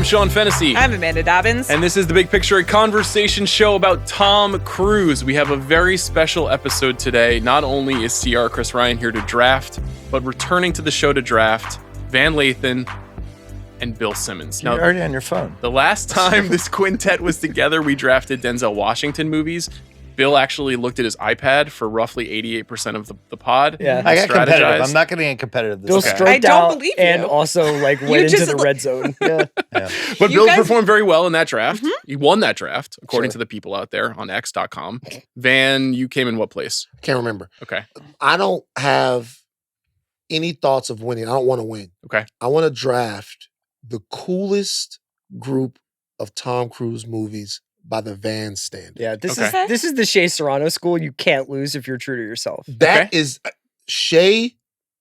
I'm Sean Fennessey. I'm Amanda Dobbins. And this is The Big Picture, a conversation show about Tom Cruise. We have a very special episode today. Not only is CR Chris Ryan here to draft, but returning to the show to draft, Van Lathan and Bill Simmons. You're already on your phone. The last time this quintet was together, we drafted Denzel Washington movies. Bill actually looked at his iPad for roughly 88% of the pod. Yeah, I got competitive. I'm not going to get competitive. Bill stroked out and also went into the red zone. Yeah. But Bill performed very well in that draft. Mm-hmm. He won that draft, according to the people out there on X.com. Van, you came in what place? Can't remember. Okay. I don't have any thoughts of winning. I don't want to win. Okay. I want to draft the coolest group of Tom Cruise movies by the Van standard. Yeah, this is the Shea Serrano school. You can't lose if you're true to yourself. That is, Shea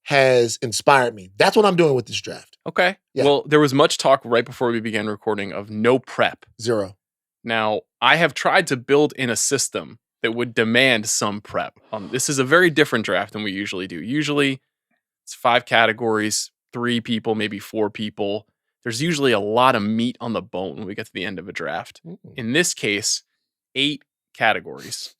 has inspired me. That's what I'm doing with this draft. Okay. Yeah. Well, there was much talk right before we began recording of no prep. Zero. Now, I have tried to build in a system that would demand some prep. This is a very different draft than we usually do. Usually, it's 5 categories, 3 people, maybe 4 people. There's usually a lot of meat on the bone when we get to the end of a draft. In this case, 8 categories.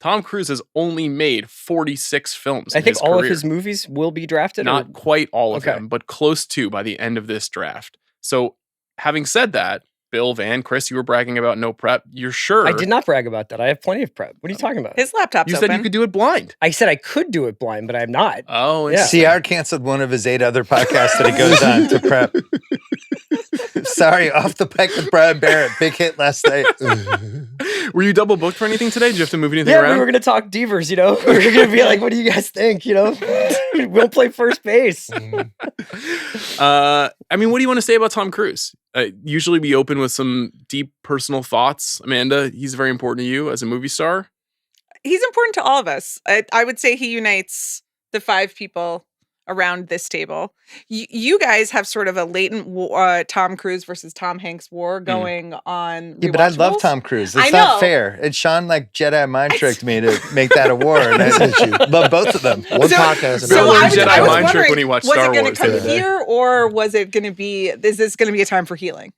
Tom Cruise has only made 46 films. I think all of his movies will be drafted. Not quite all of them, but close to by the end of this draft. So, having said that, Bill, Van, Chris, you were bragging about no prep. You're sure? I did not brag about that. I have plenty of prep. What are you talking about? His laptop's You said you could do it blind. I said I could do it blind, but I'm not. Oh, yeah. CR canceled one of his 8 other podcasts that he goes on to prep. Sorry, Off the Pike with Brian Barrett. Big hit last night. Were you double booked for anything today? Did you have to move anything around? Yeah, we were going to talk Devers, We were going to be like, what do you guys think, We'll play first base. I mean, what do you want to say about Tom Cruise? Usually we open with some deep personal thoughts. Amanda, he's very important to you as a movie star. He's important to all of us. I would say he unites the 5 people around this table. You guys have sort of a latent Tom Cruise versus Tom Hanks war going on. Yeah, but I love Tom Cruise. It's not fair. And Sean Jedi mind tricked me to make that a war, and I love both of them. One podcast. So I was Jedi mind trick when he watched Star Wars. Was it going to come here, or was it going to be? Is this going to be a time for healing?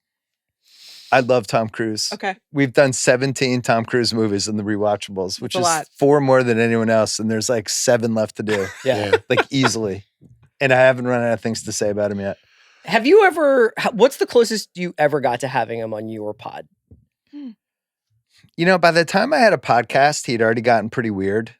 I love Tom Cruise. Okay. We've done 17 Tom Cruise movies in the rewatchables, which is 4 more than anyone else, and there's like 7 left to do. Yeah. Like easily. And I haven't run out of things to say about him yet. Have you ever, what's the closest you ever got to having him on your pod? By the time I had a podcast, he'd already gotten pretty weird.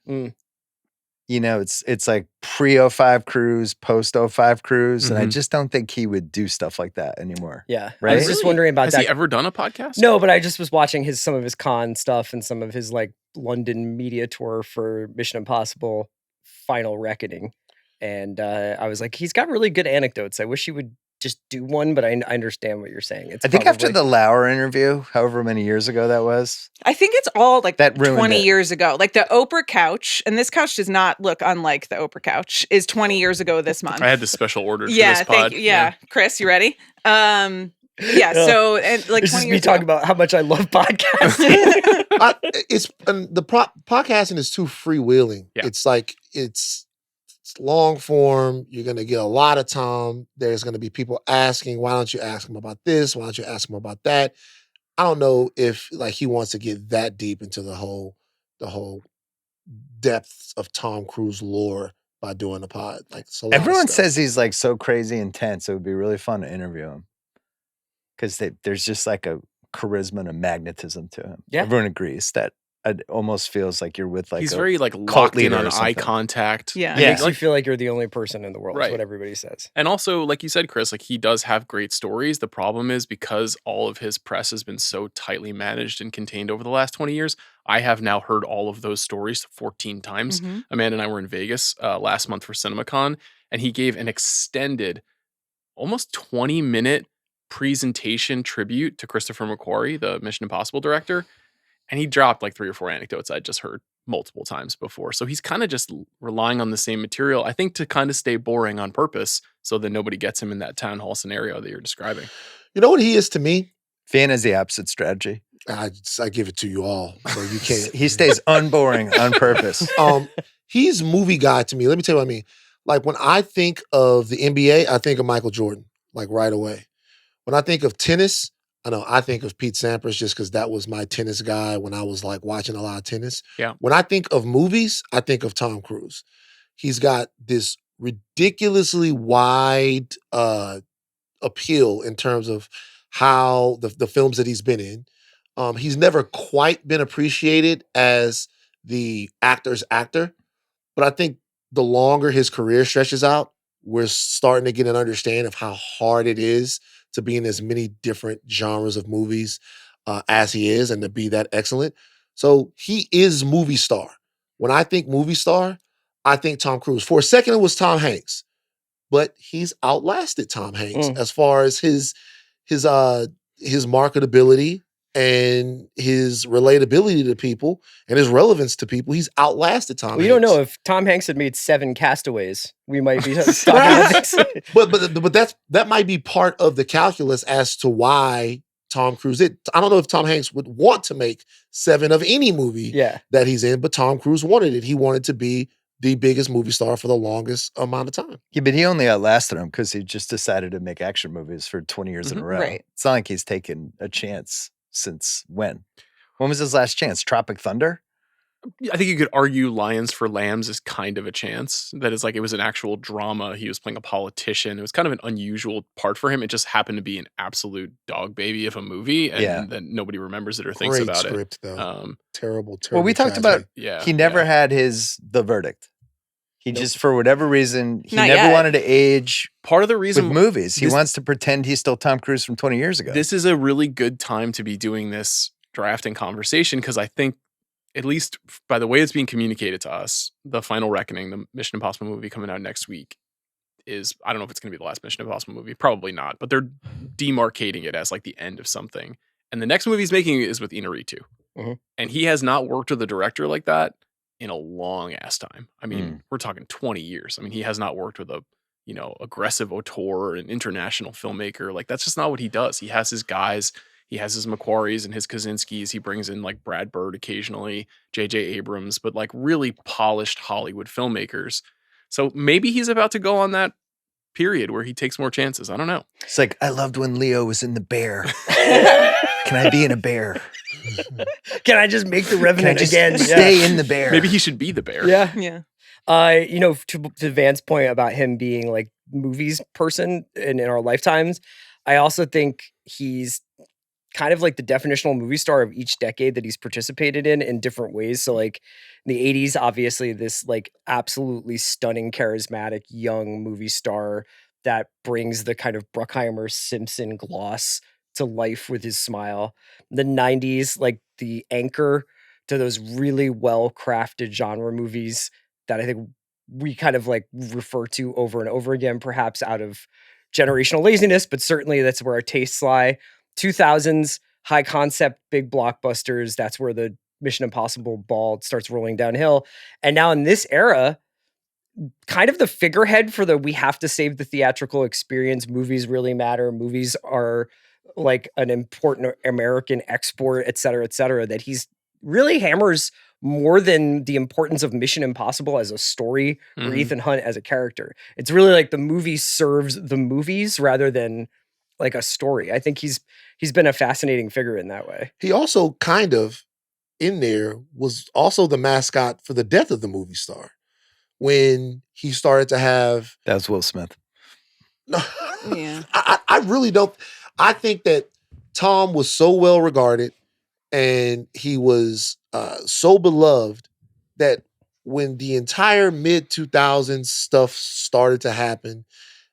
It's like pre-05 Cruise, post-05 Cruise, and I just don't think he would do stuff like that anymore. Yeah. Right? I was just wondering about that. Has he ever done a podcast? No, but I just was watching some of his con stuff and some of his London media tour for Mission Impossible Final Reckoning. And I was like, he's got really good anecdotes. I wish he would just do one, but I understand what you're saying. I think after the Lauer interview, however many years ago that was. I think it's all that 20 years ago. Like the Oprah couch, and this couch does not look unlike the Oprah couch, is 20 years ago this month. I had the special order for this pod. Thank you. Yeah. Chris, you ready? So and this is me talking about how much I love podcasting. Podcasting is too freewheeling. Yeah. It's like it's long form. You're going to get a lot of time. There's going to be people asking, why don't you ask him about this? Why don't you ask him about that? I don't know if he wants to get that deep into the whole depths of Tom Cruise lore by doing a pod. Everyone says he's so crazy intense. It would be really fun to interview him because there's just a charisma and a magnetism to him. Yeah. Everyone agrees that. It almost feels like you're with he's very locked in on eye contact. Yeah. It makes you feel like you're the only person in the world. Is what everybody says. And also, like you said, Chris, he does have great stories. The problem is because all of his press has been so tightly managed and contained over the last 20 years, I have now heard all of those stories 14 times. Mm-hmm. Amanda and I were in Vegas last month for CinemaCon, and he gave an extended, almost 20-minute presentation tribute to Christopher McQuarrie, the Mission Impossible director. And he dropped 3 or 4 anecdotes I'd just heard multiple times before. So he's kind of just relying on the same material, I think, to kind of stay boring on purpose so that nobody gets him in that town hall scenario that you're describing. You know what he is to me? Fan is the opposite strategy. I give it to you all, so you can't. He stays unboring on purpose. He's movie guy to me. Let me tell you what I mean. When I think of the NBA, I think of Michael Jordan, right away. When I think of tennis, I think of Pete Sampras just because that was my tennis guy when I was like watching a lot of tennis. Yeah. When I think of movies, I think of Tom Cruise. He's got this ridiculously wide appeal in terms of how the films that he's been in. He's never quite been appreciated as the actor's actor, but I think the longer his career stretches out, we're starting to get an understanding of how hard it is to be in as many different genres of movies as he is and to be that excellent. So he is movie star. When I think movie star, I think Tom Cruise. For a second, it was Tom Hanks, but he's outlasted Tom Hanks as far as his marketability and his relatability to people and his relevance to people. He's outlasted Tom Hanks. We don't know if Tom Hanks had made 7 Castaways. We might be talking about this. But that might be part of the calculus as to why Tom Cruise I don't know if Tom Hanks would want to make 7 of any movie that he's in, but Tom Cruise wanted it. He wanted to be the biggest movie star for the longest amount of time. Yeah, but he only outlasted him because he just decided to make action movies for 20 years in a row. Right. It's not like he's taken a chance since when? When was his last chance? Tropic Thunder? I think you could argue Lions for Lambs is kind of a chance. That is like, it was an actual drama. He was playing a politician. It was kind of an unusual part for him. It just happened to be an absolute dog baby of a movie, and then nobody remembers it or thinks about it. Great script, though. Terrible. Well, we talked about he never had The Verdict. He just, for whatever reason, he never wanted to age. Part of the reason with movies, he wants to pretend he's still Tom Cruise from 20 years ago. This is a really good time to be doing this drafting conversation because I think, at least by the way it's being communicated to us, The Final Reckoning, the Mission Impossible movie coming out next week, is, I don't know if it's going to be the last Mission Impossible movie, probably not, but they're demarcating it as like the end of something. And the next movie he's making is with Inarritu. And he has not worked with a director like that in a long ass time. I mean, we're talking 20 years. I mean, he has not worked with a, aggressive auteur, an international filmmaker. Like, that's just not what he does. He has his guys. He has his Macquaries and his Kaczynskis. He brings in like Brad Bird occasionally, J.J. Abrams, but like really polished Hollywood filmmakers. So maybe he's about to go on that period where he takes more chances. I don't know. It's like, I loved when Leo was in The Bear. Can I be in a bear? Can I just make The Revenant again? Stay in The Bear. Maybe he should be The Bear. Yeah. Yeah. To Van's point about him being like movies person in our lifetimes, I also think he's kind of like the definitional movie star of each decade that he's participated in different ways. So like in the 80s, obviously this like absolutely stunning, charismatic young movie star that brings the kind of Bruckheimer Simpson gloss to life with his smile. The 90s, like the anchor to those really well-crafted genre movies that I think we kind of like refer to over and over again, perhaps out of generational laziness, but certainly that's where our tastes lie. 2000s, high concept, big blockbusters. That's where the Mission Impossible ball starts rolling downhill. And now in this era, kind of the figurehead for we have to save the theatrical experience. Movies really matter. Movies are like an important American export, et cetera, that he's really hammers more than the importance of Mission Impossible as a story or Ethan Hunt as a character. It's really like the movie serves the movies rather than like a story. I think he's been a fascinating figure in that way. He also kind of in there was also the mascot for the death of the movie star when he started to have. That was Will Smith. No, Yeah. I really don't. I think that Tom was so well regarded and he was so beloved that when the entire mid 2000s stuff started to happen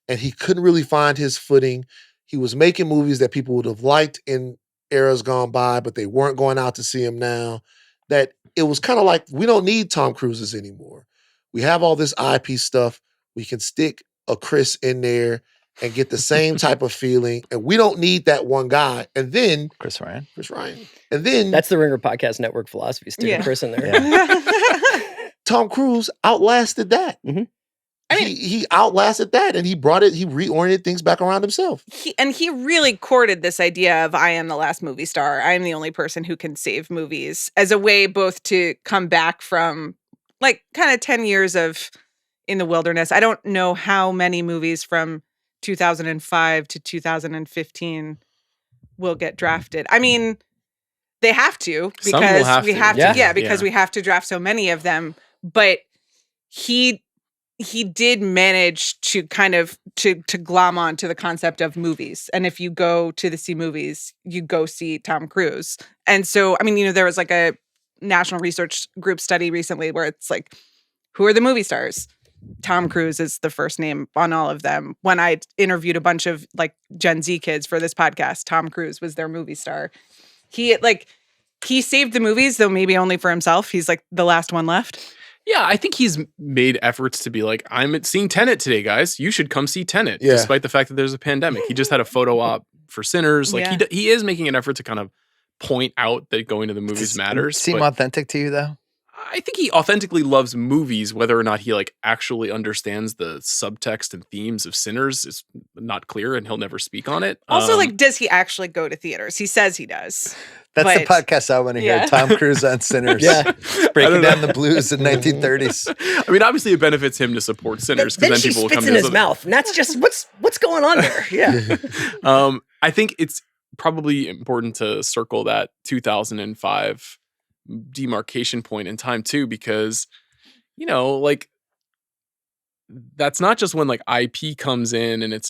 and he couldn't really find his footing, he was making movies that people would have liked in eras gone by, but they weren't going out to see him now, that it was kind of like, we don't need Tom Cruises anymore. We have all this IP stuff. We can stick a Chris in there and get the same type of feeling. And we don't need that one guy. And then Chris Ryan. And then that's the Ringer Podcast Network philosophy. Sticking Chris in there. Yeah. Tom Cruise outlasted that. I mean, he outlasted that, and he reoriented things back around himself. He really courted this idea of I am the last movie star. I am the only person who can save movies as a way both to come back from like kind of 10 years of in the wilderness. I don't know how many movies from 2005 to 2015 will get drafted. I mean, they have to because we have to. Because we have to draft so many of them. But he did manage to kind of to glom on to the concept of movies. And if you go to see movies, you go see Tom Cruise. And so, I mean, there was like a national research group study recently where it's like, who are the movie stars? Tom Cruise is the first name on all of them. When I interviewed a bunch of like Gen Z kids for this podcast, Tom Cruise was their movie star. He saved the movies, though maybe only for himself. He's like the last one left. Yeah, I think he's made efforts to be like, I'm seeing Tenet today, guys. You should come see Tenet, despite the fact that there's a pandemic. He just had a photo op for Sinners. Like he is making an effort to kind of point out that going to the movies matters. Seem authentic to you, though? I think he authentically loves movies. Whether or not he like actually understands the subtext and themes of Sinners is not clear, and he'll never speak on it. Also, does he actually go to theaters? He says he does. That's the podcast I want to hear. Tom Cruise on Sinners. Breaking down the blues in 1930s. I mean, obviously it benefits him to support Sinners because then people will come in his mouth. And that's just what's going on there. Yeah. I think it's probably important to circle that 2005 demarcation point in time too, because like that's not just when like IP comes in, and it's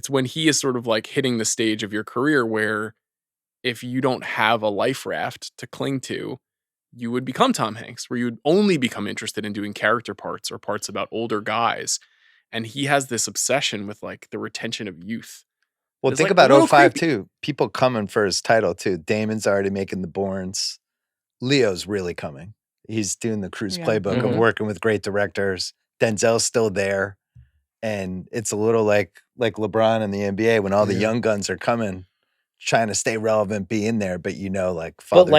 when he is sort of like hitting the stage of your career where if you don't have a life raft to cling to, you would become Tom Hanks, where you would only become interested in doing character parts or parts about older guys. And he has this obsession with like the retention of youth. Well, think about 05 too. People coming for his title too. Damon's already making the Bournes. Leo's really coming. He's doing the Cruise playbook of working with great directors. Denzel's still there. And it's a little like LeBron in the NBA when all the young guns are coming, trying to stay relevant, be in there, but Father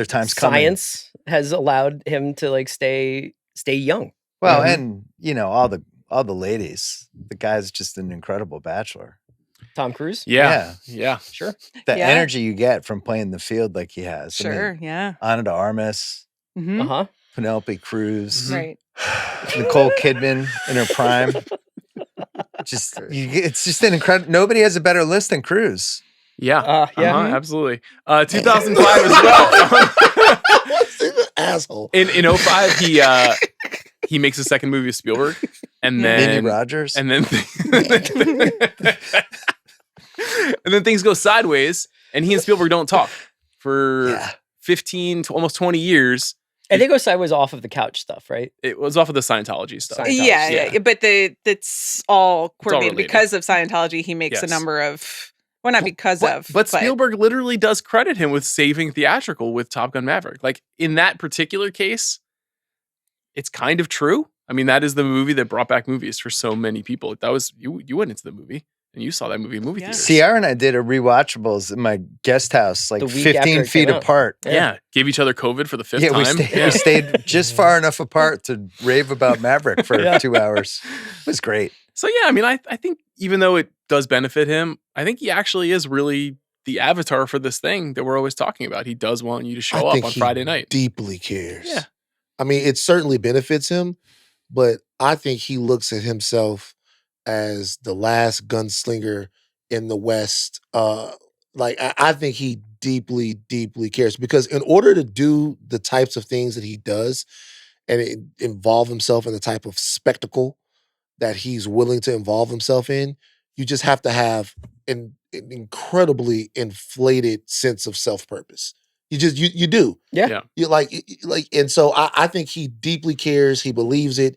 Time's coming. Science has allowed him to like stay young. Well, and all the ladies. The guy's just an incredible bachelor. Tom Cruise? Yeah. Sure. The energy you get from playing the field like he has. Sure, Ana de Armas, Penelope Cruz, right? Nicole Kidman in her prime. It's just an incredible. Nobody has a better list than Cruz. Yeah, absolutely. 2005 as well. What's the asshole? In 05, he makes a second movie with Spielberg, and then Mimi Rogers, and then and then things go sideways, and he and Spielberg don't talk for 15 to almost 20 years. And they go sideways off of the couch stuff, right? It was off of the Scientology stuff. Yeah. But it's all coordinated because of Scientology. He makes a number of, well, not because of. But Spielberg literally does credit him with saving theatrical with Top Gun Maverick. Like in that particular case, it's kind of true. I mean, that is the movie that brought back movies for so many people. That was you went into the movie. And you saw that movie in movie theaters. Ciara and I did a rewatchables in my guest house, like 15 feet apart. Yeah. Gave each other COVID for the fifth time. We stayed just far enough apart to rave about Maverick for 2 hours. It was great. So, yeah, I mean, I think even though it does benefit him, I think he actually is really the avatar for this thing that we're always talking about. He does want you to show up on Friday night. Deeply cares. Yeah. I mean, it certainly benefits him, but I think he looks at himself as the last gunslinger in the West. I think he deeply, deeply cares, because in order to do the types of things that he does and involve himself in the type of spectacle that he's willing to involve himself in, you just have to have an incredibly inflated sense of self-purpose. You do. Yeah. You and so I think he deeply cares. He believes it.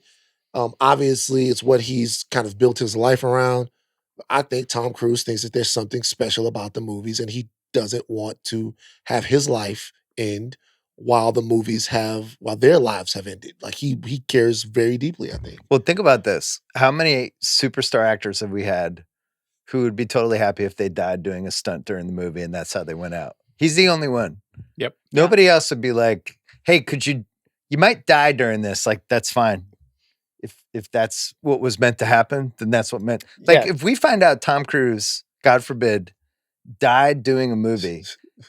Obviously, it's what he's kind of built his life around. I think Tom Cruise thinks that there's something special about the movies, and he doesn't want to have his life end while their lives have ended. Like he cares very deeply, I think. Well, think about this. How many superstar actors have we had who would be totally happy if they died doing a stunt during the movie and that's how they went out? He's the only one. Yep. Nobody else would be like, hey, you might die during this. Like, that's fine. If that's what was meant to happen, then that's what meant. Like, if we find out Tom Cruise, God forbid, died doing a movie,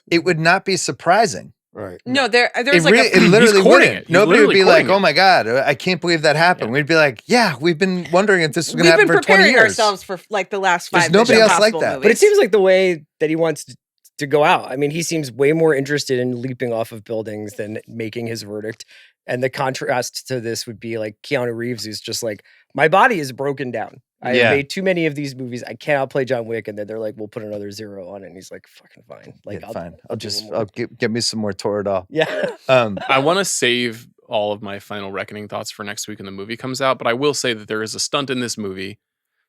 it would not be surprising. Right. No, there's like it literally wouldn't. Nobody would be like, it. "Oh my god, I can't believe that happened." We'd be like, "Yeah, we've been wondering if this was going to happen for 20 years." We've been preparing ourselves for like the last 5 There's nobody else like that. movies. But it seems like the way that he wants to go out. I mean, he seems way more interested in leaping off of buildings than making his verdict. And the contrast to this would be like Keanu Reeves, who's just like, my body is broken down. I have made too many of these movies. I cannot play John Wick. And then they're like, we'll put another 0 on it. And he's like, fucking fine. Like, fine. I'll get me some more Toradol. Yeah. I want to save all of my final reckoning thoughts for next week when the movie comes out. But I will say that there is a stunt in this movie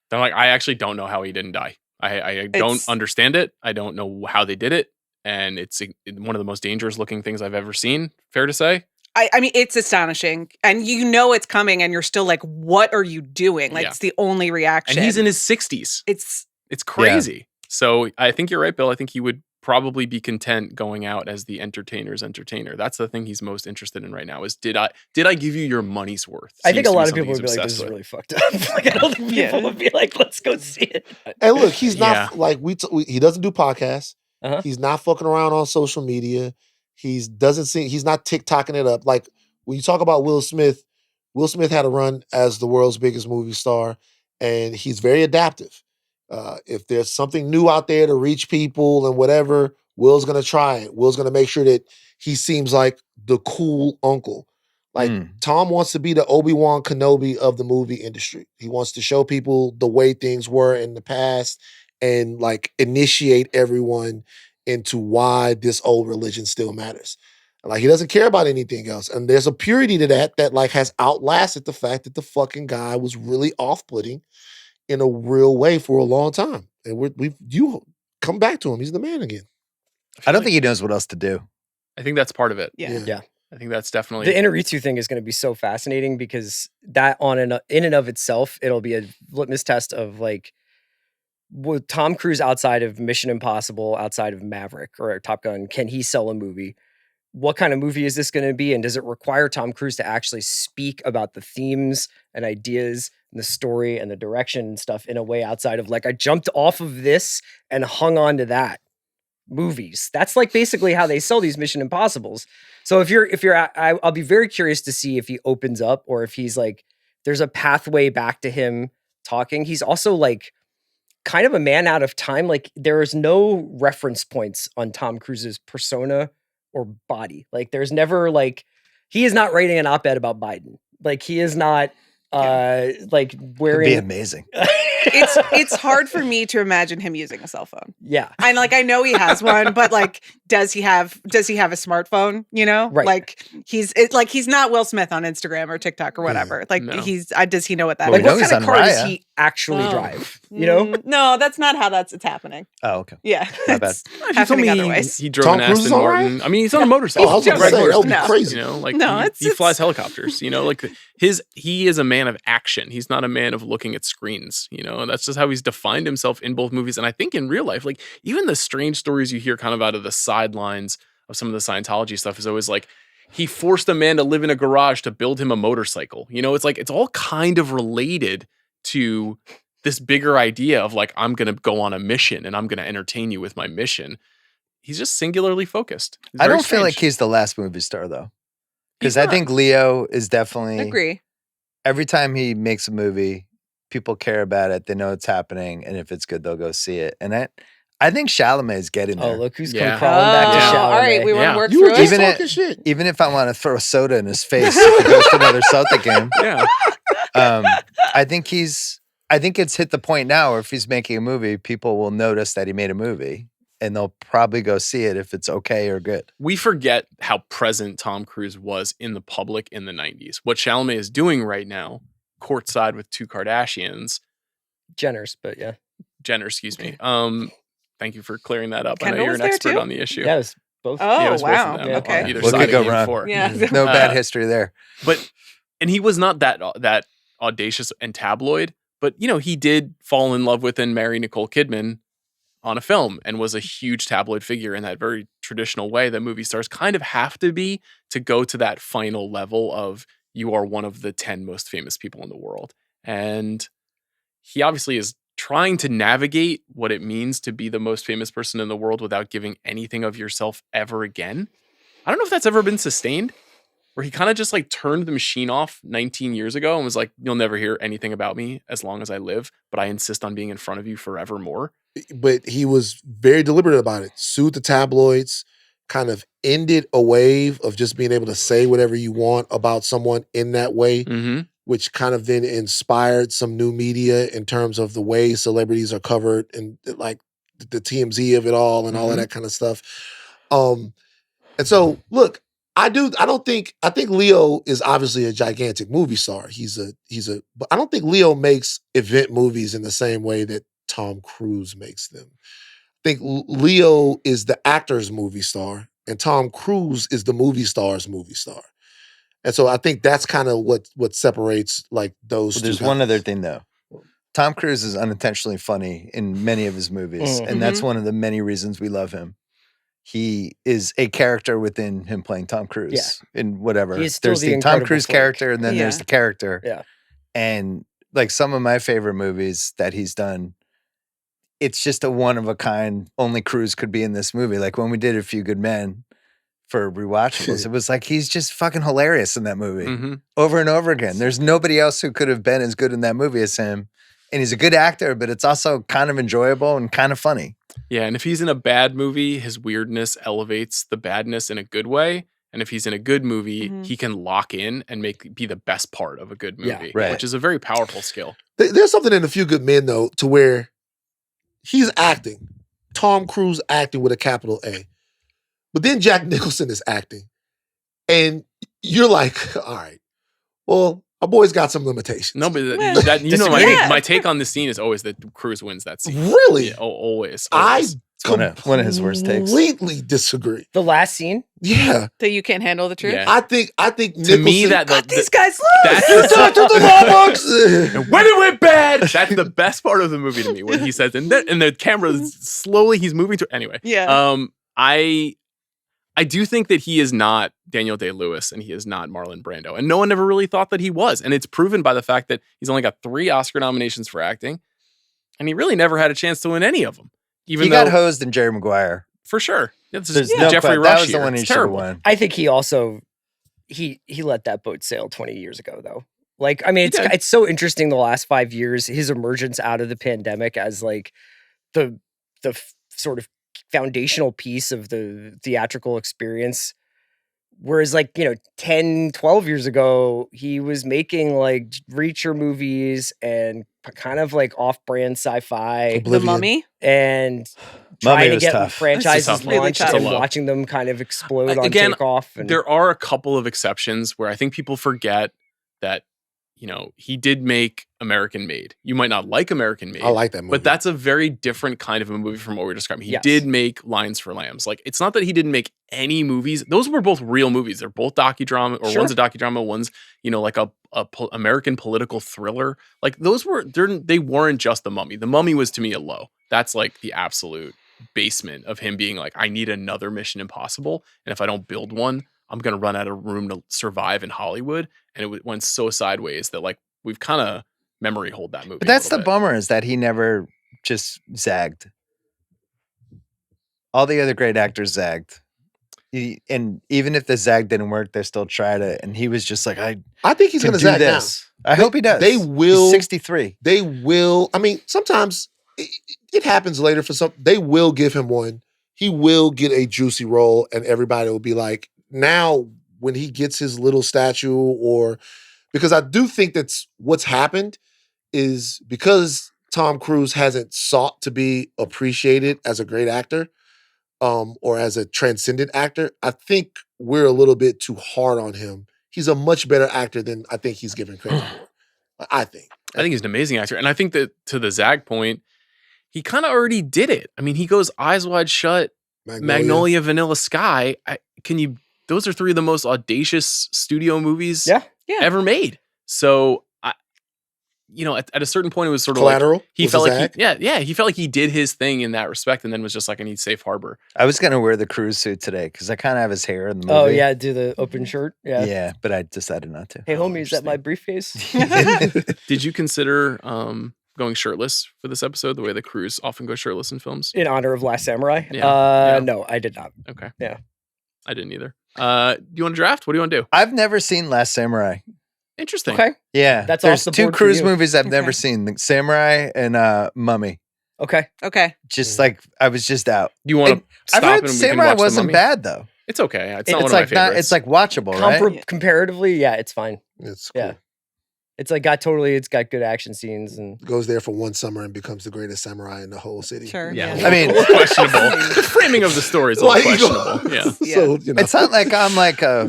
that I'm like, I actually don't know how he didn't die. I don't understand it. I don't know how they did it. And it's one of the most dangerous looking things I've ever seen. Fair to say? I mean, it's astonishing. And you know it's coming and you're still like, what are you doing? Like, it's the only reaction. And he's in his 60s. It's crazy. Yeah. So I think you're right, Bill. I think he would probably be content going out as the entertainer's entertainer. That's the thing he's most interested in right now is, did I give you your money's worth? I think a lot of people would be like, this is really fucked up. Like, I don't think people would be like, let's go see it. And look, he's not like, he doesn't do podcasts. He's not fucking around on social media. He's not TikToking it up. Like when you talk about Will Smith had a run as the world's biggest movie star, and he's very adaptive. If there's something new out there to reach people and whatever, Will's gonna try it. Will's gonna make sure that he seems like the cool uncle. Like Tom wants to be the Obi-Wan Kenobi of the movie industry. He wants to show people the way things were in the past and like initiate everyone into why this old religion still matters. Like he doesn't care about anything else. And there's a purity to that like has outlasted the fact that the fucking guy was really off-putting in a real way for a long time. And you come back to him. He's the man again. I don't think he knows what else to do. I think that's part of it. Yeah. I think that's definitely the Inarritu thing is going to be so fascinating because that in and of itself, it'll be a litmus test of like, with Tom Cruise outside of Mission Impossible, outside of Maverick or Top Gun, can he sell a movie? What kind of movie is this going to be? And does it require Tom Cruise to actually speak about the themes and ideas and the story and the direction and stuff in a way outside of like, I jumped off of this and hung on to that movies? That's like basically how they sell these Mission Impossibles. So I'll be very curious to see if he opens up or if he's like, there's a pathway back to him talking. He's also like, kind of a man out of time. Like there is no reference points on Tom Cruise's persona or body. Like there's never like, he is not writing an op-ed about Biden. Like he is not like wearing. It'd be amazing. It's hard for me to imagine him using a cell phone. Yeah. And like, I know he has one, but like, does he have a smartphone? You know, right. Like he's not Will Smith on Instagram or TikTok or whatever. Like does he know what that is? is? What kind of car does he actually drive? You know? No, that's not how it's happening. Oh, okay. Yeah. My bad. He told me he drove an Aston Martin. Right? I mean, he's on a motorcycle. I was going to say, that would be crazy. You know, like he flies helicopters, you know, like he is a man of action. He's not a man of looking at screens, you know, and that's just how he's defined himself in both movies. And I think in real life, like even the strange stories you hear kind of out of the sidelines of some of the Scientology stuff is always like, he forced a man to live in a garage to build him a motorcycle. You know, it's like, it's all kind of related to this bigger idea of like, I'm going to go on a mission and I'm going to entertain you with my mission. He's just singularly focused. I don't feel like he's the last movie star though. Because I think Leo is definitely. I agree. Every time he makes a movie, people care about it. They know it's happening. And if it's good, they'll go see it. And I think Chalamet is getting there. Oh, look who's come crawling back to Chalamet. All right, we want to work you through were just talking shit. Even if I want to throw soda in his face if he goes to another Celtic game. Yeah. I think it's hit the point now where if he's making a movie, people will notice that he made a movie. And they'll probably go see it if it's okay or good. We forget how present Tom Cruise was in the public in the 90s. What Chalamet is doing right now, courtside with two Kardashians. Jenners, but yeah. Jenner, excuse me. Thank you for clearing that up. Kendall I know you're an expert too? on the issue. Yeah, it was both. Oh, it was wow. both of them. Okay. Either What side could go of wrong? four. Yeah. No bad history there. And he was not that audacious and tabloid, but you know, he did fall in love with and marry Nicole Kidman on a film and was a huge tabloid figure in that very traditional way that movie stars kind of have to be to go to that final level of you are one of the 10 most famous people in the world. And he obviously is trying to navigate what it means to be the most famous person in the world without giving anything of yourself ever again. I don't know if that's ever been sustained, where he kind of just like turned the machine off 19 years ago and was like, you'll never hear anything about me as long as I live, but I insist on being in front of you forevermore. But he was very deliberate about it. Sued the tabloids, kind of ended a wave of just being able to say whatever you want about someone in that way, which kind of then inspired some new media in terms of the way celebrities are covered and like the TMZ of it all and all of that kind of stuff. And so, look, I think Leo is obviously a gigantic movie star. But I don't think Leo makes event movies in the same way that Tom Cruise makes them. I think Leo is the actor's movie star and Tom Cruise is the movie star's movie star. And so I think that's kind of what separates like those two. There's one other thing though. Tom Cruise is unintentionally funny in many of his movies, and that's one of the many reasons we love him. He is a character within him playing Tom Cruise in whatever. There's the Tom Cruise character, and then there's the character. Yeah. And like some of my favorite movies that he's done, it's just a one of a kind. Only Cruise could be in this movie. Like when we did A Few Good Men for rewatchables, it was like he's just fucking hilarious in that movie over and over again. There's nobody else who could have been as good in that movie as him. And he's a good actor, but it's also kind of enjoyable and kind of funny. Yeah, and if he's in a bad movie, his weirdness elevates the badness in a good way. And if he's in a good movie, he can lock in and be the best part of a good movie, which is a very powerful skill. There's something in A Few Good Men, though, to where he's acting. Tom Cruise acting with a capital A. But then Jack Nicholson is acting. And you're like, all right, well, our boy's got some limitations. No, but my take on this scene is always that Cruise wins that scene. Really? Yeah, always. It's one of his worst takes. Completely disagree. The last scene? Yeah. That you can't handle the truth? Yeah. I think Nicholson, to me that these guys that's lose. You talk to the law books. when it went bad. That's the best part of the movie to me when he says, and the camera slowly he's moving to anyway. Yeah. I do think that he is not Daniel Day-Lewis and he is not Marlon Brando. And no one ever really thought that he was. And it's proven by the fact that he's only got 3 Oscar nominations for acting. And he really never had a chance to win any of them. He got hosed in Jerry Maguire. For sure. Jeffrey Rush. That was the one he should have won. I think he also, he let that boat sail 20 years ago, though. Like, I mean, it's so interesting the last 5 years, his emergence out of the pandemic as like the sort of foundational piece of the theatrical experience. Whereas like, 10, 12 years ago, he was making like Reacher movies and kind of like off-brand sci-fi. Oblivion. The Mummy? Mummy And trying to get tough. franchises Really launched tough. and watching them kind of explode on takeoff. And there are a couple of exceptions where I think people forget that, he did make American Made. You might not like American Made. I like that movie. But that's a very different kind of a movie from what we're describing. He did make Lions for Lambs. Like, it's not that he didn't make any movies. Those were both real movies. They're both docudrama, or one's a docudrama, one's, like a American political thriller. Like, they weren't just The Mummy. The Mummy was, to me, a low. That's like the absolute basement of him being like, I need another Mission Impossible. And if I don't build one, I'm going to run out of room to survive in Hollywood. And it went so sideways that like we've kind of memory hold that movie. But that's the bummer, is that he never just zagged. All the other great actors zagged. And even if the zag didn't work, they still tried it. And he was just like, I think he's going to zag this. I hope he does. They will. He's 63. They will. I mean, sometimes it happens later for some. They will give him one. He will get a juicy role and everybody will be like, now when he gets his little statue, or because I do think that's what's happened is because Tom Cruise hasn't sought to be appreciated as a great actor or as a transcendent actor, I think we're a little bit too hard on him. He's a much better actor than I think he's given credit for. I think he's an amazing actor. And I think that to the Zag point, he kind of already did it. I mean, he goes Eyes Wide Shut, Magnolia Vanilla Sky. Those are 3 of the most audacious studio movies ever made. So, at a certain point, it was sort of Collateral. Like he felt like he felt like he did his thing in that respect, and then was just like, I need safe harbor. I was gonna wear the Cruise suit today because I kind of have his hair in the movie. Oh yeah, do the open shirt. Yeah, but I decided not to. Hey homie, is that my briefcase? Did you consider going shirtless for this episode, the way the Cruise often go shirtless in films? In honor of Last Samurai? Yeah. No, I did not. Okay. Yeah. I didn't either. Do you want to draft? What do you want to do? I've never seen Last Samurai. Interesting. Okay. Yeah. That's There's off the two board for cruise you. movies I've never seen. The Samurai and Mummy. Okay. Just like I was just out. Do you want to stop I've heard and we can Samurai watch The wasn't Mummy? bad though. It's okay. It's not It's one like of my favorites. it's like watchable, right? Comparatively, yeah, it's fine. It's cool. Yeah. It's like it's got good action scenes and Goes there for one summer and becomes the greatest samurai in the whole city. Sure. Yeah. I mean, questionable. The framing of the story is a little Like, questionable. Yeah. So, you know. it's not like I'm like a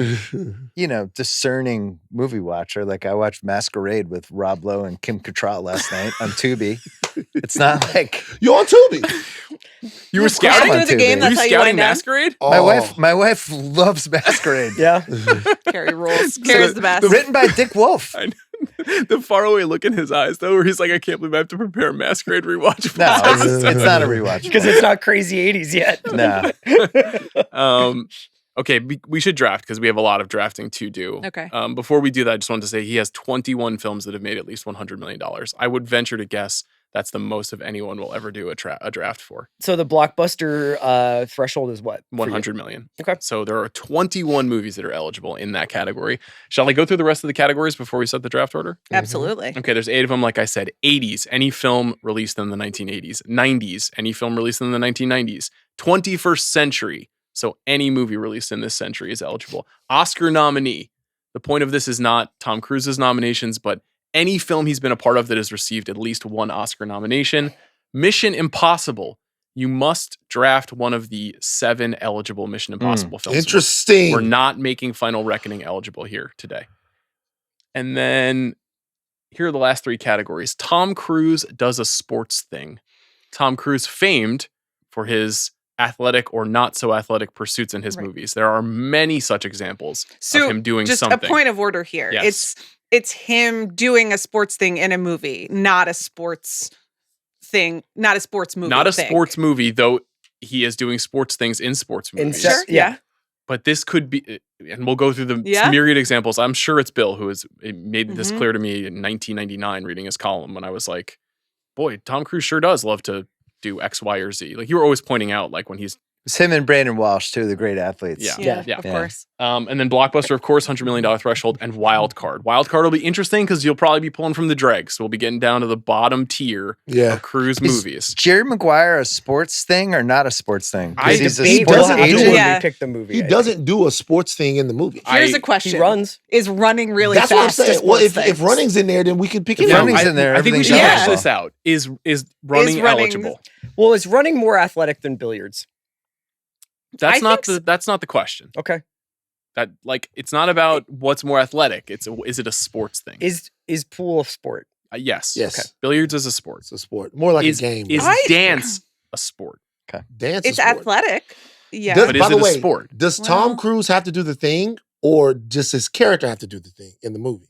discerning movie watcher. Like I watched Masquerade with Rob Lowe and Kim Cattrall last night on Tubi. It's not like You're on Tubi. You were scouting? on the game. Tubi. Were you That's how you scouting wind down. Masquerade? my wife loves Masquerade. yeah. Carrie rules. Carrie's the best. Written by Dick Wolf. I know. The faraway look in his eyes, though, where he's like, I can't believe I have to prepare a Masquerade rewatch. No, it's not a rewatch. Because it's not crazy 80s yet. No. Okay, we should draft because we have a lot of drafting to do. Okay. Before we do that, I just wanted to say he has 21 films that have made at least $100 million. I would venture to guess that's the most of anyone will ever do a draft for. So the blockbuster threshold is what? 100 million. Okay. So there are 21 movies that are eligible in that category. Shall I go through the rest of the categories before we set the draft order? Absolutely. Okay, there's 8 of them, like I said. 80s, any film released in the 1980s. 90s, any film released in the 1990s. 21st century, so any movie released in this century is eligible. Oscar nominee. The point of this is not Tom Cruise's nominations, but any film he's been a part of that has received at least one Oscar nomination. Mission Impossible. You must draft one of the 7 eligible Mission Impossible films. Interesting. We're not making Final Reckoning eligible here today. And then here are the last 3 categories. Tom Cruise does a sports thing. Tom Cruise famed for his athletic or not so athletic pursuits in his movies. There are many such examples of him doing just something. a point of order here. Yes. It's him doing a sports thing in a movie, not a sports thing, not a sports movie. Not a sports movie, though he is doing sports things in sports movies. Sure, yeah. But this could be, and we'll go through the myriad examples. I'm sure it's Bill who has made this clear to me in 1999 reading his column when I was like, boy, Tom Cruise sure does love to do X, Y, or Z. Like you were always pointing out, like when he's It's him and Brandon Walsh, two of the great athletes. Yeah. Of course. And then Blockbuster, of course, $100 million threshold, and Wild Card. Wild Card will be interesting because you'll probably be pulling from the dregs. So we'll be getting down to the bottom tier of Cruise movies. Jerry Maguire a sports thing or not a sports thing? He's a sports agent. Pick the movie. He doesn't do a sports thing in the movie. Here's a question: He runs. Is running really That's fast? what I'm saying. Well, if things? running's in there, then we can pick it. If running's in there, I think we should everything's hash this out. Is running eligible? Well, is running more athletic than billiards? That's not the question. Okay. That it's not about what's more athletic. Is it a sports thing? Is pool a sport? Yes. Yes. Okay. Billiards is a sport. It's a sport. More like a game. Is dance a sport? Okay. Dance It's is a sport. athletic. Yeah. But is by it the a way, sport? Does Tom Cruise have to do the thing, or just his character have to do the thing in the movie?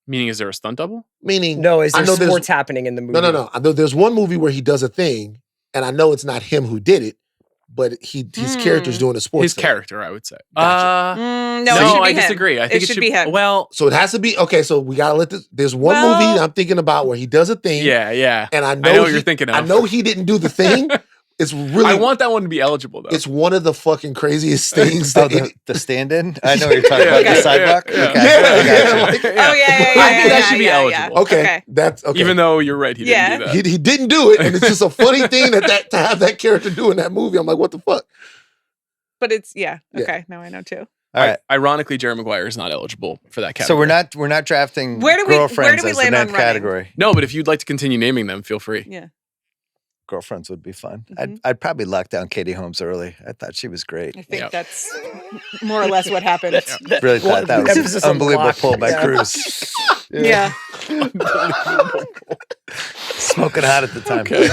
Meaning, is there a stunt double? Meaning, No, is I there know there's- sports happening in the movie? No. I know there's one movie where he does a thing, and I know it's not him who did it, but his character's doing a sports His thing. character, I would say. Gotcha. No, it no, should be I him. disagree. I think it should be him. Well, So it has to be okay. So we gotta let this. There's one movie I'm thinking about where he does a thing. yeah. And I know, I know what you're thinking of. I know he didn't do the thing. It's really. I want that one to be eligible, though. It's one of the fucking craziest things that. the stand-in? I know what you're talking about. Okay. The sidewalk? Yeah. Okay. Yeah. I got you. Oh yeah. I think that should be eligible. Okay, that's okay. Even though you're right, he didn't do that. He didn't do it, and it's just a funny thing that to have that character do in that movie. I'm like, what the fuck? But it's okay. Now I know too. All right. Ironically, Jerry Maguire is not eligible for that category. So we're not drafting Where do we girlfriends as the land on ninth running? category. No, but if you'd like to continue naming them, feel free. Yeah. Girlfriends would be fun. Mhm. I'd probably lock down Katie Holmes early. I thought she was great. I think Yep. that's more or less what happened. Really thought that was Emphasis an on unbelievable block. pull by Yeah. Cruz. Yeah. Smoking hot at the time. Okay.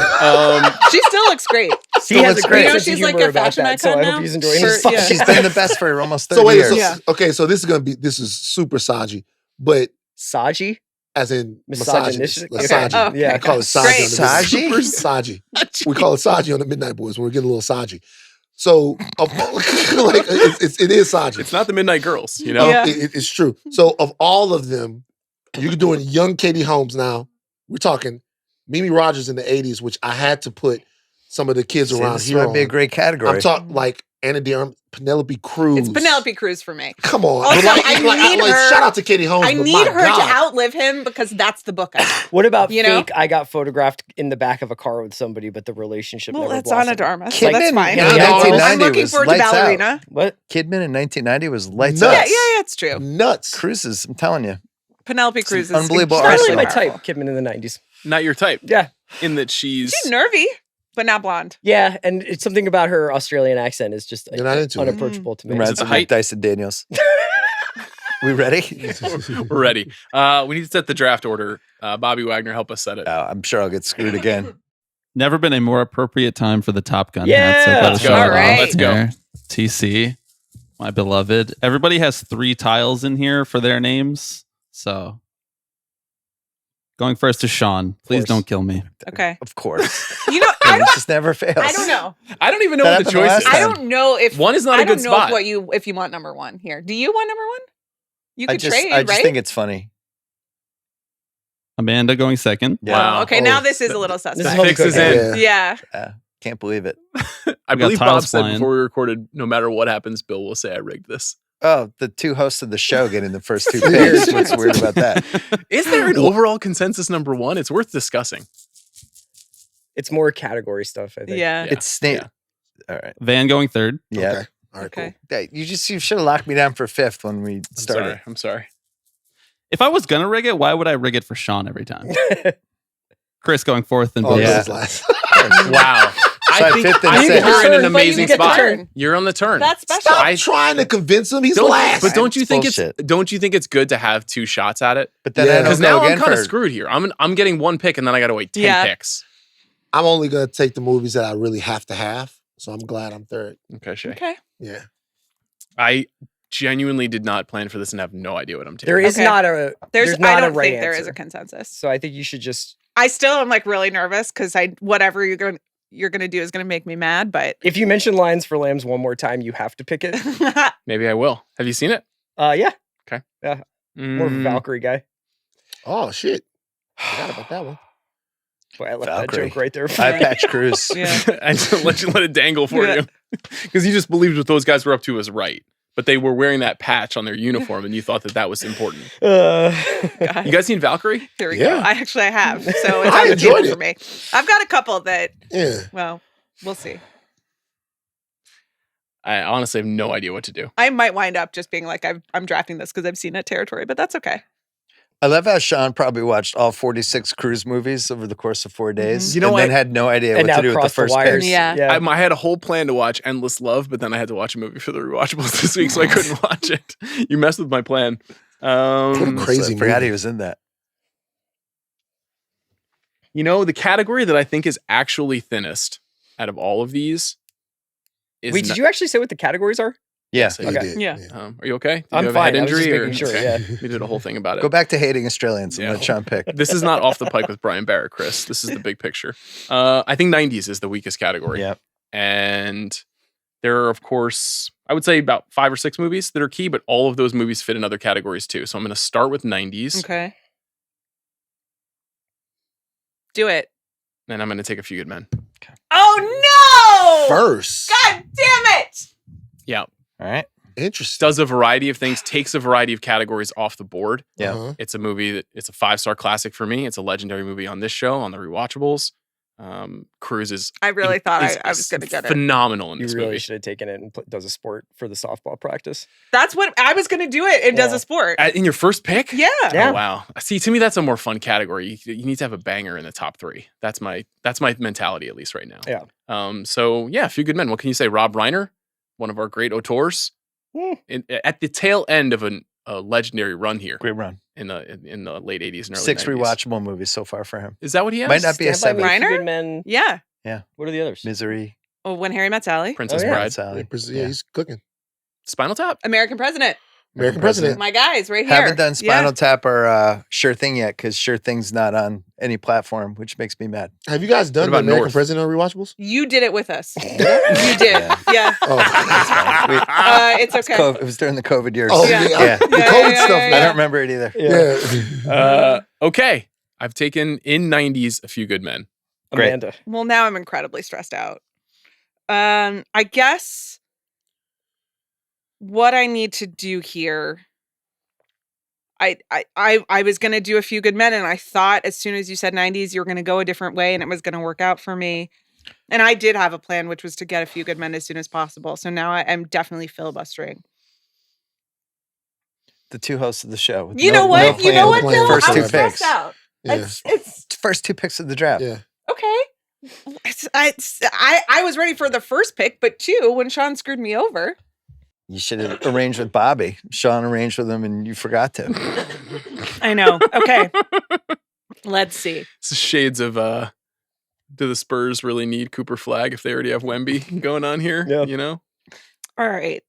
She still looks great. He has a looks great great. sense of She's like humor a about fashion that, so icon I hope now. he's enjoying Sure, his yeah. She's been the best for almost 30 So wait, years. okay, so this is super Saji, but Saji? as in Misogynistic? misogynist. Okay. Saji. Oh, Yeah. We call it Saji. Great. On the Midnight- Saji? Saji. We call it Saji on the Midnight Boys when we're getting a little Saji. So, it is Saji. It's not the Midnight Girls, you know? Yeah. It's true. So of all of them, you're doing young Katie Holmes now. We're talking Mimi Rogers in the 80s, which I had to put some of the kids around This here would be a on. great category. I'm talking like Anna de Armas, Penelope Cruz. It's Penelope Cruz for me. Come on. Also, I need her. Shout out to Katie Holmes. I need her to outlive him because that's the book I need. What about fake? I got photographed in the back of a car with somebody, but the relationship never that's blossomed. Ana de Armas, so that's fine. I'm looking forward to Ballerina. What? Kidman in 1990 was lights out. Yeah, it's true. Nuts. Cruises, I'm telling you. Penelope Cruz is unbelievable. Not really my type, Kidman in the 90s. Not your type. Yeah. In that she's nervy, but not blonde. Yeah, and it's something about her Australian accent is just unapproachable to me. Reminds me of Dyson Daniels. We ready? We're ready. We need to set the draft order. Bobby Wagner, help us set it. I'm sure I'll get screwed again. Never been a more appropriate time for the Top Gun hats. Let's go. All right. Let's go. TC, my beloved. Everybody has 3 tiles in here for their names. So going first to Sean. Please don't kill me. Okay. Of course. It just never fails. I don't know. I don't even know what the choice is. I don't know if one is not a good spot. If you want number 1 here. Do you want number 1? You could trade, I just right? think it's funny. Amanda going second. Yeah. Wow. Okay, now this is a little suspect. The fix is in. Yeah. Can't believe it. I believe Bob said before we recorded, no matter what happens, Bill will say I rigged this. Oh, the 2 hosts of the show getting the first 2 picks. What's weird about that? Is there an overall consensus number 1? It's worth discussing. It's more category stuff, I think. Yeah. It's Snake. All right. Van going third. Yeah. Okay. All right, cool. Yeah, you should have locked me down for 5th when we started. I'm sorry. If I was gonna rig it, why would I rig it for Sean every time? Chris going 4th and Bill yeah. last. Wow. I think you're in an amazing spot. You're on the turn. That's special. Stop trying to convince him he's last. But don't you think it's good to have 2 shots at it? But then because now I'm kind of screwed here. I'm getting 1 pick and then I got to wait 10 picks. I'm only gonna take the movies that I really have to have. So I'm glad I'm third. Okay, Shay. Okay. Yeah. I genuinely did not plan for this and have no idea what I'm taking. There is not a there's not I don't a right think there answer. is a consensus. So I think you should just I still am like really nervous because whatever you're gonna do is gonna make me mad, but if you mention Lions for Lambs one more time, you have to pick it. Maybe I will. Have you seen it? Yeah. Okay. Yeah. More of a Valkyrie guy. Oh shit. Forgot about that one. Boy, I left that joke right there. Eye patch Cruz. Yeah. I just let it dangle for you. Because you just believed what those guys were up to was right. But they were wearing that patch on their uniform and you thought that was important. You guys seen Valkyrie? Here we go. I have. So it's I enjoyed it for me. I've got a couple that well, we'll see. I honestly have no idea what to do. I might wind up just being like, I'm drafting this because I've seen it territory, but that's okay. I love how Sean probably watched all 46 Cruise movies over the course of 4 days. You know and what? then had no idea what to do with the first pick. Yeah. I had a whole plan to watch Endless Love, but then I had to watch a movie for the rewatchables this week, so I couldn't watch it. You messed with my plan. What a crazy I forgot movie. he was in that. You know, the category that I think is actually thinnest out of all of these is... Wait, did you actually say what the categories are? Yeah. Yes, I Okay. did. Yeah. Are you okay? Did I'm you have fine. a I head was just injury? making sure, Okay. yeah. We did a whole thing about it. Go back to hating Australians and let Sean pick. This is not off the pike with Brian Barrett, Chris. This is the big picture. I think 90s is the weakest category. Yeah. And there are, of course, I would say about 5 or 6 movies that are key, but all of those movies fit in other categories too. So I'm going to start with 90s. Okay. Do it. And I'm going to take A Few Good Men. Oh no! First. God damn it! Yeah. All right. Interesting. Does a variety of things, takes a variety of categories off the board. Yeah. Uh-huh. It's a movie it's a 5-star classic for me. It's a legendary movie on this show, on the rewatchables. Cruise is... I really thought I was going to get it. Phenomenal in You this really movie. should have taken it and does a sport for the softball practice. That's what I was going to do it. It does a sport. In your first pick? Yeah. Yeah. Oh, wow. See, to me, that's a more fun category. You need to have a banger in the top 3. That's my mentality, at least right now. Yeah. So yeah, A Few Good Men. What can you say? Rob Reiner, one of our great auteurs, at the tail end of a legendary run here. Great run. In the late 80s and early 6 90s. rewatchable movies so far for him. Is that what he has? Might not be a Stand 7. By Me, Reiner? Good Men. Yeah. Yeah. What are the others? Misery. Oh, When Harry Met Sally. Princess Oh, yeah. Bride. Sally. Yeah, he's cooking. Spinal Tap. American President. American President. My guys right here. Haven't done Spinal Tap or Sure Thing yet because Sure Thing's not on any platform, which makes me mad. Have you guys done the about American North? President on rewatchables? You did it with us. You did. Yeah. Oh, It's okay. It was during the COVID years. oh Yeah. yeah. The Yeah, COVID yeah, stuff, I man. don't remember it either. Yeah. Okay. I've taken in 90s A Few Good Men. Great. Amanda. Well, now I'm incredibly stressed out. I guess what I need to do here. I was going to do A Few Good Men, and I thought as soon as you said 90s, you were going to go a different way, and it was going to work out for me. And I did have a plan, which was to get A Few Good Men as soon as possible. So now I'm definitely filibustering. The two hosts of the show. You know what, Bill? First I two was picks. out. Yeah. It's First two picks of the draft. Yeah. okay. I was ready for the first pick, but two when Sean screwed me over. You should have arranged with Bobby. Sean arranged with him, and you forgot to. I know. Okay. Let's see. It's shades of do the Spurs really need Cooper Flagg if they already have Wemby going on here? Yeah. You know? All right.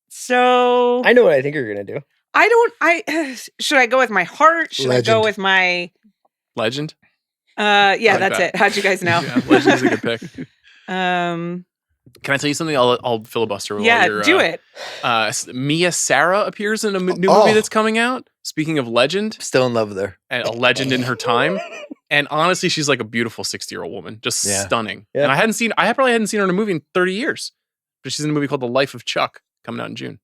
So I know what I think you're gonna do. Should I go with my heart? Should I go with my Legend? Yeah, like that's that. it. How'd you guys know? Yeah, Legend is a good pick. Can I tell you something? I'll filibuster. Yeah, do it. Mia Sara appears in a new movie that's coming out. Speaking of legend, Still in love with her. and a legend in her time. And honestly, she's like a beautiful 60-year-old woman, just stunning. Yeah. And I probably hadn't seen her in a movie in 30 years. But she's in a movie called The Life of Chuck coming out in June.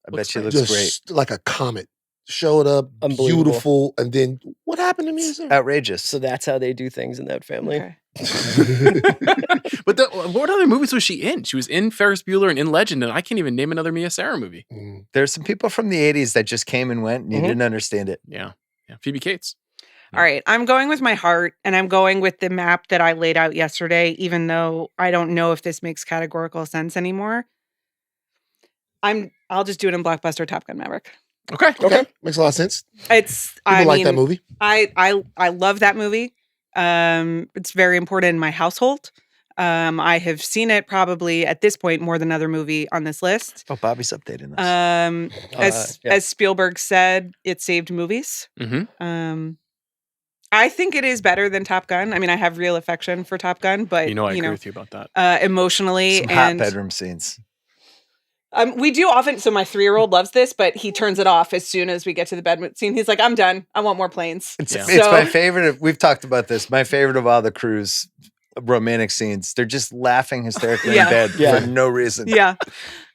I bet she great. looks Just like a comet. Showed up, Unbelievable. beautiful, and then what happened to me? outrageous. So that's how they do things in that family. Okay. But what other movies was she in? She was in Ferris Bueller and in Legend, and I can't even name another Mia Sara movie. There's some people from the 80s that just came and went, and you didn't understand it. Yeah. Phoebe Cates. All right. I'm going with my heart, and I'm going with the map that I laid out yesterday, even though I don't know if this makes categorical sense anymore. I'll just do it in Blockbuster Top Gun Maverick. Okay. Makes a lot of sense. I like that movie. I love that movie. It's very important in my household. I have seen it probably at this point more than another movie on this list. Oh, Bobby's updating this. As Spielberg said, it saved movies. Mm-hmm. I think it is better than Top Gun. I mean, I have real affection for Top Gun, but I agree with you about that. Emotionally Some and hot bedroom scenes. we do often. So my 3-year-old loves this, but he turns it off as soon as we get to the bed scene. He's like, "I'm done. I want more planes." It's my favorite. We've talked about this. My favorite of all the cruise romantic scenes. They're just laughing hysterically in bed for no reason. Yeah.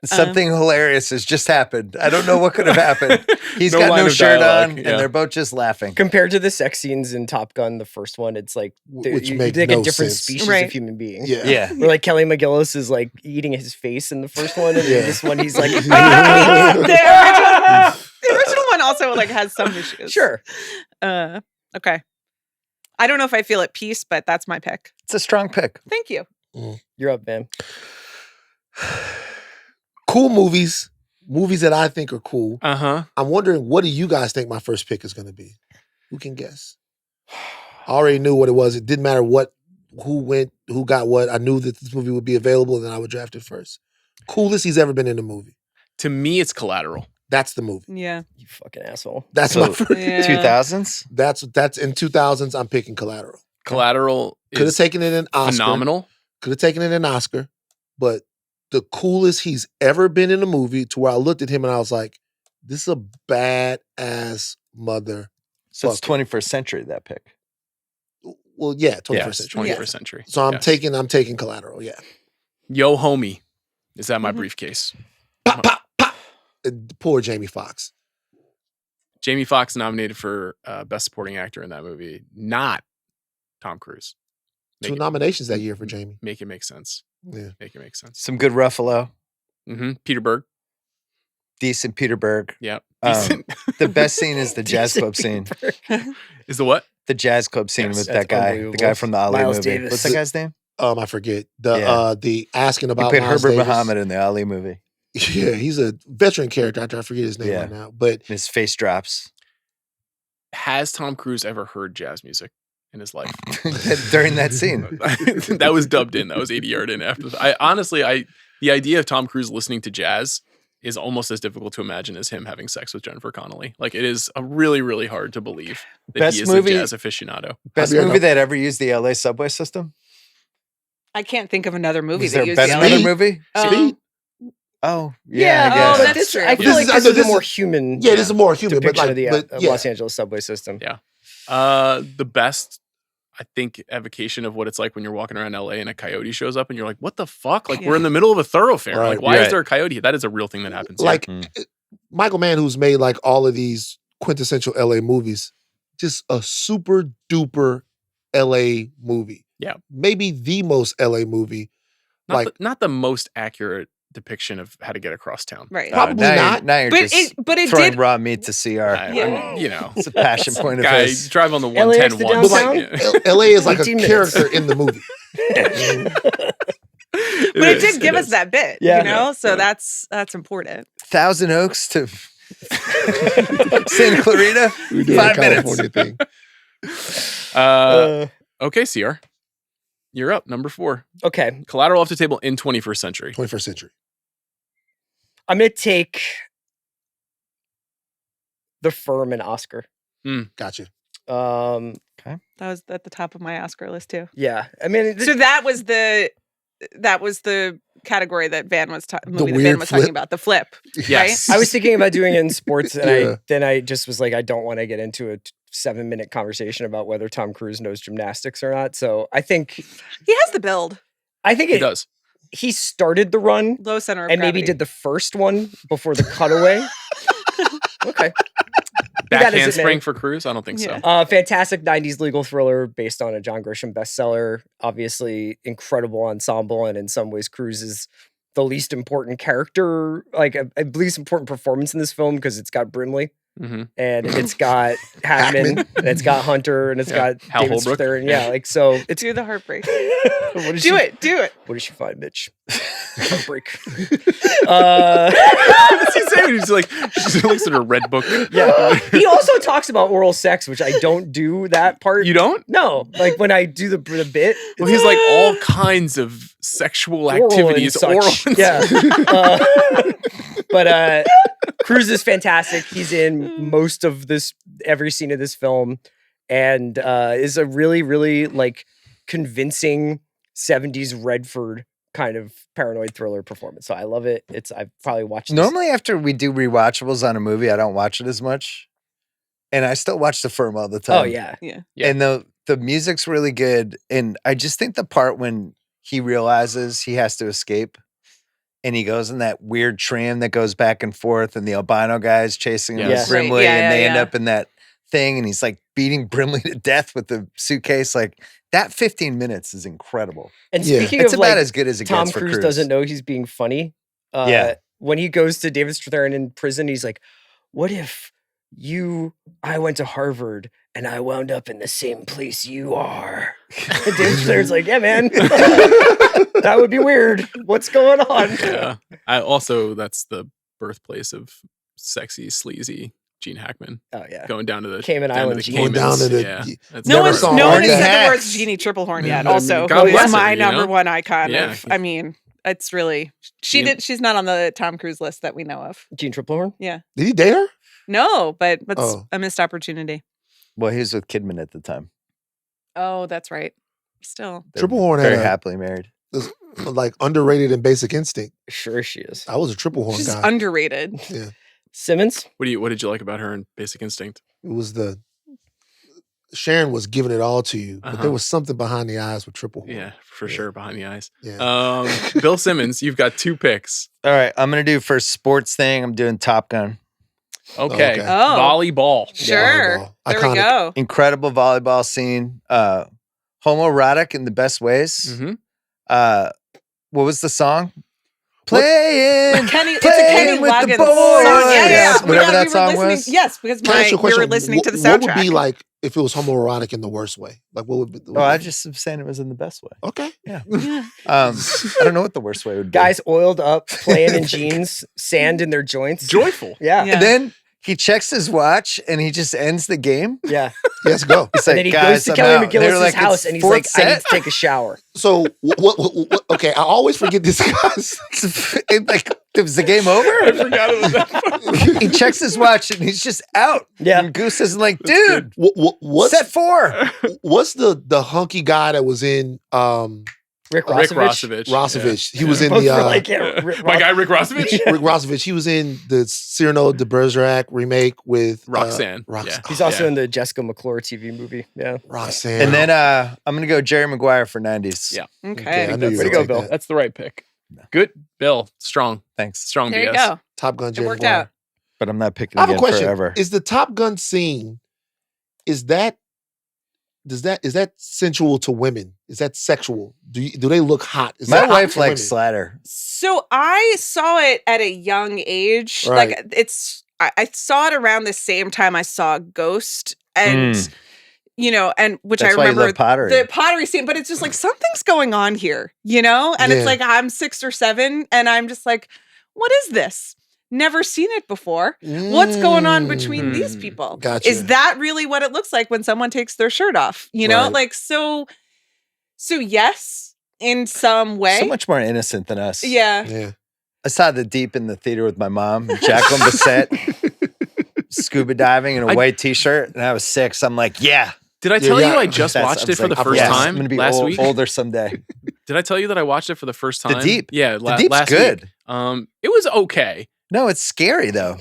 Something hilarious has just happened. I don't know what could have happened. He's got no shirt on, and they're both just laughing. Compared to the sex scenes in Top Gun, the first one, it's like Which you make like no a different sense. species Right. of human being. Yeah. Where like Kelly McGillis is like eating his face in the first one, and in this one he's like, the original one also like has some issues. sure. Okay. I don't know if I feel at peace, but that's my pick. It's a strong pick. Thank you. You're up, man. Cool movies that I think are cool. Uh-huh. I'm wondering, what do you guys think my first pick is going to be? Who can guess? I already knew what it was. It didn't matter who went, who got what. I knew that this movie would be available, and then I would draft it first. Coolest he's ever been in a movie. To me, it's Collateral. That's the movie. Yeah. You fucking asshole. That's So, my first. Yeah. 2000s? That's in 2000s. I'm picking Collateral. Collateral Could have is taken it an Oscar. phenomenal. Could have taken it an Oscar, but the coolest he's ever been in a movie, to where I looked at him and I was like, "This is a badass mother." So it's 21st century, that pick. Well, yeah, 21st Yes, century. 21st Yeah. century. So I'm Yes. taking Collateral. Yeah. Yo Homie is at my Mhm. briefcase. Pop, pop, pop. Poor Jamie Foxx. Jamie Foxx nominated for Best Supporting Actor in that movie, not Tom Cruise. Two nominations that year for Jamie. Make it make sense. Yeah. Make it make sense. Some good Ruffalo. Mm-hmm. Peter Berg. Decent Peter Berg. Yeah. The best scene is the jazz club scene. Is the what? The jazz club scene Yes, with that's that guy. The unbelievable. guy from the Ali Miles movie. Davis. What's that guy's name? I forget. The asking He about played Miles Herbert Davis. Muhammad in the Ali movie. Yeah, he's a veteran character. I forget his name Yeah. right now. But His face drops. Has Tom Cruise ever heard jazz music in his life? During that scene. That was dubbed in. That was ADR'd in after. The idea of Tom Cruise listening to jazz is almost as difficult to imagine as him having sex with Jennifer Connelly. Like, it is really, really hard to believe that Best he is movie- a jazz aficionado. Best movie that ever used the LA subway system? I can't think of another movie Was that there used best the other LA. movie? Speed. Oh, Yeah, yeah, I oh, guess. that's this, true. I feel This like is- this I know is a this more is- human this is more human, but depiction like, of the but yeah. Los Angeles subway system. Yeah. The best I think, evocation of what it's like when you're walking around LA and a coyote shows up and you're like, what the fuck? Like, we're in the middle of a thoroughfare. Right. Like, why is there a coyote? That is a real thing that happens. Like, Michael Mann, who's made like all of these quintessential LA movies, just a super duper LA movie. Yeah. Maybe the most LA movie. Not the most accurate depiction of how to get across town. Right. Probably not. Now you're just it throwing did raw meat to CR. You know. It's a passion point of Guy, his. drive on the LAX 110 to once. downtown? But like, LA is like a 18 minutes. character in the movie. But it did give us that bit, Yeah. you know? Yeah. So that's important. Thousand Oaks to Santa Clarita. We did 5 a minutes. California thing. Okay, CR. You're up. Number 4. Okay. Collateral off the table in 21st century. 21st century. I'm going to take The Firm and Oscar. Gotcha. That was at the top of my Oscar list too. Yeah. I mean, So that was the category that Van was movie that weird Van was talking flip. about, the flip. Yes. I was thinking about doing it in sports, and Yeah. then I just was like, I don't want to get into a 7-minute conversation about whether Tom Cruise knows gymnastics or not. So I think He has the build, He does. he started the run low center of and maybe gravity. did the first one before the cutaway. Okay. Back That is it, handspring man. for Cruise? I don't think Yeah. so. Fantastic 90s legal thriller based on a John Grisham bestseller. Obviously, incredible ensemble, and in some ways, Cruise is the least important character, like a least important performance in this film because it's got Brimley Mm-hmm. and it's got Hackman and it's got Hunter and it's Yeah. got Hal David Holbrook. Strathairn. Yeah, like so. It's Do the heartbreak. what did Do she, it. What did she find, Mitch? Heartbreak. What's he saying? He's like, she looks at her red book. Yeah. He also talks about oral sex, which I don't do that part. You don't? No, like when I do the bit. Well, he's like all kinds of sexual Oral and activities. such. Oral and Yeah. But Cruise is fantastic. He's in most of every scene of this film, and is a really, really like convincing 70s Redford kind of paranoid thriller performance. So I love it. I've probably watched this. Normally, after we do rewatchables on a movie, I don't watch it as much, and I still watch The Firm all the time. Oh yeah. Yeah. And the music's really good, and I just think the part when he realizes he has to escape, and he goes in that weird tram that goes back and forth, and the albino guy's chasing him Yes. with Brimley, Right. Yeah, and they end yeah. up in that thing, and he's like beating Brimley to death with the suitcase. Like that 15 minutes is incredible. And Yeah. speaking It's of about like as good as it Tom gets for Cruise Cruise. doesn't know he's being funny. Yeah. When he goes to David Strathairn in prison, he's like, what if I went to Harvard and I wound up in the same place you are? And David Strathairn's like, yeah, man, that would be weird. What's going on? Yeah. That's the birthplace of sexy, sleazy Gene Hackman. Oh yeah. Going down to the Cayman down to Island the Gene. Going down to the- yeah. That's No Never one, saw no one has Horny said the Hats. words Jeannie Triplehorn yet. Yeah, Also, God it's bless her, my you know? number one icon. Yeah. I mean, it's really she's not on the Tom Cruise list that we know of. Gene Triplehorn? Did he date her? No, but it's Oh. a missed opportunity. Well, he was with Kidman at the time. Oh, that's right. Still, They're Triple Horn very had happily married. like underrated in Basic Instinct. Sure she is. I was a Triple Horn she's guy. underrated. Yeah, Simmons? What did you like about her in Basic Instinct? it was Sharon was giving it all to you, but Uh-huh. there was something behind the eyes with Triple Horn. Yeah, for sure, behind the eyes. Yeah. Bill Simmons, you've got 2 picks. All right, I'm gonna do for sports thing. I'm doing Top Gun. Okay. Okay. Oh. Volleyball. Sure. volleyball. There Iconic. we go. Incredible volleyball scene. Homoerotic in the best ways. Mm-hmm. What was the song? Playing. Kenny, it's a Playing Kenny with the Loggins boys. song. Yeah. Yes, whatever that we were song listening, was. Yes, because Can I ask you a we were question? listening to the What soundtrack. would be like if it was homoerotic in the worst way? Like what would be? Oh, I just am saying it was in the best way. Okay. Yeah. Yeah. I don't know what the worst way would be. Guys oiled up, playing in jeans, sand in their joints. Joyful. Yeah. Yeah. And then he checks his watch and he just ends the game. Yeah. Yes, go. He's And like, then he guys, goes to I'm Kelly out. They were McGillis' like, house "It's and he's fourth like, I need set?" to take a shower. So what? Okay, I always forget this guy's. Was the game over? I forgot it was that far. He checks his watch and he's just out. Yeah. And Goose is like, dude, What's set 4. what's the hunky guy that was in Rick Rick Rossovich. Rossovich. He was in Both the were like, my guy Rick Rossovich. Rick Rossovich. He was in the Cyrano de Bergerac remake with Roxanne. Roxanne. He's also in the Jessica McClure TV movie. Yeah. Roxanne. And then I'm gonna go Jerry Maguire for 90s. Yeah. Okay. I knew you Way were to go, take Bill. that. That's the right pick. Good, Bill. Strong, Thanks. strong There BS. you go. Top Gun. It Jerry worked Maguire. out. But I'm not picking I have a again question. forever. Is the Top Gun scene, is that sensual to women? Is that sexual? Do they look hot? Is My that hot wife to likes women? Slider. So I saw it at a young age. Right. Like I saw it around the same time I saw Ghost, and and which That's I why you remember love pottery. the pottery scene. But it's just like something's going on here, and Yeah. it's like I'm 6 or 7, and I'm just like, what is this? Never seen it before. What's going on between these people? Gotcha. Is that really what it looks like when someone takes their shirt off? Right. Like so yes, in some way. So much more innocent than us. Yeah. Yeah. I saw The Deep in the theater with my mom, Jacqueline Bisset, scuba diving in a white t-shirt, and I was 6. I'm like, yeah. Did I tell Yeah. you I just That's- watched I it was for like, the first yes, time I'm gonna be last week? older someday. Did I tell you that I watched it for the first time? The Deep. Yeah, The Deep's last good. week. It was okay. No, it's scary though.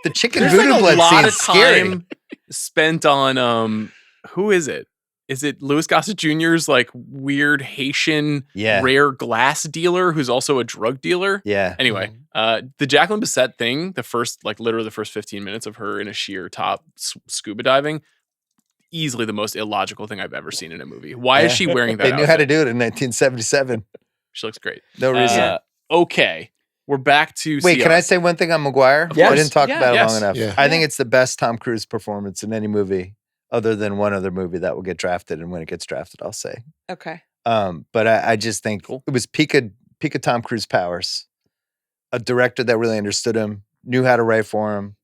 The chicken There's voodoo like a blood lot scene's of scary. time spent on who is it? Is it Louis Gossett Jr.'s like weird Haitian rare glass dealer who's also a drug dealer? Yeah. Anyway, the Jacqueline Bisset thing, literally the first 15 minutes of her in a sheer top scuba diving, easily the most illogical thing I've ever seen in a movie. Why is she wearing that They knew how to outfit? do it in 1977. She looks great. No reason. Okay. We're back to Wait, CR. can I say one thing on Maguire? Of course. I didn't talk Yeah. about it Yes. long enough. Yeah. I think it's the best Tom Cruise performance in any movie other than one other movie that will get drafted. And when it gets drafted, I'll say. Okay. But I just think it was peak of Tom Cruise powers. A director that really understood him, knew how to write for him,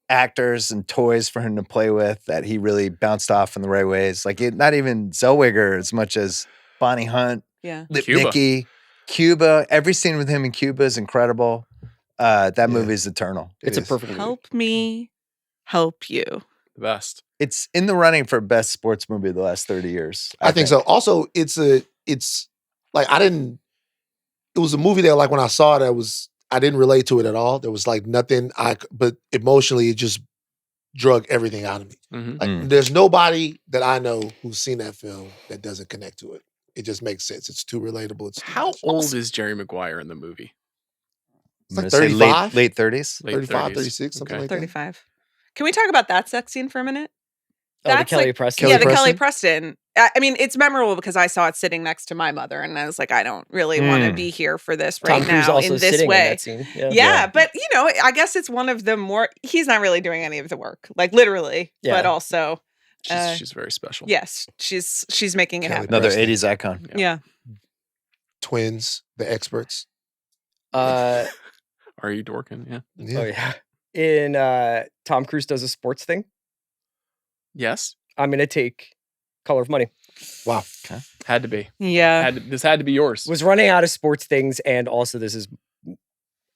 actors and toys for him to play with that he really bounced off in the right ways. Like not even Zellweger as much as Bonnie Hunt, Yeah. Lipnicki, Cuba. Every scene with him in Cuba is incredible. That movie is eternal. It's a perfect movie. Help me help you. The best. It's in the running for best sports movie of the last 30 years. I think so. Also, it's like it was a movie that like when I saw it, I didn't relate to it at all. There was like nothing but emotionally it just drug everything out of me. Mhm. Like there's nobody that I know who's seen that film that doesn't connect to it. It just makes sense. It's too relatable. It's too How much. old is Jerry Maguire in the movie? I'm like gonna say 35? late 30s. Late 35, 30s. 36, something Okay. like that. 35. Can we talk about that sex scene for a minute? Oh, the That's Kelly like- Preston. Yeah, Kelly the Kelly Preston. I mean, it's memorable because I saw it sitting next to my mother, and I was like, I don't really want to be here for this right Tom Cruise now also in this sitting in way. that scene. Yeah. Yeah, but I guess it's one of the more. He's not really doing any of the work, like literally, Yeah. but also, She's very special. yes, she's making it Kelly happen. Another Preston. 80s icon. Yeah. Twins, the experts. Oh Are you Dorkin? Yeah. Yeah. yeah. In Tom Cruise does a sports thing. Yes. I'm gonna take Color of Money. Wow. Had to be. Yeah. This had to be yours. Was running out of sports things, and also this is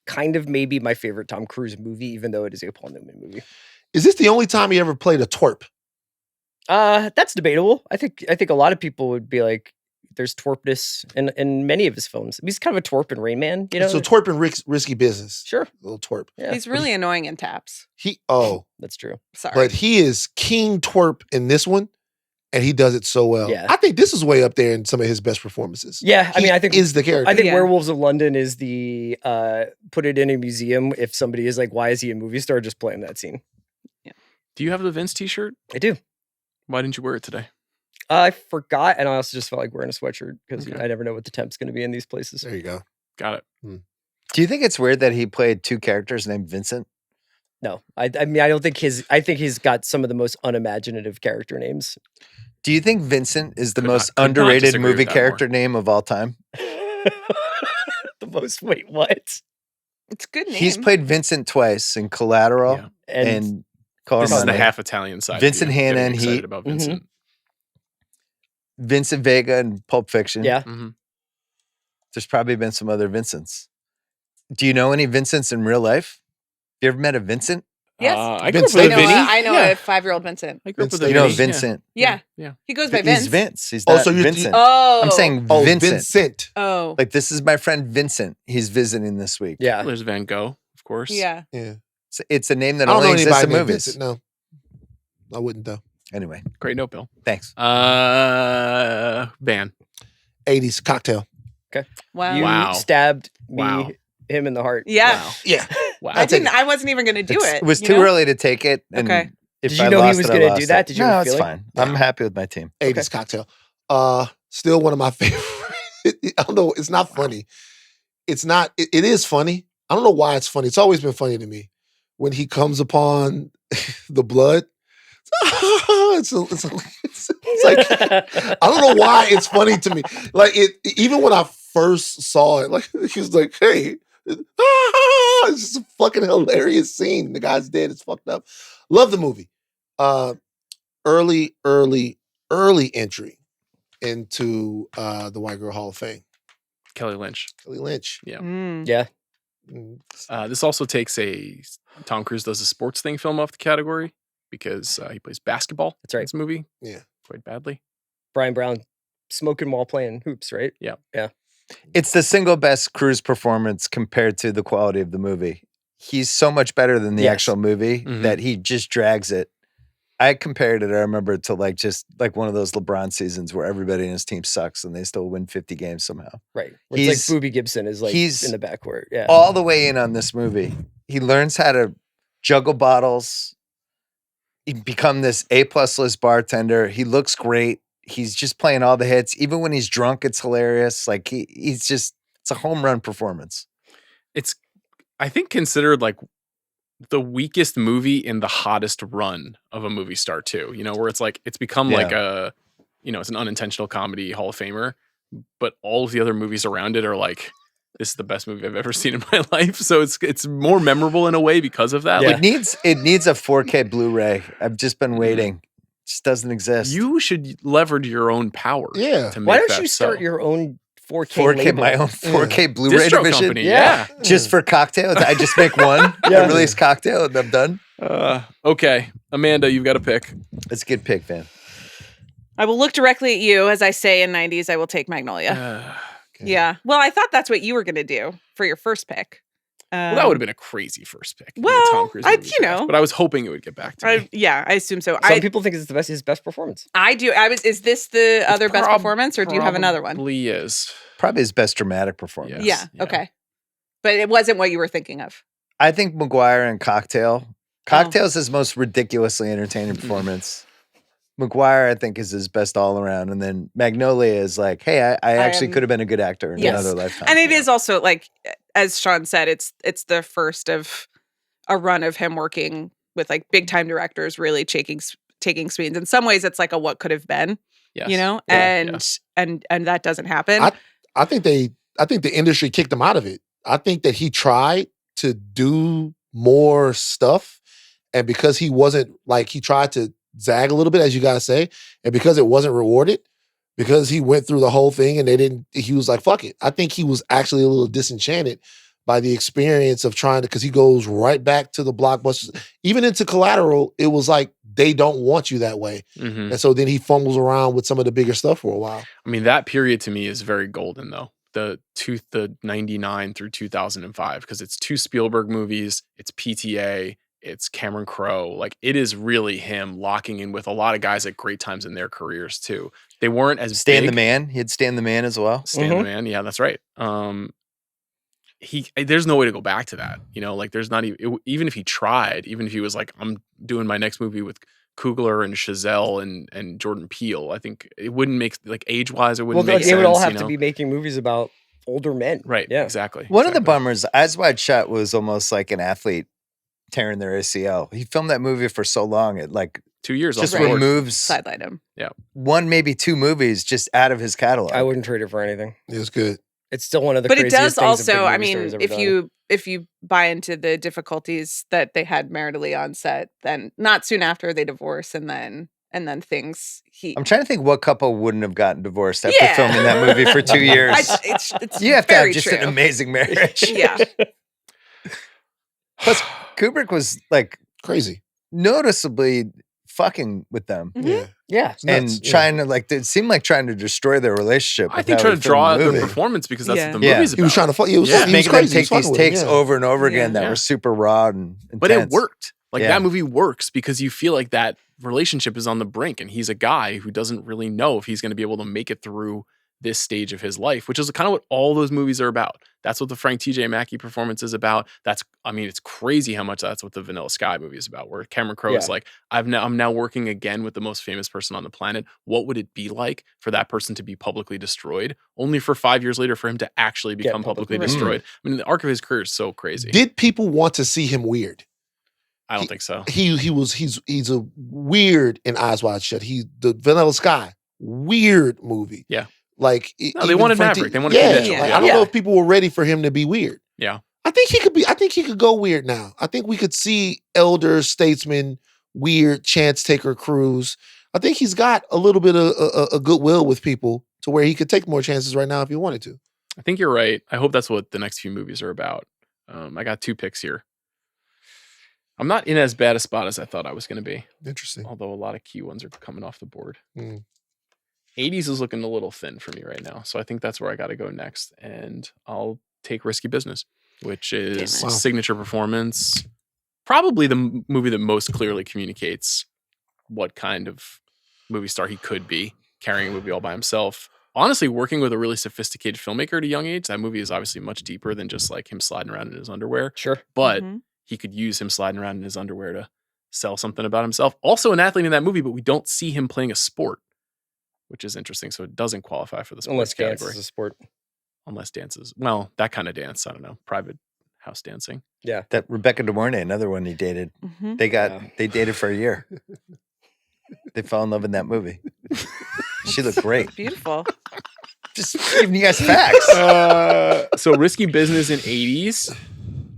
kind of maybe my favorite Tom Cruise movie, even though it is a Paul Newman movie. Is this the only time he ever played a twerp? That's debatable. I think a lot of people would be like, there's twerpness in many of his films. He's kind of a twerp in Rain Man, you know? So twerp and risky business. Sure. A little twerp. Yeah, He's really annoying in taps. that's true. Sorry. But he is king twerp in this one, and he does it so well. Yeah. I think this is way up there in some of his best performances. Yeah, I mean, I think is the character. I think Yeah. Werewolves of London is the put it in a museum. If somebody is like, why is he a movie star? Just play him that scene. Do you have the Vince t-shirt? I do. Why didn't you wear it today? I forgot, and I also just felt like wearing a sweatshirt because Okay. I never know what the temp's going to be in these places. There you go. Got it. Do you think it's weird that he played 2 characters named Vincent? No, I mean, I don't think I think he's got some of the most unimaginative character names. Do you think Vincent is the Could most not underrated disagree with movie that character name of all time? The most. Wait, what? it's a good name. He's played Vincent twice in Collateral Yeah. and Color This is the Money. half Italian side. of Vincent you getting Hanna and excited Heat. about Vincent. Vincent Vega in Pulp Fiction. Yeah. Mhm. There's probably been some other Vincents. Do you know any Vincents in real life? You ever met a Vincent? Yes. I grew up with Vinny. I know a 5-year-old Vincent. I grew up with You know Vincent. Yeah. He goes by Vince. He's Vince. He's not Vincent. I'm saying Vincent. Oh. Like, this is my friend Vincent. He's visiting this week. Yeah. There's Van Gogh, of course. Yeah. It's a name that I don't only know exists anybody in named movies. Vincent, no. I wouldn't, though. Anyway. Great note, Bill. Thanks. Van. 80s Cocktail. Okay. Wow. You stabbed him in the heart. Yeah. Wow. Yeah. Wow. I wasn't even going to do it. It was too early to take it. And Okay. if Did you I know he lost was it, I going to lost do that? it. Did you No, have a it's feeling? fine. I'm happy with my team. 80s Cocktail. Still one of my favorite. I don't know. It's not funny. It's not. It is funny. I don't know why it's funny. It's always been funny to me. When he comes upon the blood, it's like, I don't know why it's funny to me. Like, even when I first saw it, like, he was like, hey, it's just a fucking hilarious scene. The guy's dead. It's fucked up. Love the movie. Early entry into the White Girl Hall of Fame. Kelly Lynch. Kelly Lynch. Yeah. Yeah. This also takes Tom Cruise does a sports thing film off the category because he plays basketball. That's right. In this movie. Yeah. Quite badly. Brian Brown smoking while playing hoops, right? Yeah. Yeah. It's the single best Cruise performance compared to the quality of the movie. He's so much better than the actual movie that he just drags it. I compared it, I remember, to just one of those LeBron seasons where everybody in his team sucks and they still win 50 games somehow. Right. Where it's like Boobie Gibson is he's in the backcourt. Yeah. All the way in on this movie. He learns how to juggle bottles. He become this A-plus list bartender. He looks great. He's just playing all the hits. Even when he's drunk, it's hilarious. Like it's a home run performance. It's, I think, considered the weakest movie in the hottest run of a movie star too, where it's become like a, it's an unintentional comedy Hall of Famer, but all of the other movies around it are like, this is the best movie I've ever seen in my life. So it's more memorable in a way because of that. Yeah. It needs a 4K Blu-ray. I've just been waiting. It just doesn't exist. You should leverage your own power. Yeah. To make Why don't that you start your own 4K 4K, label? my own 4K Blu-ray Distro division. company, yeah. Just for Cocktail. I just make one. I release Cocktail and I'm done. Okay. Amanda, you've got a pick. It's a good pick, man. I will look directly at you as I say in 90s, I will take Magnolia. Okay. Yeah. Well, I thought that's what you were going to do for your first pick. Well, that would have been a crazy first pick. in the well, Tom Cruise movie draft, but I was hoping it would get back to me. Yeah, I assume so. Some people think it's his best performance. I do. Is this the other best performance, or do you have another one? Probably is. Probably his best dramatic performance. Yeah. Okay. But it wasn't what you were thinking of. I think McGuire and Cocktail. Cocktail's his most ridiculously entertaining performance. McGuire, I think, is his best all around. And then Magnolia is like, hey, I actually could have been a good actor in another lifetime. And it is also as Sean said, it's the first of a run of him working with big time directors, really taking swings. In some ways, it's like a what could have been, and that doesn't happen. I think the industry kicked him out of it. I think that he tried to do more stuff, and because he wasn't he tried to zag a little bit, as you guys say, and because it wasn't rewarded, because he went through the whole thing and he was like, fuck it. I think he was actually a little disenchanted by the experience of trying to, because he goes right back to the blockbusters. Even into Collateral, it was like, they don't want you that way. Mm-hmm. And so then he fumbles around with some of the bigger stuff for a while. I mean, that period to me is very golden though. The 99 through 2005, because it's 2 Spielberg movies, it's PTA, it's Cameron Crowe. It is really him locking in with a lot of guys at great times in their careers too. They weren't as Stan big. the Man. He had Stan the Man as well. Stan the Man. Yeah, that's right. There's no way to go back to that. There's not even if he tried, even if he was like, I'm doing my next movie with Coogler and Chazelle and Jordan Peele, I think it wouldn't make age wise. It wouldn't make sense. They would all have to be making movies about older men. Right. Yeah. Exactly. One of the bummers, Eyes Wide Shut, was almost like an athlete tearing their ACL. He filmed that movie for so long, it 2 years just off the board. removes Sideline him. Yeah. 1, maybe 2 movies just out of his catalog. I wouldn't trade it for anything. It was good. It's still one of the But it craziest does things a big also, I movie mean, star has ever done. if you buy into the difficulties that they had maritally on set, then not soon after they divorce, and then things I'm trying to think what couple wouldn't have gotten divorced after filming that movie for 2 years. It's you have to have very just true. an amazing marriage. Yeah. Plus, Kubrick was Crazy. Noticeably fucking with them. Yeah. And trying to it seemed like trying to destroy their relationship. I think trying to draw out the performance because that's what the movie's about. He was trying to He was making them take these takes over and over again that were super raw and intense. But it worked. That movie works because you feel like that relationship is on the brink and he's a guy who doesn't really know if he's going to be able to make it through this stage of his life, which is kind of what all those movies are about. That's what the Frank T.J. Mackey performance is about. It's crazy how much that's what the Vanilla Sky movie is about, where Cameron Crowe is like, I'm now working again with the most famous person on the planet. What would it be like for that person to be publicly destroyed, only for 5 years later for him to actually become publicly destroyed? I mean, the arc of his career is so crazy. Did people want to see him weird? I don't think so. He's a weird in Eyes Wide Shut. The Vanilla Sky, weird movie. Yeah. They wanted Maverick. They wanted conventional. I don't know if people were ready for him to be weird. Yeah. I think he could go weird now. I think we could see elder statesman, weird chance taker Cruise. I think he's got a little bit of a goodwill with people to where he could take more chances right now if he wanted to. I think you're right. I hope that's what the next few movies are about. I got 2 picks here. I'm not in as bad a spot as I thought I was going to be. Interesting. Although a lot of key ones are coming off the board. 80s is looking a little thin for me right now. So I think that's where I got to go next. And I'll take Risky Business, which is signature performance. Probably the movie that most clearly communicates what kind of movie star he could be, carrying a movie all by himself. Honestly, working with a really sophisticated filmmaker at a young age, that movie is obviously much deeper than just like him sliding around in his underwear. Sure. But he could use him sliding around in his underwear to sell something about himself. Also an athlete in that movie, but we don't see him playing a sport, which is interesting. So it doesn't qualify for the sports category. Unless dance is a sport. Unless dances. Well, that kind of dance. I don't know. Private house dancing. Yeah. That Rebecca De Mornay, another one he dated. They dated for a year. They fell in love in that movie. She looked great. Beautiful. Just giving you guys facts. So Risky Business in 80s.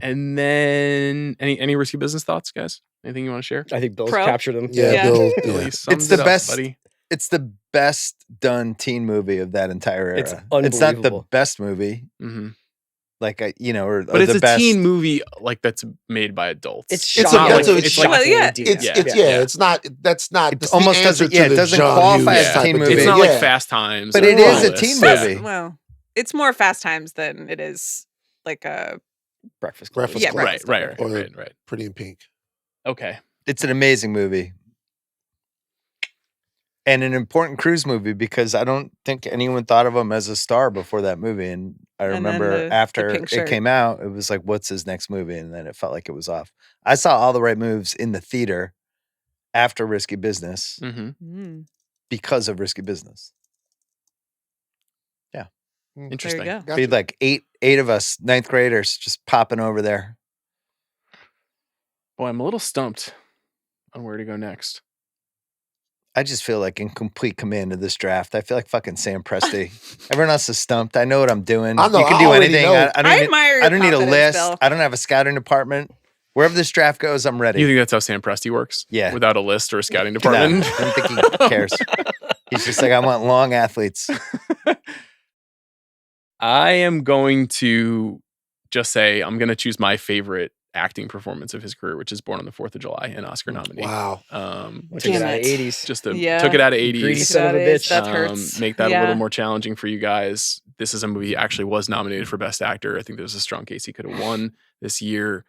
And then any Risky Business thoughts, guys? Anything you want to share? I think Bill's captured them. Bill. It's the best, buddy. It's the best done teen movie of that entire era. It's unbelievable. It's not the best movie. But it's a teen movie that's made by adults. It's not it almost doesn't. Yeah, it doesn't qualify as a teen movie. It's not like Fast Times, but it is a teen movie. Well, it's more Fast Times than it is like a Breakfast Club. Right. Pretty in Pink. Okay, it's an amazing movie. And an important Cruise movie because I don't think anyone thought of him as a star before that movie. And I remember after it came out, it was like, what's his next movie? And then it felt like it was off. I saw All the Right Moves in the theater after Risky Business because of Risky Business. Yeah. Interesting. There you go. Be like eight of us, 9th graders, just popping over there. Boy, I'm a little stumped on where to go next. I just feel like in complete command of this draft. I feel like fucking Sam Presti. Everyone else is stumped. I know what I'm doing. You can do anything. I don't need a list. Bill. I don't have a scouting department. Wherever this draft goes, I'm ready. You think that's how Sam Presti works? Yeah. Without a list or a scouting department? No, I don't think he cares. He's just like, I want long athletes. I am going to just say I'm going to choose my favorite acting performance of his career, which is Born on the 4th of July, an Oscar nominee. Wow. Took it out of 80s. Took it out of 80s. Greedy son of a bitch. That hurts. Make that a little more challenging for you guys. This is a movie he actually was nominated for Best Actor. I think there's a strong case he could have won this year.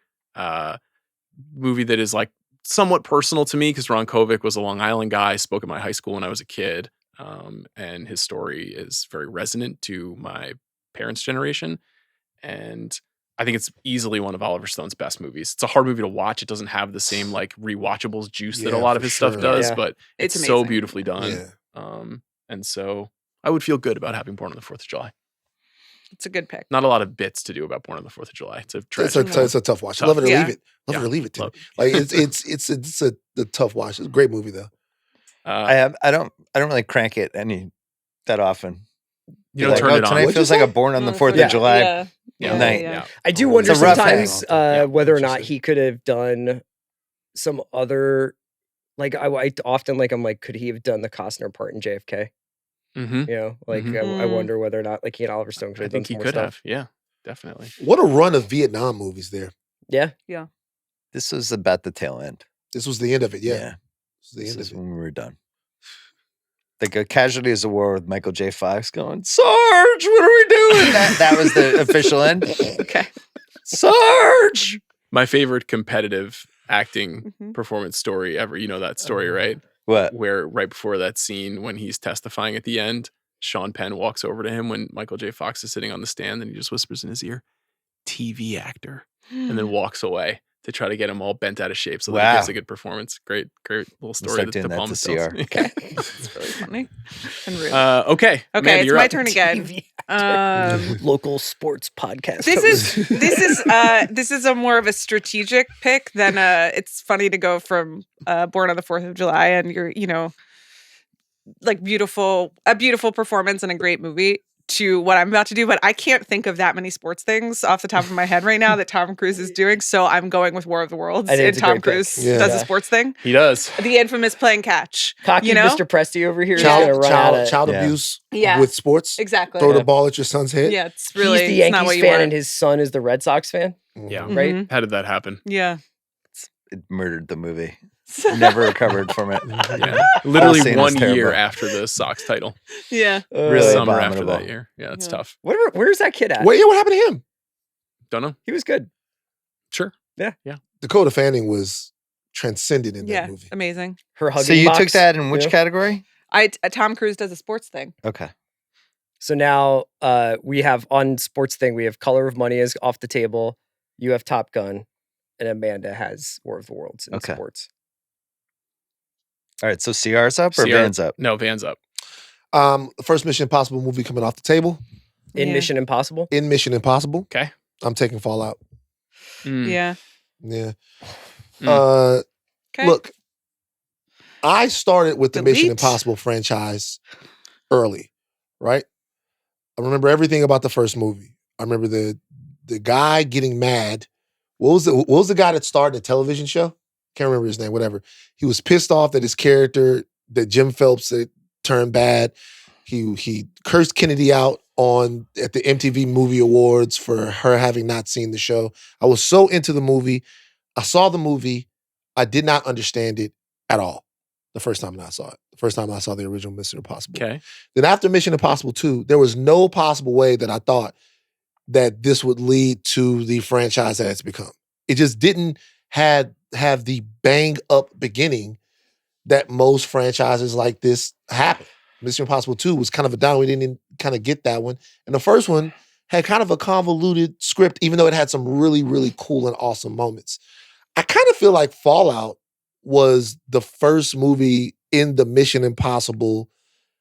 Movie that is like somewhat personal to me because Ron Kovic was a Long Island guy, spoke at my high school when I was a kid. And his story is very resonant to my parents' generation. And I think it's easily one of Oliver Stone's best movies. It's a hard movie to watch. It doesn't have the same like rewatchables juice that a lot of his stuff does, but it's so beautifully done. Yeah. And so I would feel good about having Born on the 4th of July. It's a good pick. Not a lot of bits to do about Born on the 4th of July. It's a tragic. It's a tough watch. Love it or leave it. Love it or leave it. To me. Like it's a tough watch. It's a great movie though. I don't really crank it that often. You don't turn it on. Tonight feels like a Born on the 4th of July night. Yeah. I do wonder sometimes whether or not he could have done some other, like I often like, I'm like, could he have done the Costner part in JFK? You know, like I wonder whether or not like he and Oliver Stone could have done some more stuff. Yeah, definitely. What a run of Vietnam movies there. Yeah. Yeah. This was about the tail end. This was the end of it. Yeah. Yeah. This This is when we were done. Like a Casualties of War with Michael J. Fox going, Sarge, what are we doing? That was the official end. Okay. Sarge. My favorite competitive acting performance story ever. You know that story, right? What? Where right before that scene when he's testifying at the end, Sean Penn walks over to him when Michael J. Fox is sitting on the stand and he just whispers in his ear, TV actor, and then walks away to try to get him all bent out of shape so that he gives a good performance. Great little story. Start doing that to CR. Okay. That's really funny. And rude. Okay. Okay, Amanda, it's my turn again. Local sports podcast. This is a more of a strategic pick than it's funny to go from Born on the 4th of July and you're, like a beautiful performance and a great movie to what I'm about to do, but I can't think of that many sports things off the top of my head right now that Tom Cruise is doing, so I'm going with War of the Worlds. And Tom Cruise does a sports thing. He does. The infamous playing catch. Cocky Mr. Presti over here. Child abuse with sports. Exactly. Throw the ball at your son's head. Yeah, it's really he's the Yankees fan and his son is the Red Sox fan. Yeah. Right? How did that happen? Yeah. It murdered the movie. Never recovered from it. Yeah. Literally 1 year after the Sox title. Yeah. Really summer after abominable. that year. Yeah, it's tough. Where's that kid at? What happened to him? Don't know. He was good. Sure. Yeah. Dakota Fanning was transcended in that movie. Amazing. Her hugging So you box, took that in which category? Tom Cruise does a sports thing. Okay. So now we have on sports thing, we have Color of Money is off the table. You have Top Gun, and Amanda has War of the Worlds in sports. All right, so CR's up or Van's up? No, Van's up. The first Mission Impossible movie coming off the table. Mission Impossible? In Mission Impossible. Okay. I'm taking Fallout. Yeah. Yeah. Okay. Look, I started with the Mission Impossible franchise early, right? I remember everything about the first movie. I remember the guy getting mad. What was the guy that started the television show? Can't remember his name, whatever. He was pissed off that his character, that Jim Phelps, had turned bad. He cursed Kennedy out at the MTV Movie Awards for her having not seen the show. I was so into the movie. I saw the movie. I did not understand it at all the first time that I saw it. The first time I saw the original Mission Impossible. Okay. Then after Mission Impossible 2, there was no possible way that I thought that this would lead to the franchise that it's become. It just didn't have the bang up beginning that most franchises like this happen. Mission Impossible 2 was kind of a down. We didn't kind of get that one. And the first one had kind of a convoluted script, even though it had some really, really cool and awesome moments. I kind of feel like Fallout was the first movie in the Mission Impossible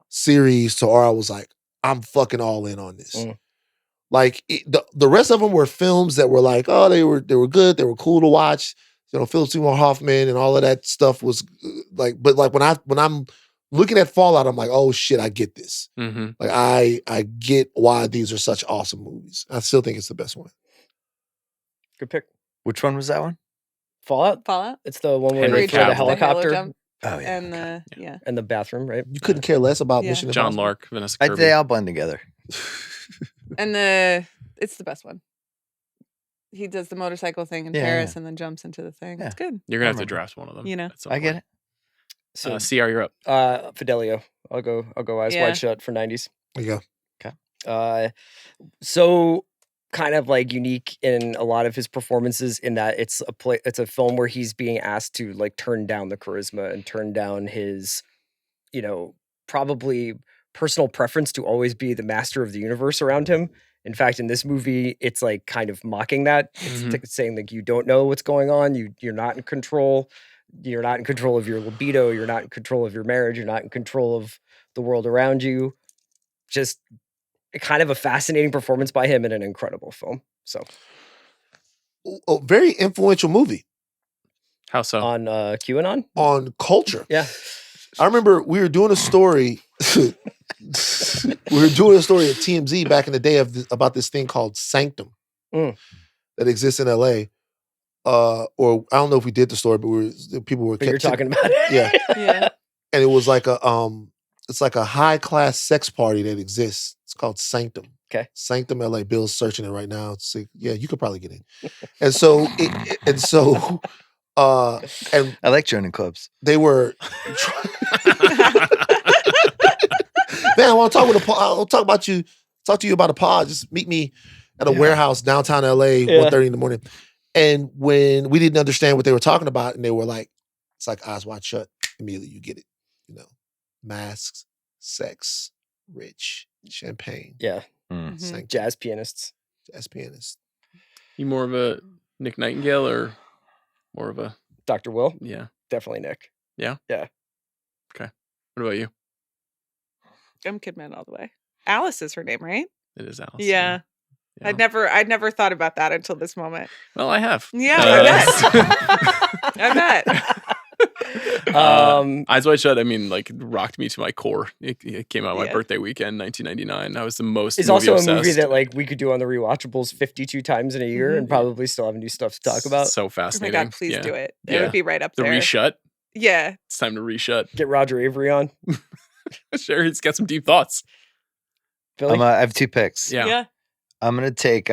series to where I was like, I'm fucking all in on this. Like the rest of them were films that were like, oh, they were good, they were cool to watch. Philip Seymour Hoffman and all of that stuff was like, but like when I'm looking at Fallout, I'm like, oh shit, I get this. Mm-hmm. Like I get why these are such awesome movies. I still think it's the best one. Good pick. Which one was that one? Fallout. It's the one where Henry they throw the Cavill. helicopter. The halo jump Oh yeah. and And the bathroom, right? You couldn't care less about Mission Impossible. John Lark, Vanessa Kirby. They all blend together. and it's the best one. He does the motorcycle thing in Paris and then jumps into the thing. Yeah. It's good. You're going to have to draft one of them. I get it. So, CR, you're up. Fidelio. I'll go Eyes Wide Shut for 90s. There you go. Okay. So kind of like unique in a lot of his performances in that it's a film where he's being asked to like turn down the charisma and turn down his, probably personal preference to always be the master of the universe around him. In fact, in this movie, it's like kind of mocking that. It's saying like, you don't know what's going on. You're not in control. You're not in control of your libido. You're not in control of your marriage. You're not in control of the world around you. Just kind of a fascinating performance by him in an incredible film. So, a very influential movie. How so? On QAnon? On culture. Yeah. I remember we were doing a story. We were doing a story at TMZ back in the day about this thing called Sanctum that exists in LA. Or I don't know if we did the story, but people were. But you're talking about it. Yeah. And it was like it's like a high class sex party that exists. It's called Sanctum. Okay. Sanctum LA. Bill's searching it right now. See, yeah, you could probably get in. And so, and I like joining clubs. they were. Man, I want to talk to you about a pod. Just meet me at a warehouse downtown LA, 1:30 in the morning. And when we didn't understand what they were talking about, and they were like, it's like eyes wide shut. Immediately you get it. You know, masks, sex, rich, champagne. Yeah. Sanctum. Jazz pianists. Jazz pianist. You more of a Nick Nightingale or more of a Dr. Will? Yeah. Definitely Nick. Yeah? Yeah. Okay. What about you? I'm Kidman all the way. Alice is her name, right? It is Alice. Yeah. I'd never thought about that until this moment. Well, I have. Yeah, I bet. I bet. Eyes Wide Shut, I mean, like, rocked me to my core. It came out my birthday weekend, 1999. I was the most It's also a movie that, like, we could do on the rewatchables 52 times in a year and probably still have new stuff to talk about. So fascinating. Oh my God, please do it. It would be right up there. The reshut? Yeah. It's time to reshut. Get Roger Avery on. Sure, he's got some deep thoughts. Billy? I have 2 picks. Yeah. I'm gonna take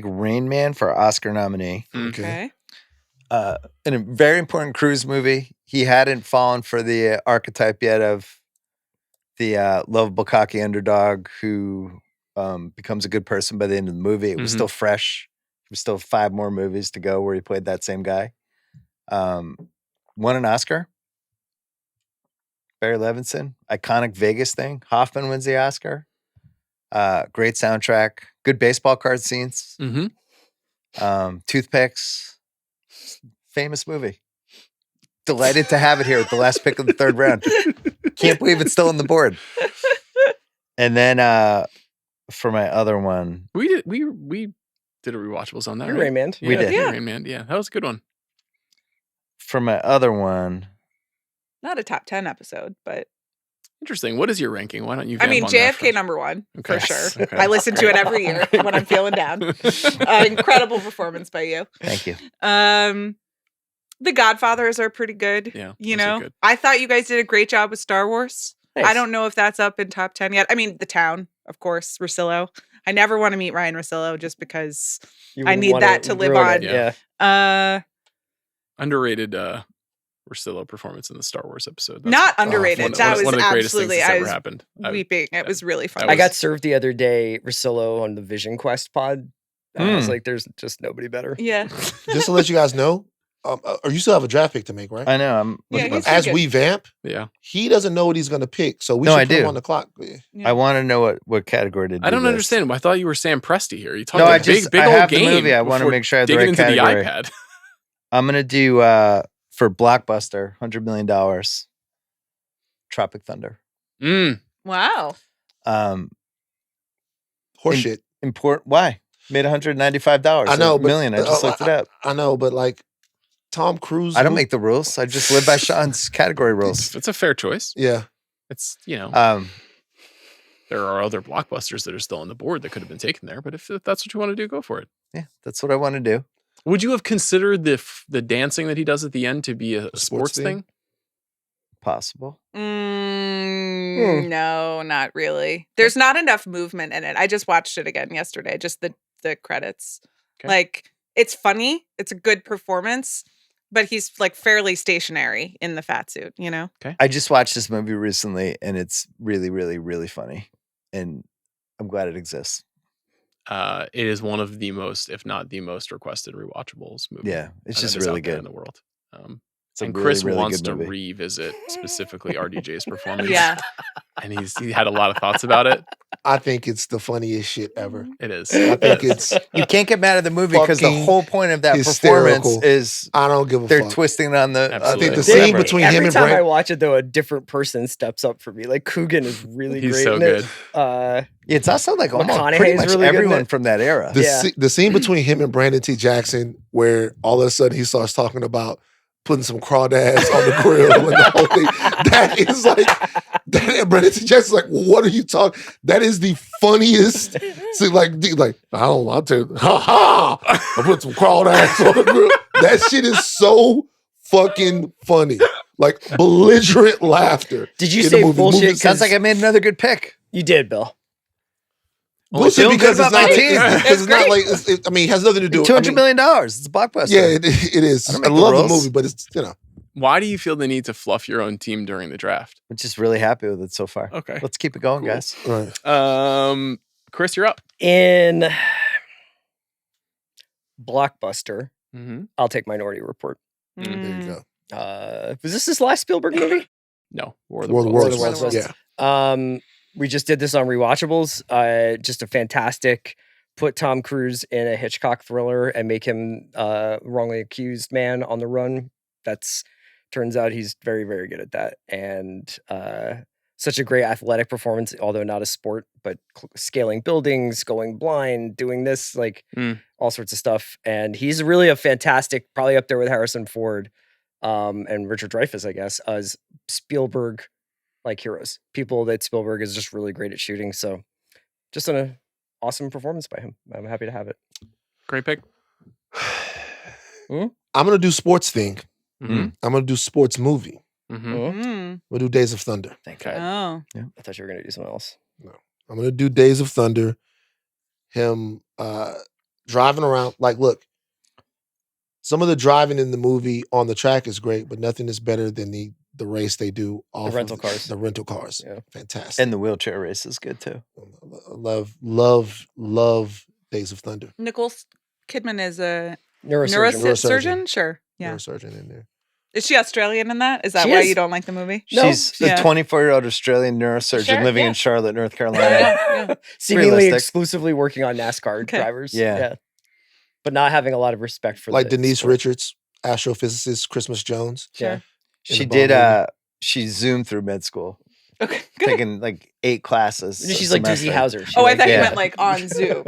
Rain Man for Oscar nominee. Okay. In a very important Cruise movie. He hadn't fallen for the archetype yet of the lovable, cocky underdog who becomes a good person by the end of the movie. It was still fresh. There was still 5 more movies to go where he played that same guy. Won an Oscar. Barry Levinson, iconic Vegas thing. Hoffman wins the Oscar. Great soundtrack. Good baseball card scenes. Toothpicks. Famous movie. Delighted to have it here at the last pick of the 3rd round. Can't believe it's still on the board. And then for my other one, we did a rewatchables on that. Right? Rain Man. We did. Rain Man. Yeah, that was a good one. For my other one, Not a top 10 episode, but interesting. What is your ranking? Why don't you? I mean, vamp on that JFK first? number 1 Okay. for sure. Okay. I listen to it every year when I'm feeling down. Incredible performance by you. thank you. The Godfathers are pretty good. Yeah, you those are know, good. I thought you guys did a great job with Star Wars. Nice. I don't know if that's up in top 10 yet. I mean, The Town, of course, Russillo. I never want to meet Ryan Russillo just because I need that to live on. Yeah. Underrated Russillo performance in the Star Wars episode. Not underrated. That was one of the greatest things absolutely. that's I ever was happened. weeping. It was really fun. I got served the other day Russillo on the Vision Quest pod. I was like, there's just nobody better. Yeah. Just to let you guys know, or you still have a draft pick to make, right? I know. I'm looking he's at- As good. we vamp, Yeah. he doesn't know what he's going to pick, so we No, should I put him do. on the clock. Yeah. I want to know what category to do. I don't this. understand. I thought you were Sam Presti here. You talking No, I about just big I old have the game. movie. I want to before make sure I have the digging right into category. the iPad. I'm gonna do for Blockbuster, $100 million. Tropic Thunder. Wow. Horseshit. Why? Made $195. I know, a million. I just looked it up. I know, but like Tom Cruise. I don't make the rules. I just live by Sean's category rules. It's a fair choice. Yeah. It's, you know, Um, there are other blockbusters that are still on the board that could have been taken there. But if that's what you want to do, go for it. yeah, that's what I want to do. Would you have considered the dancing that he does at the end to be a sports thing? Possible. No, not really. There's not enough movement in it. I just watched it again yesterday, just the credits. Okay. Like, it's funny. It's a good performance, but he's like fairly stationary in the fat suit, you know? I just watched this movie recently, and it's really, really, really funny, and I'm glad it exists. It is one of the most, if not the most requested rewatchables movie. Yeah, it's that just is really out there good in the world. It's a And really, Chris really wants good to movie. revisit specifically RDJ's performance. Yeah. And he had a lot of thoughts about it. I think it's the funniest shit ever. It is. I think it's. You can't get mad at the movie because the Fucking whole point of that hysterical. performance is I don't give a they're fuck. twisting on the. Absolutely. I think the Whatever. scene between him Every and time I Brand. watch it, though, a different person steps up for me. Like Coogan is really He's great. so in good. it. It's also like almost McConaughey's pretty much really good in everyone it. from that era. The scene between him and Brandon T. Jackson, where all of a sudden he starts talking about putting some crawdads on the grill and the whole thing. That is like, and Brandon T. Jackson's like, what are you talking? That is the funniest. See, like, I don't know, I'll tell you, I put some crawdads on the grill. That shit is so fucking funny. Like belligerent laughter. Did you in say the movie. bullshit? Sounds like I made another good pick. You did, Bill. Boosted because it's not. It's not like. I mean, it has nothing to do. $200 million. It's a blockbuster. Yeah, it is. I love the movie, but it's Why do you feel the need to fluff your own team during the draft? I'm just really happy with it so far. Okay, let's keep it going, guys. Right. Chris, you're up. In blockbuster, I'll take Minority Report. There you go. Was this his last Spielberg movie? No, War of the Worlds. Yeah. We just did this on Rewatchables. Just a fantastic put Tom Cruise in a Hitchcock thriller and make him wrongly accused man on the run. Turns out he's very, very good at that. And such a great athletic performance, although not a sport, but scaling buildings, going blind, doing this, all sorts of stuff. And he's really a fantastic, probably up there with Harrison Ford and Richard Dreyfuss, I guess, as Spielberg heroes. People that Spielberg is just really great at shooting. So just an awesome performance by him. I'm happy to have it. Great pick. I'm going to do sports thing. I'm going to do sports movie. We'll do Days of Thunder. Thank God. Oh. Yeah. I thought you were going to do something else. No. I'm going to do Days of Thunder. Him driving around. Look, some of the driving in the movie on the track is great, but nothing is better than the race they do off the rental cars. The rental cars. Yeah. Fantastic. And the wheelchair race is good too. Love Days of Thunder. Nicole Kidman is a neurosurgeon. Sure. Yeah. Neurosurgeon in there. Is she Australian in that? Is that why you don't like the movie? No. She's a 24-year-old Australian neurosurgeon living in Charlotte, North Carolina. Seemingly exclusively working on NASCAR drivers. Yeah. But not having a lot of respect for Denise Richards, astrophysicist Christmas Jones. Sure. She did she zoomed through med school. Okay. Taking 8 classes. She's like Doozy Howser. I thought you meant on Zoom.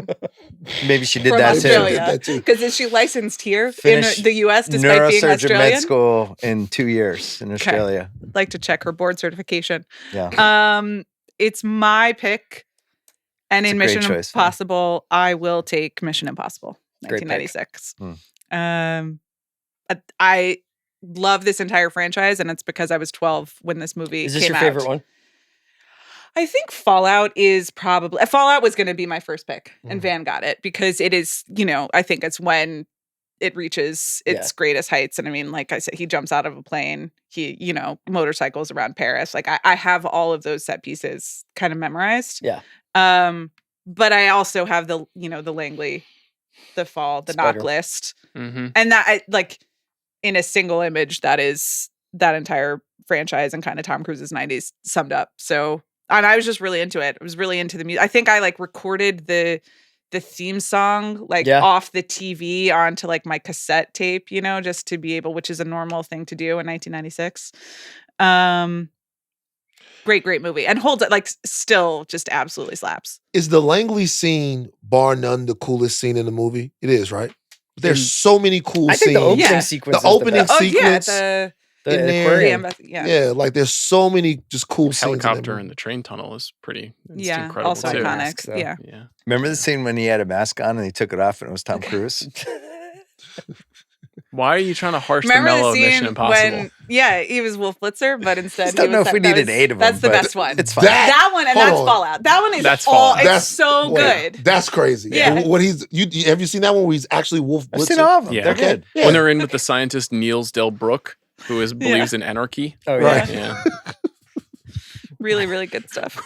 Maybe she did From that Australia. too. Because is she licensed here in the U.S. despite being Australian? Med school in 2 years in Australia. I'd like to check her board certification. Yeah. It's my pick. And in Mission choice, Impossible, I will take Mission Impossible, 1996. I love this entire franchise, and it's because I was 12 when this movie came out. Is this your favorite one? I think Fallout is probably... Fallout was going to be my first pick, and Van got it, because it is, I think it's when it reaches its greatest heights. And I mean, like I said, he jumps out of a plane, he, motorcycles around Paris. I have all of those set pieces kind of memorized. Yeah. But I also have the Langley, the Fall, the knock list. And that, in a single image, that is that entire franchise and kind of Tom Cruise's 90s summed up. So, and I was just really into it. I was really into the music. I think I recorded the theme song off the TV onto my cassette tape, just to be able, which is a normal thing to do in 1996. Great movie, and holds it still just absolutely slaps. Is the Langley scene bar none the coolest scene in the movie? It is, right? There's so many cool scenes. I think the opening sequence. The opening sequence. The aquarium. There's so many just cool the scenes. Helicopter in the train tunnel is pretty. It's incredible. Also too. iconic. So. Yeah. Remember the scene when he had a mask on and he took it off and it was Tom Cruise? Why are you trying to harsh the mellow of Mission Impossible? He was Wolf Blitzer, but instead I don't know if we needed 8 of them. That's the best one. It's fine. That one, and that's Fallout. That one is it's so good. That's crazy. Yeah. When have you seen that one where he's actually Wolf Blitzer? I've seen all of them. Yeah. They're good. Yeah. When they're in with the scientist Niels Delbruck, who believes in anarchy. Oh, right. Yeah. Really, really good stuff.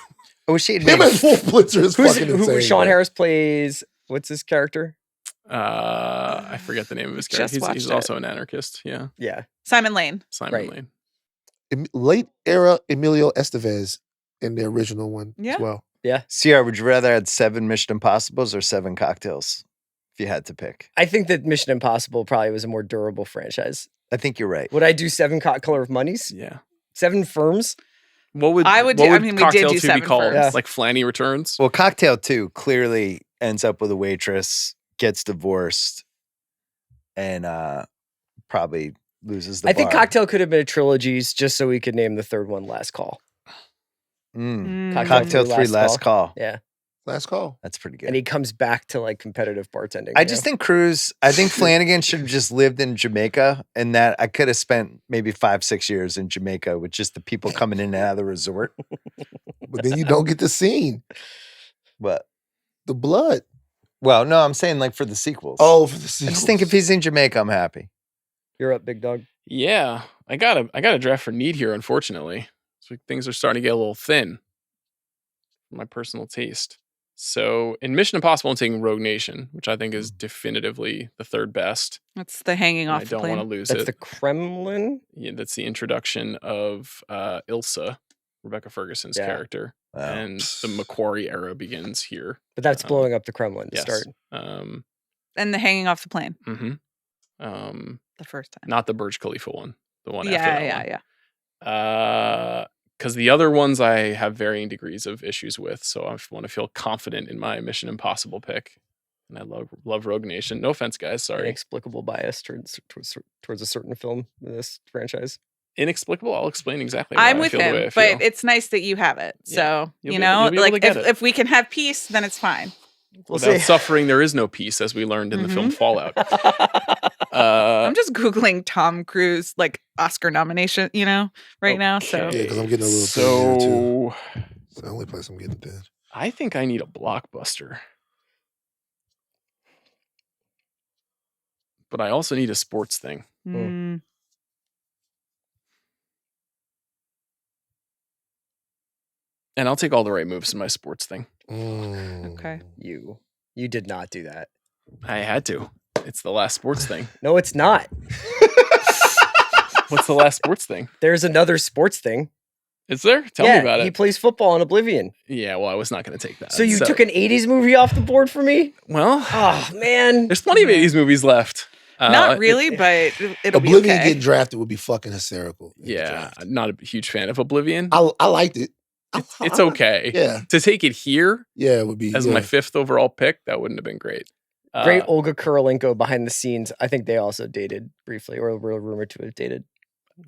I wish he'd Him as Wolf Blitzer is fucking insane. Sean Harris plays, what's his character? I forget the name of his character. He's also an anarchist. Yeah. Yeah. Simon Lane. Lane. Late era Emilio Estevez in the original one as well. Yeah. CR, would you rather have 7 Mission Impossibles or 7 cocktails if you had to pick? I think that Mission Impossible probably was a more durable franchise. I think you're right. Would I do 7 Color of Monies? Yeah. 7 firms? What would I would do? I mean, we Cocktail did do 2 be 7 called? firms. Like Flanny Returns? Well, Cocktail 2 clearly ends up with a waitress, gets divorced, and probably loses the bar. I think Cocktail could have been a trilogy just so we could name the third one Last Call. Cocktail 3 Last Call. Yeah. Last Call. That's pretty good. And he comes back to competitive bartending. I just think I think Flanagan should have just lived in Jamaica, and that I could have spent maybe 5-6 years in Jamaica with just the people coming in and out of the resort. But then you don't get the scene. But the blood. Well, no, I'm saying like for the sequels. Oh, for the I sequels. just think if he's in Jamaica, I'm happy. You're up, big dog. Yeah, I got a draft for need here, unfortunately. So things are starting to get a little thin for my personal taste. So in Mission Impossible, I'm taking Rogue Nation, which I think is definitively the third best. That's the hanging off I the don't plane. want to lose That's it. the Kremlin. Yeah, that's the introduction of Ilsa, Rebecca Ferguson's character. Wow. And the Macquarie era begins here. But that's blowing up the Kremlin to Yes. start. And the hanging off the plane. Mm-hmm. The first time. Not the Burj Khalifa one. The one after that one. Yeah. Because the other ones I have varying degrees of issues with, so I want to feel confident in my Mission Impossible pick. And I love Rogue Nation. No offense, guys. Sorry. Inexplicable bias towards a certain film in this franchise. Inexplicable? I'll explain exactly why I'm with I feel the way him, I feel. but it's nice that you have it. Yeah. So, You'll you be know, able like to get it. if we can have peace, then it's fine. Without suffering, there is no peace, as we learned in the film Fallout. I'm just Googling Tom Cruise, like Oscar nomination, right now. So, Yeah, because I'm getting a little thin there too. So It's the only place I'm getting thin. I think I need a blockbuster. But I also need a sports thing. mm, And I'll take all the right moves in my sports thing. okay. You did not do that. I had to. It's the last sports thing. No, it's not. What's the last sports thing? There's another sports thing. Is there? Tell me about He it. plays football in Oblivion. Yeah, well, I was not going to take that. So you took an 80s movie off the board for me? Well, Oh, man. there's plenty of 80s movies left. Not really, but it'll be Oblivion okay. getting drafted would be fucking hysterical. Yeah, not a huge fan of Oblivion. I liked it. It's okay. Yeah. To take it here Yeah, it would be. as my fifth overall pick, that wouldn't have been great. Great Olga Kurilenko behind the scenes. I think they also dated briefly, or were rumored to have dated.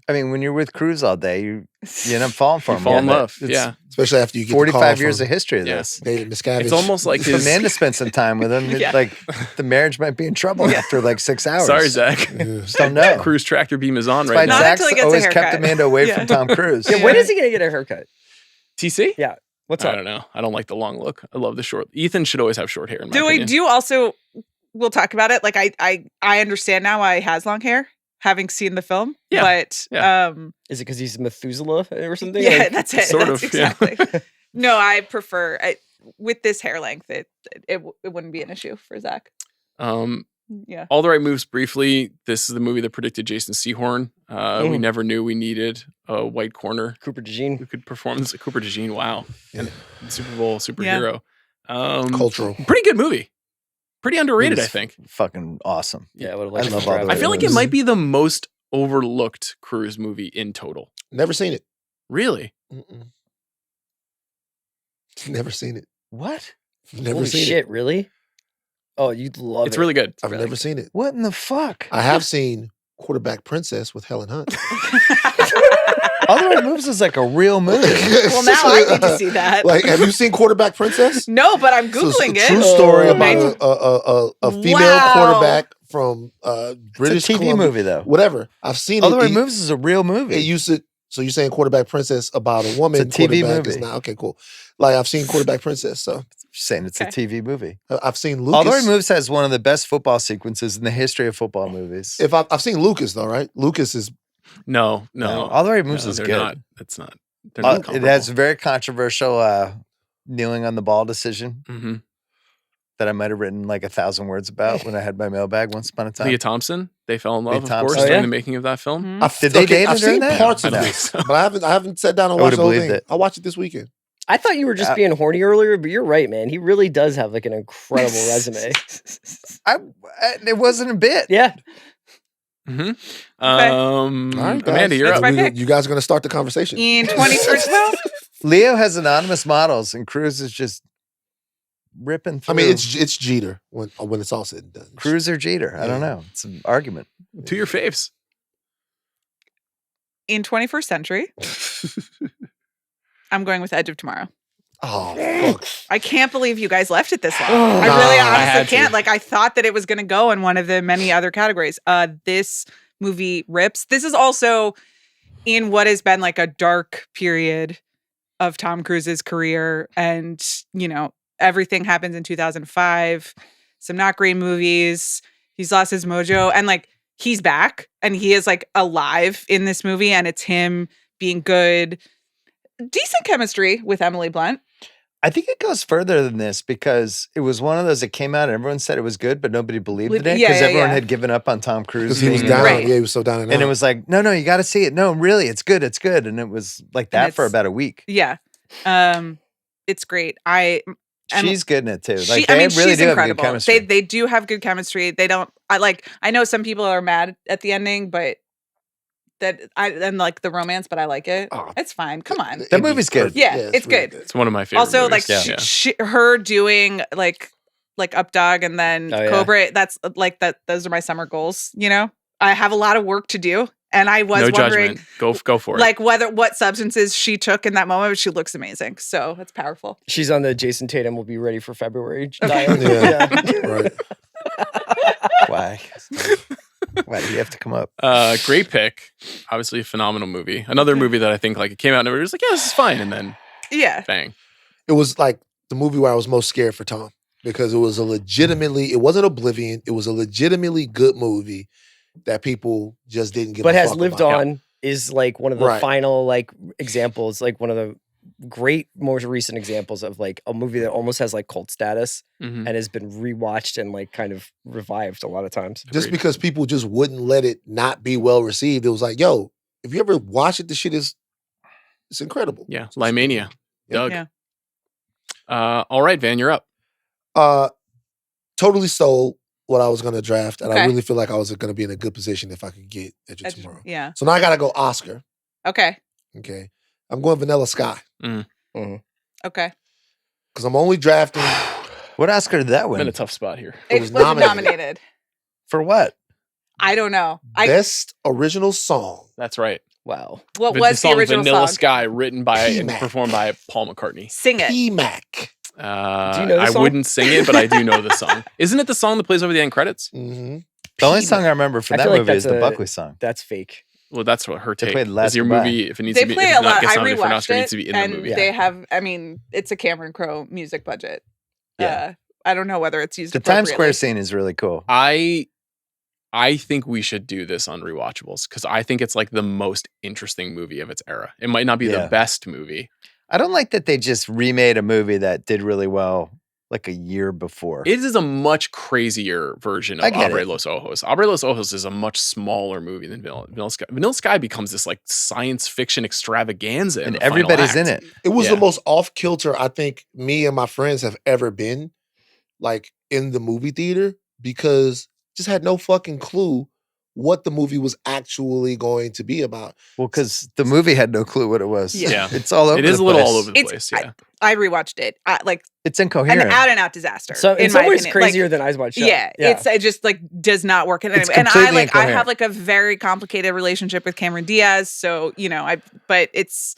I mean, when you're with Cruise all day, you end up falling for You him. fall in but love. it's Yeah. Especially after you get 45 years of history of Yes. this. David Miscavige. It's almost like If his. Amanda spent some time with him, Yeah. like the marriage might be in trouble after like 6 hours. Sorry, Zach. Just don't know. Cruise tractor beam is on That's right why now. Not Zach's until he gets a always kept haircut. Amanda away Yeah. from Tom Cruise. Yeah, when is he going to get a haircut? TC? Yeah. What's I up? don't know. I don't like the long look. I love the short. Ethan should always have short hair. In my Do we opinion. do also? We'll talk about it. Like I understand now why he has long hair, having seen the film. Yeah. But Is it because he's Methuselah or something? yeah, Like, that's it. sort That's of, yeah. exactly. No, I prefer with this hair length. It wouldn't be an issue for Zach. Yeah. All the right moves. Briefly, this is the movie that predicted Jason Sehorn. We never knew we needed a white corner Cooper DeJean. who could perform this. Cooper DeJean. Wow, and Super Bowl superhero. Cultural. Pretty good movie. Pretty underrated, It I was think. Fucking awesome. Yeah, I would have I liked love to all drive the I feel like it movies. might be the most overlooked Cruise movie in total. Never seen it. Really? Mm-mm. Never seen it. What? Never Holy seen shit, it. really? Oh, you'd love it. It's really good. I've Really never good. seen it. What in the fuck? I have seen Quarterback Princess with Helen Hunt. All the Right Moves is like a real movie. Well, now I need to see that. Like, have you seen Quarterback Princess? No, but I'm So it's googling a true it. story Oh, about a female Wow. quarterback from It's British a TV Columbia. movie though. Whatever. I've seen All it. the Right It- Moves is a real movie. It used to. So you're saying Quarterback Princess about a woman? It's a TV quarterback is movie. not okay. Cool. Like I've seen Quarterback Princess. So Just saying it's Okay. a TV movie. I've seen Lucas. All the Right Moves has one of the best football sequences in the history of football movies. If I've seen Lucas though, right? Lucas is No. All the Right Moves No, is they're good. not. It's not. They're not It comparable. has a very controversial kneeling on the ball decision Mhm. that I might have written like 1,000 words about when I had my mailbag once upon a time. Leah Thompson. They fell in love, Leah of Thompson. course, Oh, during yeah? the making of that film. Mhm. Did they date I've during seen that? parts I of don't it, think so. but I haven't sat down and I watched the whole would've thing. believed it. I'll watch it this weekend. I thought you were just being horny earlier, but you're right, man. He really does have like an incredible resume. It wasn't a bit. Yeah. Mm-hmm. All right, guys. Amanda, you're That's up. my pick. You guys are going to start the conversation. In 21st, well, Leo has anonymous models, and Cruz is just ripping through. I mean, it's Jeter when it's all said and done. Cruz or Jeter. I don't Yeah. know. It's an argument. To your faves. in 21st century, I'm going with Edge of Tomorrow. Oh, fuck. I can't believe you guys left it this long. Oh, I nah, really I honestly had to. can't. Like, I thought that it was going to go in one of the many other categories. This movie rips. This is also in what has been like a dark period of Tom Cruise's career. And, you know, everything happens in 2005. Some not great movies. He's lost his mojo, and like he's back, and he is like alive in this movie, and it's him being good. Decent chemistry with Emily Blunt. I think it goes further than this because it was one of those that came out and everyone said it was good, but nobody believed in it because everyone had given up on Tom Cruise. Because he was down. Right. Yeah, he was so down and out. And it was like, no, you got to see it. No, really, it's good. It's good. And it was like that for about a week. Yeah. It's great. She's good in it too. Like really she's do incredible. Have good chemistry. They do have good chemistry. They don't. I know some people are mad at the ending, but and like the romance, but I like it. Oh, it's fine. Come on, that movie's good. Yeah, it's really good. It's one of my favorite. Also, movies. like her doing like Up Dog and then Cobra. That's like that. Those are my summer goals. You know, I have a lot of work to do. And I was wondering, go for it. Like what substances she took in that moment, but she looks amazing. So that's powerful. She's on the Jason Tatum will be ready for February. Okay. Right. Why? Why do you have to come up? Great pick. Obviously a phenomenal movie. Another movie that I think like it came out and everybody was like, yeah, this is fine. And then bang. It was like the movie where I was most scared for Tom because it was it wasn't Oblivion. It was a legitimately good movie that people just didn't give a fuck about. But has lived on is like one of the final like examples, like one of the great most recent examples of like a movie that almost has like cult status and has been rewatched and like kind of revived a lot of times. Just because people just wouldn't let it not be well received. It was like, yo, if you ever watch it, the shit it's incredible. Yeah. Limania. Doug. Yeah. All right, Van, you're up. Totally stole what I was going to draft, and I really feel like I was going to be in a good position if I could get Edge of Tomorrow. Yeah. So now I got to go Oscar. Okay. I'm going Vanilla Sky. Okay. Because I'm only drafting. What Oscar did that win? In a tough spot here. It was nominated. For what? I don't know. Best original song. That's right. Wow. What was the original Vanilla song? Sky, written by and performed by Paul McCartney. Sing it. P-Mac. Do you know the I song? wouldn't sing it, but I do know the song. Isn't it the song that plays over the end credits? Mm-hmm. The only song I remember from that movie is the Buckley song. That's fake. Well, that's what her take. They is your movie, if it needs they to be, play if a lot. gets I nominated for an Oscar, rewatched it needs to be in the movie. they have. I mean, it's a Cameron Crowe music budget. Yeah. I don't know whether it's used. The Times Square scene is really cool. I think we should do this on Rewatchables because I think it's like the most interesting movie of its era. It might not be the best movie. I don't like that they just remade a movie that did really well like a year before. It is a much crazier version of Abre Los Ojos. Abre Los Ojos is a much smaller movie than Vanilla Sky. Vanilla Sky becomes this like science fiction extravaganza. And everybody's in it. It was the most off kilter I think me and my friends have ever been like in the movie theater because just had no fucking clue what the movie was actually going to be about. Well, because the movie had no clue what it was. Yeah. It's all over the place. It is a little all over the place, yeah. I rewatched it. It's incoherent. An out and out disaster. So in some ways crazier than Eyes Wide Shut. Yeah. It just like does not work. And I have like a very complicated relationship with Cameron Diaz. So, you know, it's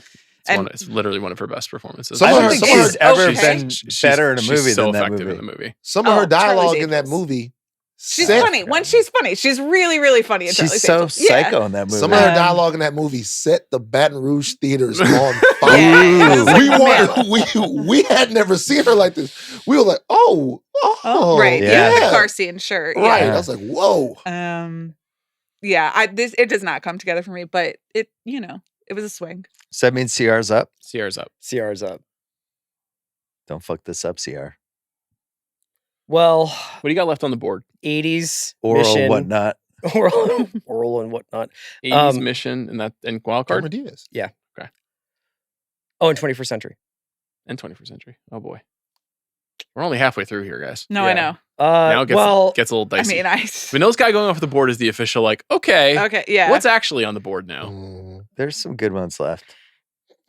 literally one of her best performances. I don't think she's ever been better in a movie than that movie. In the movie. Some of her dialogue in that movie. She's funny. When she's funny, she's really, really funny. She's so psycho in that movie. Some of her dialogue in that movie set the Baton Rouge theaters on fire. We had never seen her like this. We were like, right, the car scene, sure, right. I was like, whoa. It does not come together for me, but it was a swing. So that means CR's up. CR's up. CR's up. Don't fuck this up, CR. Well, what do you got left on the board? 80s Oral Mission. Whatnot. Oral and Whatnot. 80s Mission and Wildcard? Yeah. Okay. Oh, and 21st Century. And 21st Century. Oh boy. We're only halfway through here, guys. No, I know. Now it gets a little dicey. I mean, Vanilla Sky going off the board is the official, like, okay, yeah. What's actually on the board now? There's some good ones left.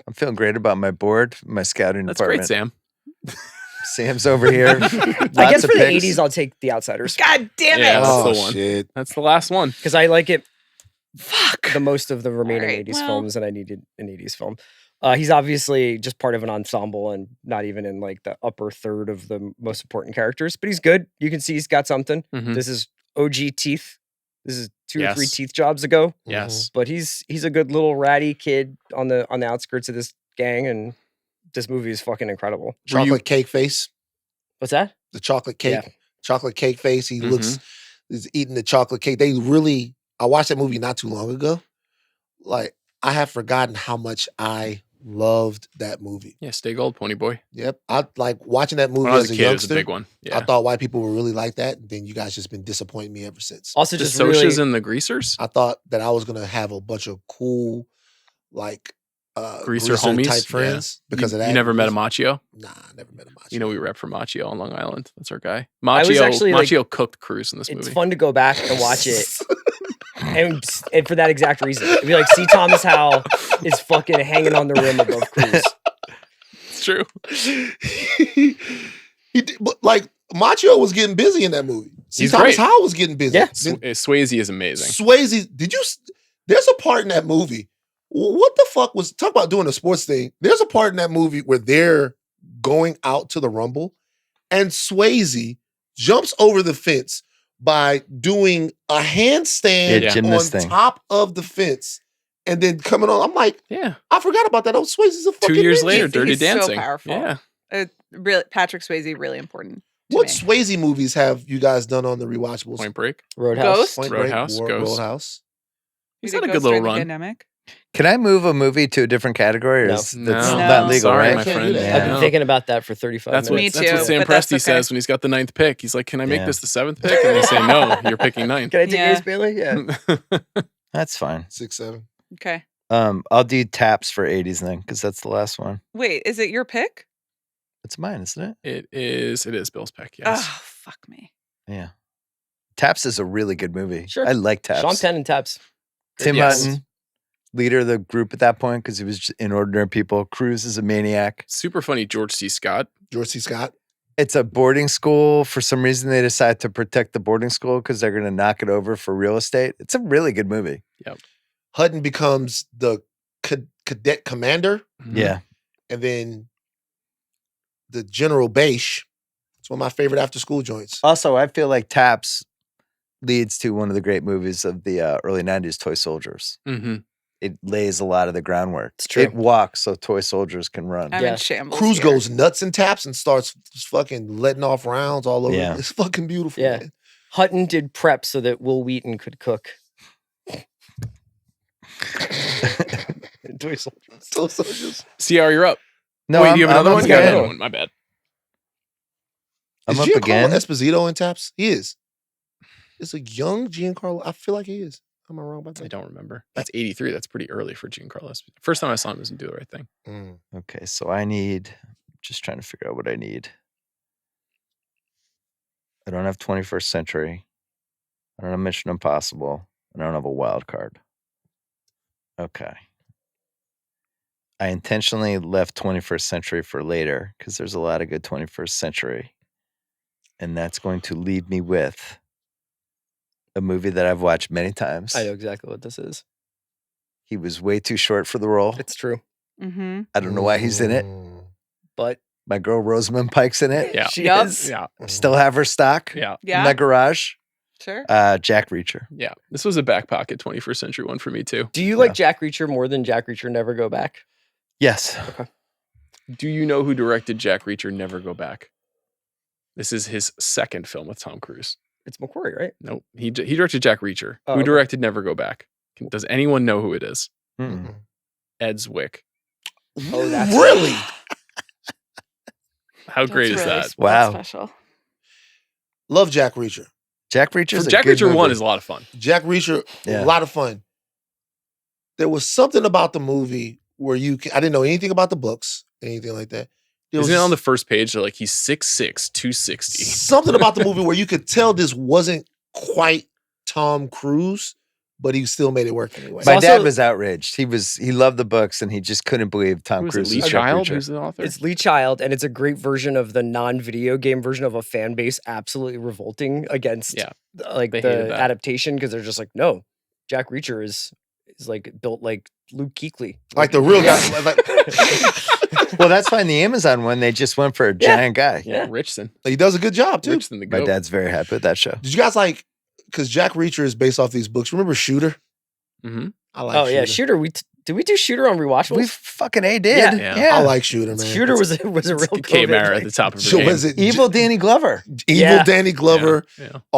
I'm feeling great about my board, my scouting department. That's great, Sam. Sam's over here. I guess for the 80s, I'll take The Outsiders. God damn it. Yeah, that's the one. Shit. That's the last one. Because I like it the most of the remaining 80s films, and I needed an 80s film. He's obviously just part of an ensemble and not even in like the upper third of the most important characters, but he's good. You can see he's got something. Mm-hmm. This is OG Teeth. This is 2 or 3 Teeth jobs ago. Yes. But he's a good little ratty kid on the outskirts of this gang, and this movie is fucking incredible. Chocolate cake face. What's that? The chocolate cake. Yeah. Chocolate cake face. He is eating the chocolate cake. I watched that movie not too long ago. Like, I have forgotten how much I loved that movie. Yeah, Stay Gold, Pony Boy. Yep. I like watching that movie When I was as a a kid, it was youngster. a big one. Yeah. I thought white people would really like that. And then you guys just been disappointing me ever since. Also, The just Socias really, and the Greasers? I thought that I was going to have a bunch of cool, like, Greaser homies? type friends because of that. You never met a Machio? Nah, I never met a Machio. You know, we rep for Machio on Long Island. That's our guy. I was actually, Machio cooked Cruz in this movie. it's fun to go back and watch it. and for that exact reason. It'd be like, C. Thomas Howell is fucking hanging on the rim above Cruz. It's true. he did, but like Machio was getting busy in that movie. He's Thomas great. Howell was getting busy. Yeah. Swayze is amazing. Swayze, there's a part in that movie. What the fuck was, talk about doing a sports thing. There's a part in that movie where they're going out to the Rumble and Swayze jumps over the fence by doing a handstand on top of the fence and then coming on. I'm like, yeah, I forgot about that. Oh, Swayze's a fucking 2 years ninja. later, Dirty Dancing. So powerful. Yeah. Really, Patrick Swayze, really important. What me. Swayze movies have you guys done on the rewatchables? Point Break. Roadhouse. Ghost? Point Break, Roadhouse, Ghost. Roadhouse. He's We had a did good Ghost little during the run. Pandemic. Can I move a movie to a different category? Or No. that's No. not legal, Sorry, right? my Can't do friend. that. I've been thinking about that for 35 That's what, minutes. Me that's what too, Sam but that's Presti okay. says when he's got the 9th pick. He's like, can I make Yeah. this the 7th pick? And they say, no, you're picking 9th. Can I take Yeah. Ace Bailey? Yeah. That's fine. 6, 7. Okay. I'll do taps for 80s then, because that's the last one. Wait, is it your pick? It's mine, isn't it? It is Bill's pick, yes. Oh, fuck me. Yeah. Taps is a really good movie. Sure. I like Taps. Sean Penn and Taps. Tim Yes. Hutton, leader of the group at that point, because he was just in Ordinary People. Cruz is a maniac. Super funny, George C. Scott. George C. Scott. It's a boarding school. For some reason, they decide to protect the boarding school because they're going to knock it over for real estate. It's a really good movie. Hutton becomes the cadet commander, Mhm. Yeah. and then the General Bache. It's one of my favorite after school joints. Also, I feel like Taps leads to one of the great movies of the early 90s, Toy Soldiers. Mm-hmm. It lays a lot of the groundwork. It's true. It walks so toy soldiers can run. I'm Yeah. in shambles. Cruz here. goes nuts and taps and starts just fucking letting off rounds all over. Yeah. It's fucking beautiful. Yeah. Man. Hutton did prep so that Will Wheaton could cook. Toy Soldiers. So just CR, you're up. No, Wait, do you have another I'm one? up You got again. another one. My bad. I'm is up Giancarlo again. Esposito in taps? He is. It's a young Giancarlo. I feel like he is. Am I wrong about I that? don't remember. That's 83. That's pretty early for Giancarlo Esposito. First time I saw him, doesn't do the right thing. Mm. Okay, so I need, just trying to figure out what I need. I don't have 21st Century. I don't have Mission Impossible. I don't have a wild card. Okay. I intentionally left 21st Century for later because there's a lot of good 21st Century. And that's going to leave me with a movie that I've watched many times. I know exactly what this is. He was way too short for the role. It's true. Mm-hmm. I don't know why he's in it. Mm. But My girl Rosamund Pike's in it. Yeah. she Yup. is. Yeah. Still have her stock Yeah. in Yeah. the garage. Sure. Jack Reacher. Yeah. This was a back pocket 21st century one for me, too. Do you like Jack Reacher more than Jack Reacher Never Go Back? Yes. Do you know who directed Jack Reacher Never Go Back? This is his second film with Tom Cruise. It's McQuarrie, right? Nope. He directed Jack Reacher. Oh, Who okay. directed Never Go Back? Does anyone know who it is? Mm-mm. Ed Zwick. Oh, that's Really? How great That's is really that? Wow. Special. Love Jack Reacher. Jack Reacher's a Jack good Reacher 1 movie. is a lot of fun. Jack Reacher, Yeah. a lot of fun. There was something about the movie where I didn't know anything about the books, anything like that. There Isn't it was on the first page? They're like, he's 6'6", 260. something about the movie where you could tell this wasn't quite Tom Cruise, but he still made it work anyway. My also- dad was outraged. He loved the books and he just couldn't believe Tom Who is it? Cruise Lee was Jack Child? Reacher. Who's the author? It's Lee Child, and it's a great version of the non-video game version of a fan base absolutely revolting against Yeah. like They hated the that. adaptation because they're just like, no, Jack Reacher is like built like Luke Kuechly. Like the real guy. Like, Well, that's fine. The Amazon one, they just went for a giant guy. yeah, Richson. he does a good job too. Richson the My goat. dad's very happy with that show. Did you guys like? Because Jack Reacher is based off these books. Remember Shooter? Mm-hmm. I like. Oh yeah, Shooter. We Did we do Shooter on Rewatchables? We fucking did. Yeah. I like Shooter, man. Shooter was a real K-Mara at the top of her game. Was it Evil Danny Glover. Evil Danny Glover.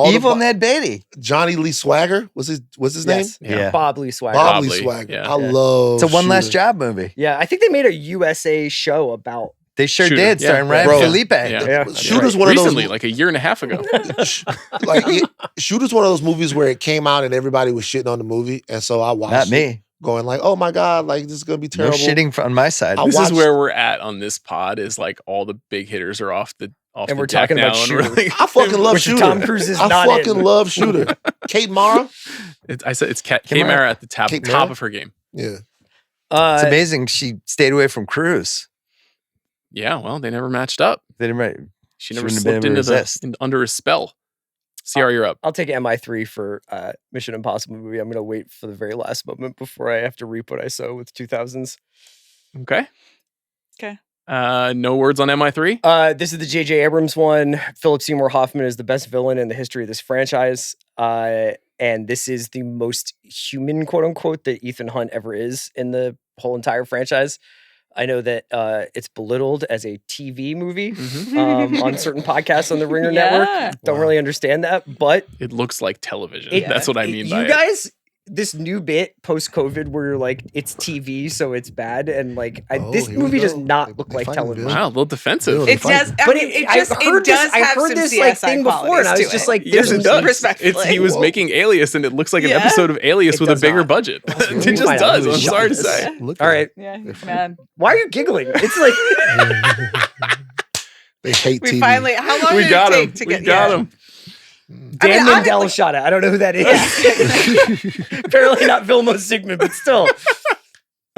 Evil Ned Beatty. Johnny Lee Swagger was his name? Yeah. Bob Lee Swagger. Bob Lee Swagger. Yeah. I love It's a One Last Shooter. Job movie. Yeah, I think they made a USA show about. They sure Shooter. did, starring Yeah. Ryan Bro. Felipe. Yeah. Shooter's one of those recently, like a year and a half ago. Shooter's one of those movies where it came out and everybody was shitting on the movie, and so I watched Not it, me. going like, "Oh my god, like this is gonna be No terrible." shitting on my side. I This watched- is where we're at on this pod. Is like all the big hitters are off the And the we're deck talking about now, and we're Shooter. like- I fucking love Which Shooter. Tom Cruise is I not fucking in. love Shooter. Kate Mara. I said it's K-Mara. K-Mara at the top K-Mara? of her game. Yeah. It's amazing she stayed away from Cruise. Yeah, well, they never matched up. They didn't. She never Shouldn't have been slipped able to into resist. under his spell. CR, you're up. I'll take MI3 for Mission Impossible movie. I'm gonna wait for the very last moment before I have to reap what I sow with 2000s. Okay. Okay. No words on MI3. This is the J.J. Abrams one. Philip Seymour Hoffman is the best villain in the history of this franchise. And this is the most human, quote unquote, that Ethan Hunt ever is in the whole entire franchise. I know that it's belittled as a TV movie on certain podcasts on the Ringer Network. Don't really understand that, but It looks like television. That's what I mean by you it. guys, this new bit post-COVID where you're like, it's TV, so it's bad, and like this here we movie does go. not look They like fighting, television. Bill. Wow, a little defensive. Bill, It does. I But mean, it, it just I heard it does this, I have heard some this CSI like thing before, and I was qualities just to like, it. Yes, there's it does. Respectfully. He was making Alias, and it looks like an episode of Alias It with a does bigger not. budget. Let It me just find out does. who I'm shot sorry to this. say. Look All at right. Yeah, man. Why are you giggling? It's like They hate We TV. finally. How long We did got it him. take to We get? got yeah. him. Dan I mean, Mandel like- shot it. I don't know who that is. Apparently not Vilmos Sigmund, but still.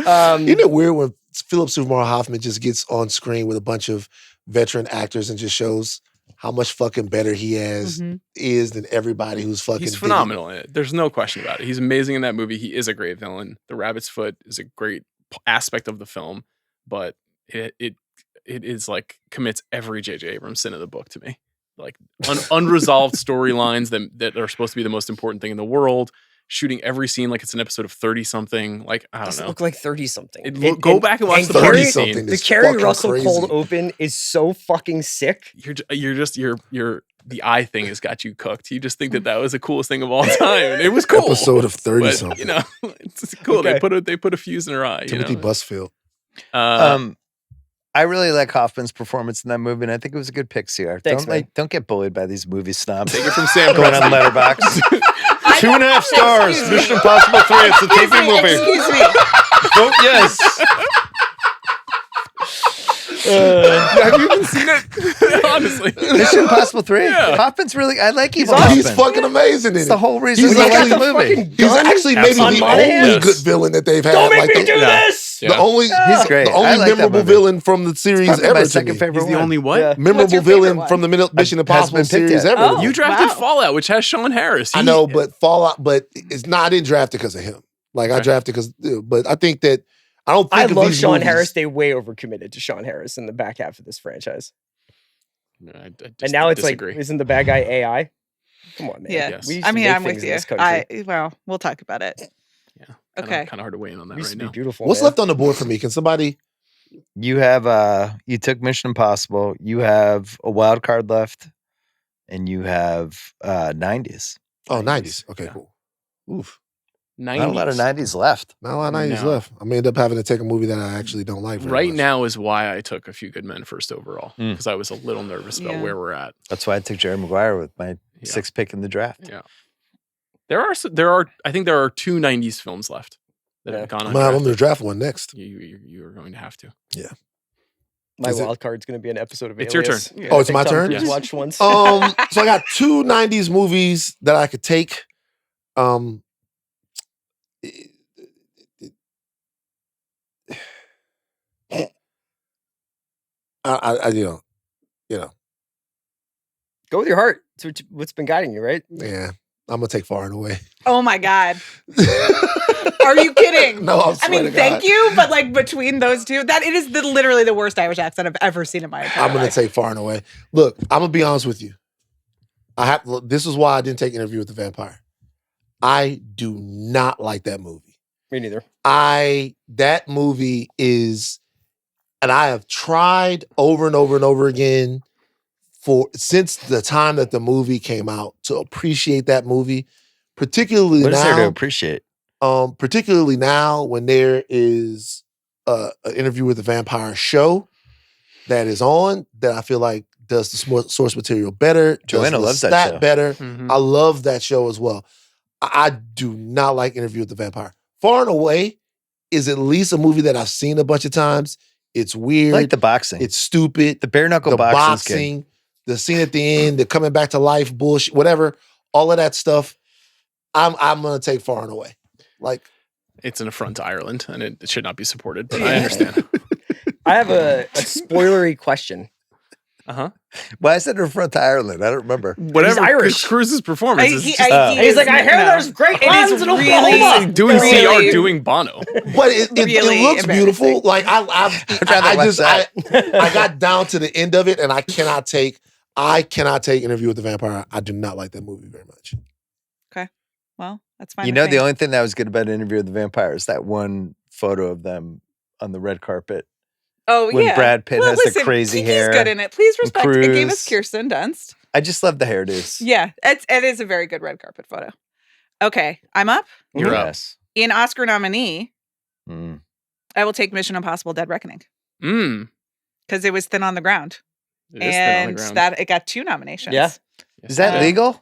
Isn't it weird when Philip Seymour Hoffman just gets on screen with a bunch of veteran actors and just shows how much fucking better he is than everybody who's fucking. He's did it? phenomenal in it. There's no question about it. He's amazing in that movie. He is a great villain. The Rabbit's Foot is a great aspect of the film, but it is like commits every J.J. Abrams sin of the book to me. Like unresolved storylines that are supposed to be the most important thing in the world. Shooting every scene like it's an episode of 30-something. Like I don't Doesn't know. look like 30-something. Go back and watch the Carrie- party 30-something scene. The is Carrie fucking Russell crazy. cold open is so fucking sick. You're the eye thing has got you cooked. You just think that was the coolest thing of all time, and it was cool. Episode of 30 But, something. you know, it's cool. Okay. They put a fuse in her eye. Timothy you know? Busfield. I really like Hoffman's performance in that movie, and I think it was a good pick, CR. Thanks, man. Don't get bullied by these movie snobs. Take it from Sam. Going on Letterboxd. 2.5 stars. Excuse me. Mission Impossible 3. It's a TV movie. Excuse me. Vote yes. Have you even seen it? Honestly, Mission Impossible 3. Yeah. Hoffman's really. I like Evil Hoffman. He's fucking amazing in It's it. the whole reason He's I like actually the movie. He's actually maybe Absolutely. the On only Monahan? good villain that they've had. Don't make like me the, do Yeah. this! the only He's great. the I only like that memorable movie. villain from the series Probably ever. my to second me. favorite he's the one. only what? Yeah. What's Memorable your favorite villain one? from the Mission Impossible been picked series yet. ever. Oh. You drafted Wow. Fallout, which has Sean Harris. I know, but Fallout, but it's not. I didn't draft it because of him. Like I Okay. drafted because, but I think that I don't think I of love these Sean movies. Harris. They way overcommitted to Sean Harris in the back half of this franchise. I And now it's disagree. like, isn't the bad guy AI? Come on, man. Yeah. Yes. We used I to mean, make I'm things with in you. this country. Well, we'll talk about it. Yeah. Okay. Kind of hard to weigh in on that We used right to be now. beautiful. What's man. left on the board for me? Can somebody? You have you took Mission Impossible. You have a wild card left, and you have 90s. Oh, 90s. Okay, Yeah. cool. Oof. 90s. Not a lot of 90s left. Not a lot of 90s No. left. I may end up having to take a movie that I actually don't like. Very Right much. now is why I took A Few Good Men first overall, Mm. because I was a little nervous about Yeah. where we're at. That's why I took Jerry Maguire with my Yeah. sixth pick in the draft. Yeah. I think there are two 90s films left that have gone I'm going undrafted. to draft one next. You are going to have to. My Is it- wild card's going to be an episode of It's your Alias. turn. Oh, it's I my think Tom turn? Cruise Yes. watched once. So I got two 90s movies that I could take. I you know, Go with your heart. It's what's been guiding you, right? yeah. I'm gonna take Far and Away. Oh my God. Are you kidding? No, I mean, thank you, but like between those two, that it is literally the worst Irish accent I've ever seen in my entire I'm gonna life. take Far and Away. Look, I'm gonna be honest with you. This is why I didn't take Interview with the Vampire. I do not like that movie. Me neither. That movie is, and I have tried over and over and over again since the time that the movie came out to appreciate that movie, particularly what now. What is there to appreciate? Particularly now when there is an Interview with the Vampire show that is on that I feel like does the source material better. Joanna loves that show. Better. Mhm. I love that show as well. I do not like Interview with the Vampire. Far and Away is at least a movie that I've seen a bunch of times. It's weird. I like the boxing. It's stupid. The bare knuckle The boxing. boxing, the scene at the end, the coming back to life bullshit, whatever, all of that stuff. I'm gonna take Far and Away. Like, it's an affront to Ireland, and it should not be supported. But I understand. I have a spoilery question. Why is it in front of Ireland? I don't remember. Whatever Irish. Cruz's performance is just, He's like, I hear there's great fans in Oklahoma. doing CR, doing Bono. but it Really looks beautiful. Like I got down to the end of it, and I cannot take Interview with the Vampire. I do not like that movie very much. Okay, well, that's fine. You know, the only thing that was good about Interview with the Vampire is that one photo of them on the red carpet. Oh, when yeah. Brad Pitt has the crazy hair. He's good in it. Please respect. It gave us Cruz. Kirsten Dunst. I just love the hairdos. Yeah, it is a very good red carpet photo. Okay, I'm up. You're up. Yes. In Oscar nominee, Mm. I will take Mission Impossible: Dead Reckoning because it was thin on the ground, It is thin on the ground. that it got 2 nominations. Yeah. Is that legal?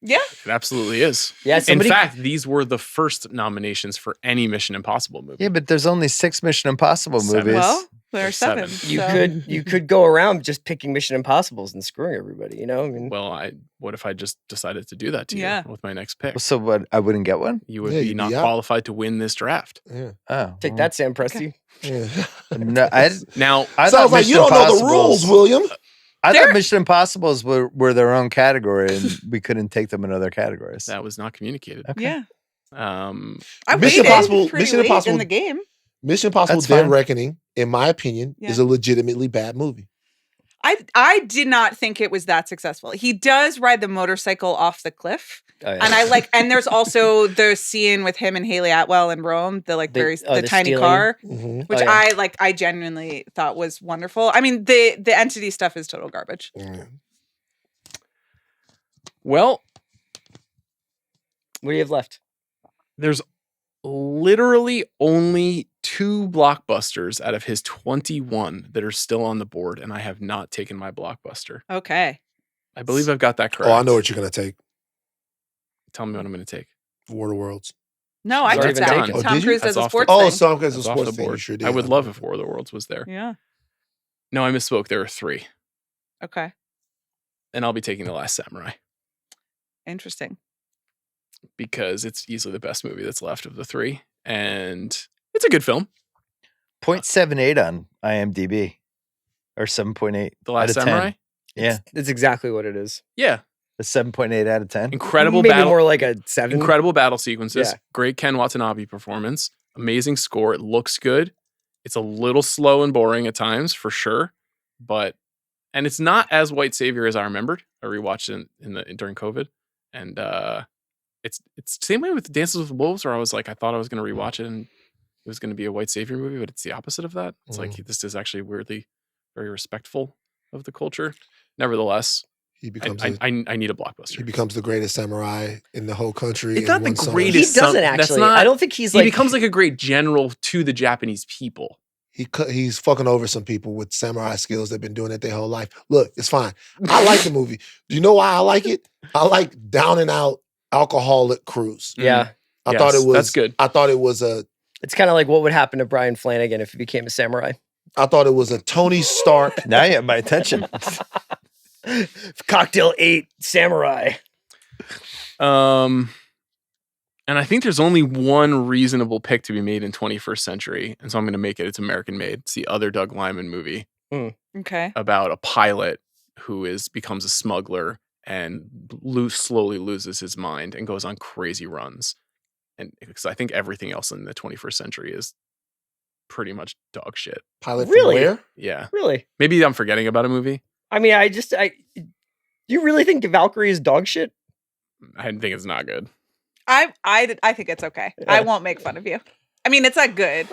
Yeah. It absolutely is. Yeah, In fact, these were the first nominations for any Mission Impossible movie. Yeah, but there's only 6 Mission Impossible 7. movies. Well, there are There's 7. 7. You could go around just picking Mission Impossibles and screwing everybody, you know? I mean, Well, what if I just decided to do that to you with my next pick? So what? I wouldn't get one? You would Yeah, be you'd not be out. qualified to win this draft. Yeah. Oh, take that, Sam Presti. Yeah. No, Now, I Sounds thought like you Mission don't know the Impossibles- rules, William. I thought Mission Impossibles were their own category, and we couldn't take them in other categories. that was not communicated. Okay. Yeah. Um, I Mission waited Impossible- pretty Mission late Impossible- in the game. Mission Impossible: That's Dead fine. Reckoning, in my opinion, is a legitimately bad movie. I did not think it was that successful. He does ride the motorcycle off the cliff. Oh, yeah. And and there's also the scene with him and Haley Atwell in Rome, the the tiny stealing. car, Mm-hmm. which Oh, yeah. I genuinely thought was wonderful. I mean, the entity stuff is total garbage. well, What do you have left? there's literally only 2 blockbusters out of his 21 that are still on the board, and I have not taken my blockbuster. Okay. I believe I've got that correct. Oh, I know what you're gonna take. Tell me what I'm going to take. War of the Worlds. No, I It's took already that. taken. Oh, Tom did you? Cruise That's does a off the- sports Oh, thing. so because That's the off sports the thing, you board. sure did. I would love if War of the Worlds was there. Yeah. No, I misspoke. There are 3, Okay. and I'll be taking The Last Samurai Interesting. because it's easily the best movie that's left of the 3, and it's a good film. 0.78 on IMDb, or 7.8. The Last out of 10. Samurai. Yeah, It's exactly what it is. Yeah, a 7.8 out of 10. incredible Maybe battle. more like a 7. Incredible battle sequences. Yeah. Great Ken Watanabe performance. Amazing score. It looks good. It's a little slow and boring at times, for sure. And it's not as white savior as I remembered. I rewatched it during COVID, and it's the same way with Dances with Wolves, where I thought I was going to rewatch it and it was going to be a white savior movie, but it's the opposite of that. It's like this is actually weirdly very respectful of the culture. Nevertheless, He becomes I need a blockbuster. he becomes the greatest samurai in the whole country. It's in not the one summer. greatest. He It is doesn't that's actually. not- I don't think he's He like. becomes like a great general to the Japanese people. He's fucking over some people with samurai skills that've been doing it their whole life. Look, it's fine. I like the movie. Do you know why I like it? I like down and out alcoholic Cruz. Yeah. I thought it was That's good. I thought it was a It's kind of like what would happen to Brian Flanagan if he became a samurai. Tony Stark. Now you have my attention. Cocktail 8 samurai. And I think there's only one reasonable pick to be made in 21st century, and so I'm going to make it. It's American made. It's the other Doug Liman movie Okay. about a pilot who becomes a smuggler and slowly loses his mind and goes on crazy runs. And because I think everything else in the 21st century is pretty much dog shit. Pilot Really? from where? Yeah, Really? maybe I'm forgetting about a movie. I mean, you really think Valkyrie is dog shit? I think it's not good. I think it's okay. Yeah. I won't make fun of you. I mean, it's not good.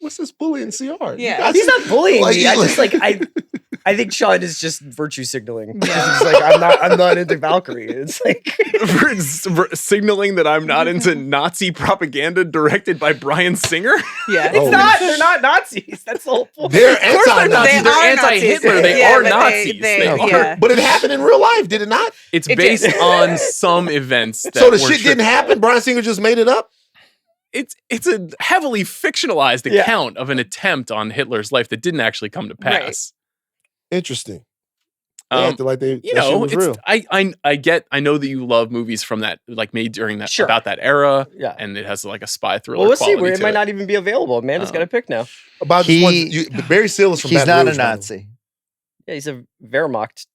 What's this bullying CR? Yeah. He's not bullying Like, me. I like- just like I think Sean is just virtue signaling. Yeah. He's like, I'm not into Valkyrie. It's like signaling that I'm not into Nazi propaganda directed by Brian Singer. Yeah. Oh. they're not Nazis. That's the whole point. They're Of course they're anti-Nazis. Nazis. They They're are anti-Hitler. Nazis. They Yeah, are but Nazis. they- They yeah. are. But it happened in real life, did it not? It's It based did. on some events. That So the were shit didn't happen? Brian Singer just made it up? It's a heavily fictionalized Yeah. account of an attempt on Hitler's life that didn't actually come to Right. pass. Interesting. They acted like You that shit know, was it's real. I know that you love movies from that, like made during that Sure. about that era, Yeah. and it has like a spy thriller. Well, we'll see. quality It to might not even be available. Amanda's got to pick now. About this one, Barry Seal is from He's Baton not a Rouge, by the way. Nazi. Yeah, he's a Wehrmacht.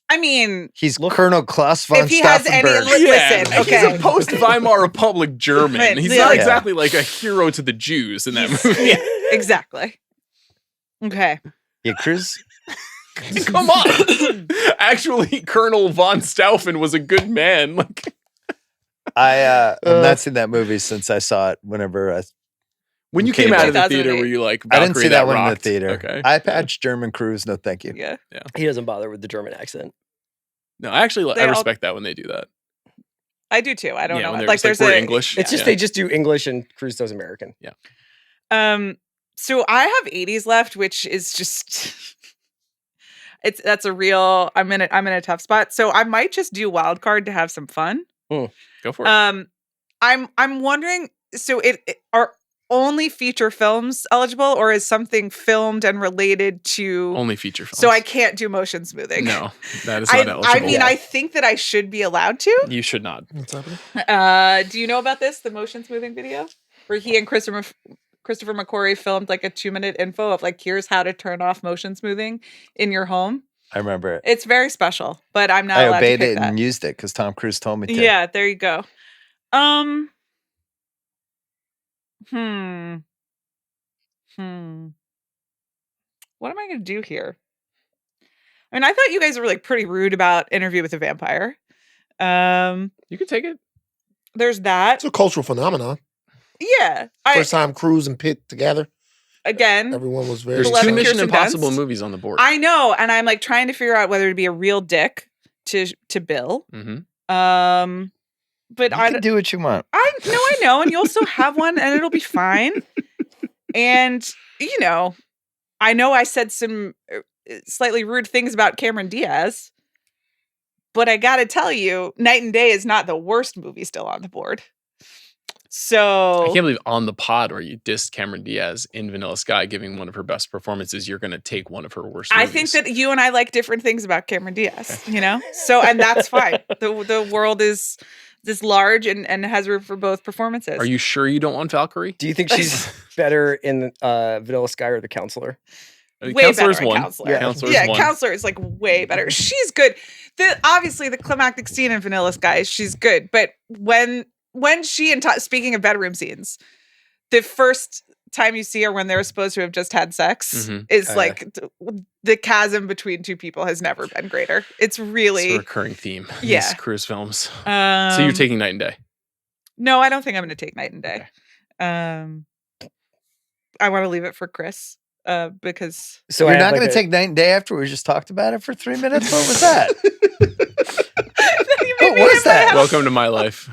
I mean, He's Colonel Klaus von if he has any, Stauffenberg. listen, He's okay. a post Weimar Republic German. Right, He's yeah. not Yeah. exactly like a hero to the Jews in that movie. Yeah, exactly. Okay. Yeah, Cruz. Come on. Actually, Colonel von Stauffen was a good man. Like I've not seen that movie since I saw it. Whenever when you Okay, came out of the 2008. theater, were you like, I didn't Valkyrie, see that one in the rocked? theater. Okay. I patched German Cruise. No, thank you. Yeah. He doesn't bother with the German accent. No, actually, They I all- respect that when they do that. I do too. I don't Yeah, know. when they're Like just like, there's we're a English. It's just Yeah. they just do English and Cruz does American. So I have 80s left, which is just that's a real I'm in a tough spot. So I might just do wild card to have some fun. Go for it. I'm wondering, so it are only feature films eligible, or is something filmed and related to Only feature films. So I can't do motion smoothing. No, that is not I eligible. mean, I think that I should be allowed to. You should not. What's happening? Do you know about this? The motion smoothing video where he and Christopher McQuarrie filmed like a 2-minute info of like, here's how to turn off motion smoothing in your home. I remember it. It's very special, but I'm not I allowed to obeyed pick it that. and used it because Tom Cruise told me to. Yeah, there you go. What am I going to do here? I mean, I thought you guys were like pretty rude about Interview with a Vampire. You can take it. There's that. It's a cultural phenomenon. Yeah. First time Cruise and Pitt together. Again, Everyone was very There's 11 two Mission Kirsten Impossible Dunst. movies on the board. I know, and I'm like trying to figure out whether to be a real dick to Bill. Mm-hmm. But You I can do what you want. I know, and you'll still have one, and it'll be fine. And you know I said some slightly rude things about Cameron Diaz, but I got to tell you, Night and Day is not the worst movie still on the board. So I can't believe on the pod where you dissed Cameron Diaz in Vanilla Sky giving one of her best performances, you're going to take one of her worst I movies. think that you and I like different things about Cameron Diaz, you know? So, and that's fine. The world is this large and has room for both performances. Are you sure you don't want Valkyrie? Do you think she's better in Vanilla Sky or The Counselor? The way Counselor's better in one. Counselor. Yeah. Counselor's Yeah, one. Counselor is like way better. She's good. Obviously the climactic scene in Vanilla Sky, she's good. But when she and speaking of bedroom scenes, the first time you see her when they're supposed to have just had sex Mhm. is like the chasm between two people has never been greater. It's really It's a recurring theme in Yeah. these Cruise films. So you're taking Night and Day. No, I don't think I'm going to take Night and Day. I want to leave it for Chris because So You're I have not going like to take Night and Day after we just talked about it for 3 minutes? What was that? You made What me was in my that? house. Welcome to my life.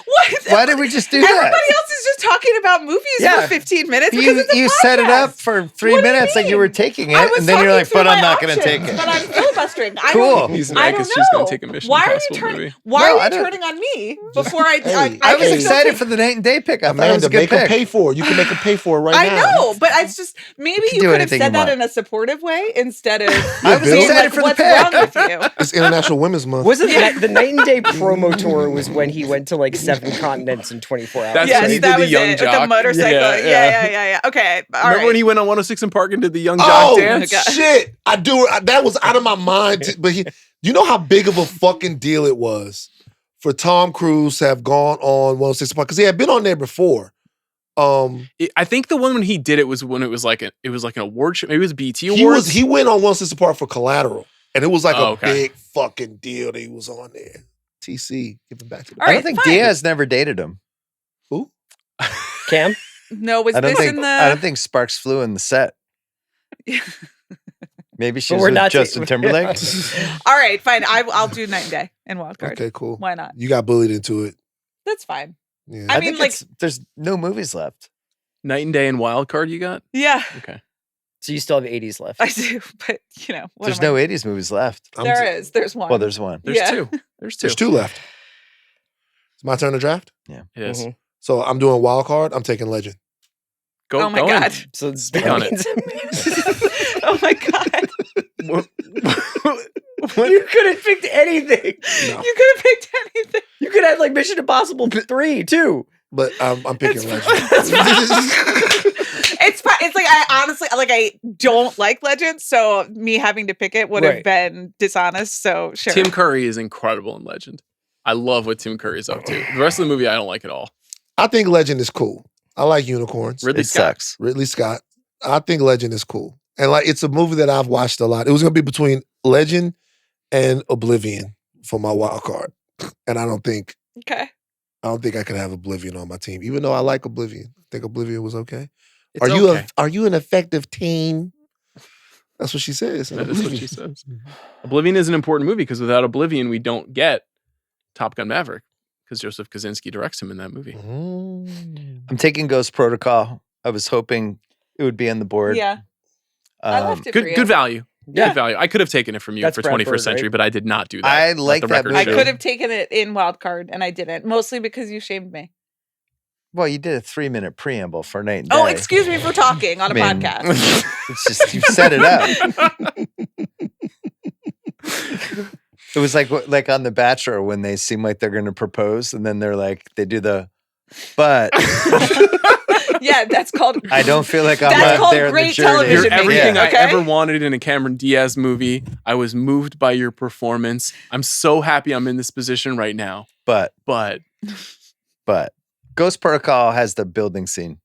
What? Why did we just do Everybody that? else is just talking about movies Yeah. for 15 minutes. because it's a You set it up podcast. for 3 What do you minutes like you mean? were taking I it, was and then you're talking like, through but I'm my not going to take options, it. But I'm filibustering. I Cool. don't, He's I mad don't because she's going know. to take a Mission Why are you Impossible turning? movie. Why No, are I you don't- turning on me before I? Hey, I I was can still excited take- for the Night and Day pick. I thought it was Amanda, a good make him pick. pay for it. You can make him pay for it right I now. know, but it's just maybe can you do could have anything said you that want. in a supportive way instead of. I was Bill? excited like, for the what's pick. wrong with you? It's International Women's Month. Wasn't the Night and Day promo tour was when he went to like 7 continents in 24 hours? That's Yes, when he did that the was Young it. The Jock. motorcycle. Yeah, Yeah. Okay. All Remember right. when he went on 106 in Park and did the Young Jock Oh dance? God. shit! I do. That was out of my mind. But you know how big of a fucking deal it was for Tom Cruise to have gone on 106 Park because he had been on there before. I think the one when he did it was when it was like an award show. Maybe it was BT Awards. He went on 106 Park for Collateral, and it was like Oh, a okay. big fucking deal that he was on there. TC, give it back to the All I right, don't think fine. Diaz never dated him. Who? Cam? No, was I don't this think in the? I don't think Sparks flew in the set. Maybe she But was we're with not Justin Timberlake. All right, fine. I'll do Night and Day and Wild Card. Okay, cool. Why not? You got bullied into it. That's fine. Yeah. I mean, think like, there's no movies left. Night and Day and Wild Card you got? yeah, Okay. So you still have 80s left. I do, but what There's am I- no 80s movies left. There is. There's one. Well, there's one. There's Yeah. two. There's two. There's two left. It's my turn to draft. It is. Mhm. So I'm doing wild card. I'm taking legend. Go. Oh my go in. God. So Speak that on it. means- Oh my God. You could have picked anything. No. You could have picked anything. You could have like Mission Impossible 3 too. But I'm picking legend. It's fine. It's like I honestly I don't like Legends, so me having to pick it would have Right. been dishonest. So sure. Tim Curry is incredible in Legend. I love what Tim Curry is up to. The rest of the movie I don't like at all. I think legend is cool. I like unicorns. Ridley It Scott. sucks. Ridley Scott. I think Legend is cool. And like it's a movie that I've watched a lot. It was gonna be between Legend and Oblivion for my wild card. And I don't think Okay. I could have Oblivion on my team, even though I like Oblivion. I think Oblivion was okay. It's Are you an effective teen? That's what she says. That is what she says. Oblivion is an important movie because without Oblivion, we don't get Top Gun Maverick because Joseph Kosinski directs him in that movie. I'm taking Ghost Protocol. I was hoping it would be on the board. Yeah. I left it for you. Good value. Yeah. Good value. I could have taken it from you That's for Brad 21st Bird, Century, right? but I did not do that. I Let like the that record movie. I show. could have taken it in Wild Card and I didn't, mostly because you shamed me. Well, you did a 3-minute preamble for Night and Day. Oh, excuse me for talking on a I mean- podcast. It's just you set it up. It was like on The Bachelor when they seem like they're going to propose, and then they're like they do the, but Yeah, that's called. I don't feel like I'm That's not called there. in the great journey. television You're everything making, I okay? ever wanted in a Cameron Diaz movie. I was moved by your performance. I'm so happy I'm in this position right now. But Ghost Protocol has the building scene,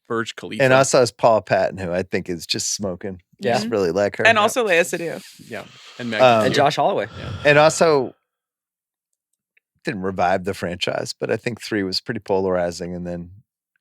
Burj Khalifa. and also has Paula Patton, who I think is just smoking. Yeah. Just really like her. And also Leia Sadu. Yeah. And Meg. And Josh Holloway. And also didn't revive the franchise, but I think 3 was pretty polarizing, and then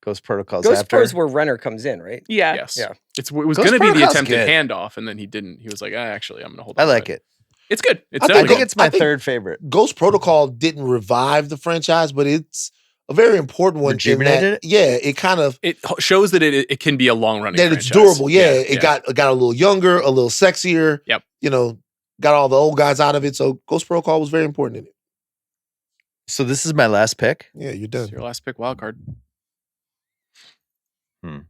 Ghost Protocol's Ghost after. Pro is where Renner comes in, right? Yeah. Yes. Yeah. It was Ghost going to be the Protocol's attempted good. handoff, and then he didn't. He was like, actually, I'm going to hold I on to like it. It's good. It's I I definitely think good. it's my I think- third favorite. Ghost Protocol didn't revive the franchise, but it's a very important one. in Rejuvenated that- Yeah, it kind of It shows that it can be a long running that franchise. it's durable. Yeah, it got a little younger, a little sexier. Yep. Got all the old guys out of it. So Ghost Protocol was very important in it. So this is my last pick. Yeah, you're It's done. your last pick, wild card. I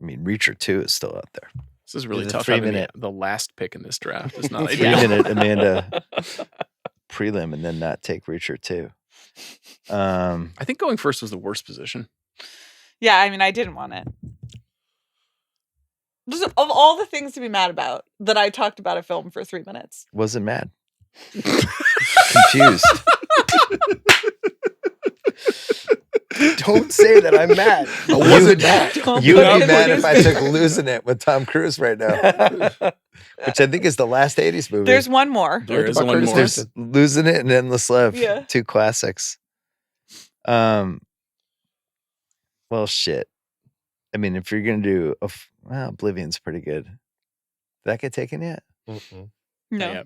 mean, Reacher 2 is still out there. This is really It's a tough having 3-minute. the last pick in this draft. It's not 3 ideal. minute Amanda prelim and then not take Reacher 2. I think going first was the worst position. Yeah, I mean, I didn't want it. Just of all the things to be mad about, that I talked about a film for 3 minutes. Wasn't mad. Confused. Don't say that I'm mad. I wasn't mad. You would be Don't mad put if it- I took Losing It with Tom Cruise right now, which I think is the last 80s movie. There's one more. There is about one Curtis more. There's Losing It and Endless Love. Yeah. 2 classics. Well, shit. I mean, if you're going to do Oblivion's pretty good. Did that get taken yet? No. Yeah.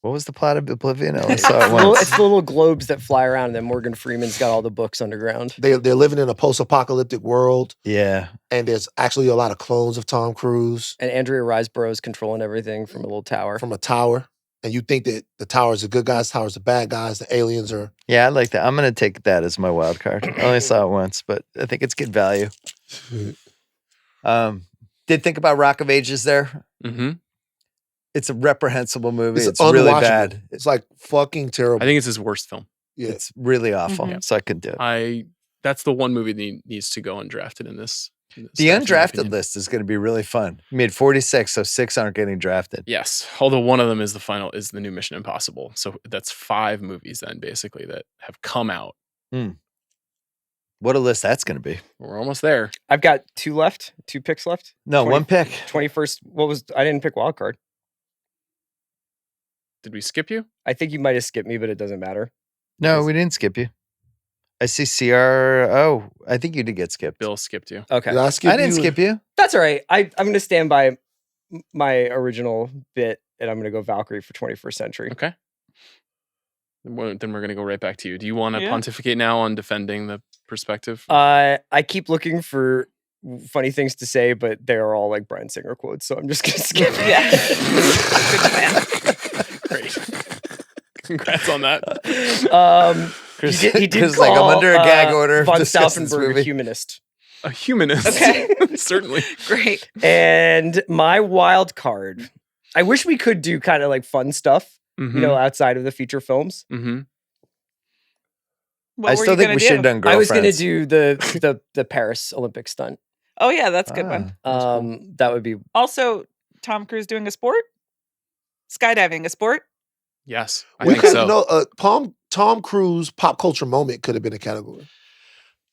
What was the plot of Oblivion? I only saw it It's the once. little globes that fly around, and then Morgan Freeman's got all the books underground. They're living in a post-apocalyptic world, Yeah. and there's actually a lot of clones of Tom Cruise And Andrea Riseborough's controlling everything from a little tower. from a tower. And you think that the tower's the good guys, the tower's the bad guys, the aliens are. Yeah, I like that. I'm going to take that as my wild card. I only saw it once, but I think it's good value. Did think about Rock of Ages there. Mm-hmm. It's a reprehensible movie. It's unwatchable. really bad. It's like fucking terrible. I think it's his worst film. yeah. It's really awful. Mhm. So I couldn't do it. That's the one movie that needs to go undrafted in this. The draft, in my undrafted opinion. list is going to be really fun. We made 46, so 6 aren't getting drafted. Yes, although one of them is the new Mission Impossible. So that's 5 movies then basically that have come out. What a list that's going to be. We're almost there. I've got 2 left, 2 picks left. No, 20 one pick. 21st. I didn't pick wild card. Did we skip you? I think you might have skipped me, but it doesn't matter. No, we didn't skip you. I see CR. Oh, I think you did get skipped. Bill skipped you. Okay. Did I skip I didn't you? skip you. That's all right. I'm going to stand by my original bit, and I'm going to go Valkyrie for 21st Century. Okay. Then we're going to go right back to you. Do you want to Yeah. pontificate now on defending the perspective? I keep looking for funny things to say, but they are all like Bryan Singer quotes, so I'm just going to skip. Yeah. Good plan. Great. Congrats on that. Chris, he did Chris is call, like, I'm under a gag order. Von discussing this Stauffenberg a movie. humanist. A humanist. Okay. Certainly. Great. And my wild card. I wish we could do kind of like fun stuff, Mm-hmm. you know, outside of the feature films. Mm-hmm. What I were still you think gonna we should have do? done girlfriends. I was going to do the Paris Olympic stunt. Oh yeah, that's a good one. That would be Also, Tom Cruise doing a sport, skydiving a sport. Yes. I We think could, so. Tom Cruise pop culture moment could have been a category.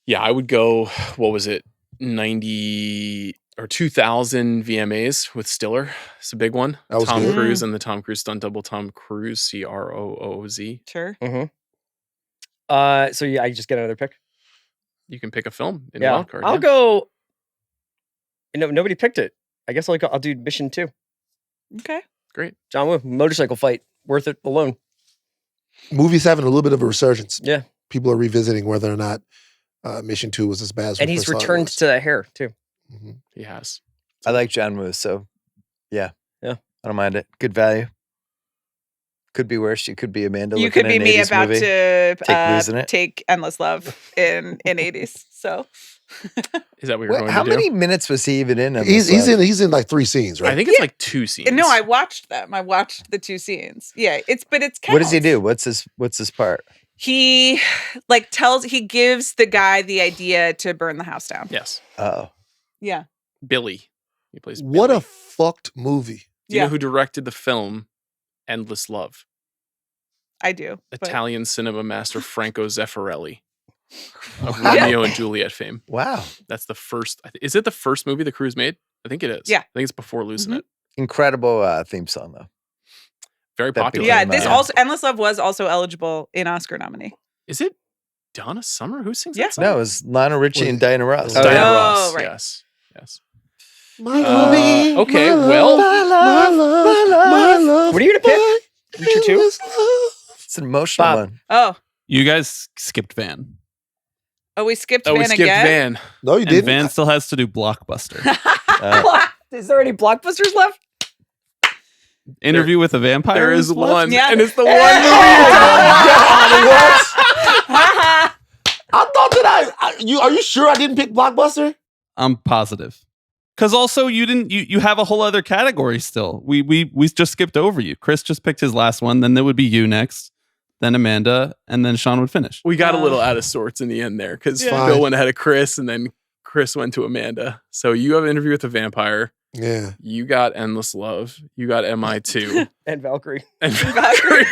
Yeah, I would go, what was it? 90 or 2000 VMAs with Stiller. It's a big one. That was Tom good. Cruise and the Tom Cruise stunt double Tom Cruise, CROOZ. Sure. so yeah, I just get another pick. You can pick a film in Yeah, Wildcard. I'll go. No, nobody picked it. I guess I'll do Mission 2. Okay. Great. John Woo, motorcycle fight, worth it alone. Movies having a little bit of a resurgence. Yeah, People are revisiting whether or not Mission 2 was as bad as and we he's first thought it returned was. to the hair too. Mhm. He has. I like John Woo, so yeah. Yeah. I don't mind it. Good value. Could be worse. You could be Amanda. You looking could be at an me 80s about movie. to Losing It. take Endless Love in 80s. So Is that what you're What, going how to do? many minutes was he even in? He's in like 3 scenes, right? I think it's like 2 scenes. no, I watched them. I watched the 2 scenes. Yeah, it's What does he do? counts. What's his part? He he gives the guy the idea to burn the house down. Yes. Oh, Yeah. Billy. He plays What Billy. a fucked movie. Do you Yeah. know who directed the film Endless Love? I do. but- Italian cinema master Franco Zeffirelli of Wow. Romeo and Juliet fame. wow. That's the first. Is it the first movie the Cruise made? I think it is. Yeah. I think it's before Losing Mhm. It. Incredible theme song though. Very That popular. Yeah, became, this uh, also Endless Love was also eligible in Oscar nominee. Is it Donna Summer? Who sings Yeah. that song? No, it was Lionel Richie and Diana Ross. Oh, Diana yeah. Ross. Oh, right. Yes. Yes. My okay, well- my love. What are you gonna pick? Reacher 2? endless love. It's an emotional Bob. one. Oh. You guys skipped Van. Oh, we skipped Oh, we Van skipped again. Van. No, you And didn't. Van still has to do Blockbuster. Is there any blockbusters left? Interview with a Vampire. There is left? one. Yeah. And it's the Oh, one I thought that are you sure I didn't pick Blockbuster? I'm positive. Because also you didn't. You have a whole other category still. We just skipped over you. Chris just picked his last one. Then there would be you next. Then Amanda, and then Sean would finish. We got a little out of sorts in the end there because Yeah. Bill went ahead of Chris and then Chris went to Amanda. So you have an Interview with a Vampire. Yeah. You got Endless Love. You got MI2. And Valkyrie. and Valkyrie.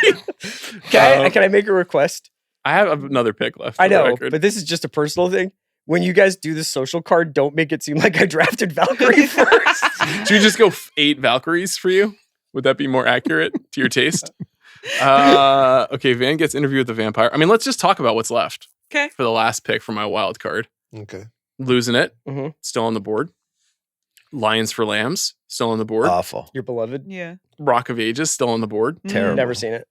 Can I make a request? I have another pick left. I for the know, record. but this is just a personal thing. When you guys do the social card, don't make it seem like I drafted Valkyrie first. Should we just go 8 Valkyries for you? Would that be more accurate to your taste? Okay, Van gets Interview with the Vampire. I mean, let's just talk about what's left. Okay. For the last pick for my wild card. Okay. Losing It, Mhm. still on the board. Lions for Lambs, still on the board. Awful. Your beloved. Yeah. Rock of Ages, still on the board. Terrible. Never seen it.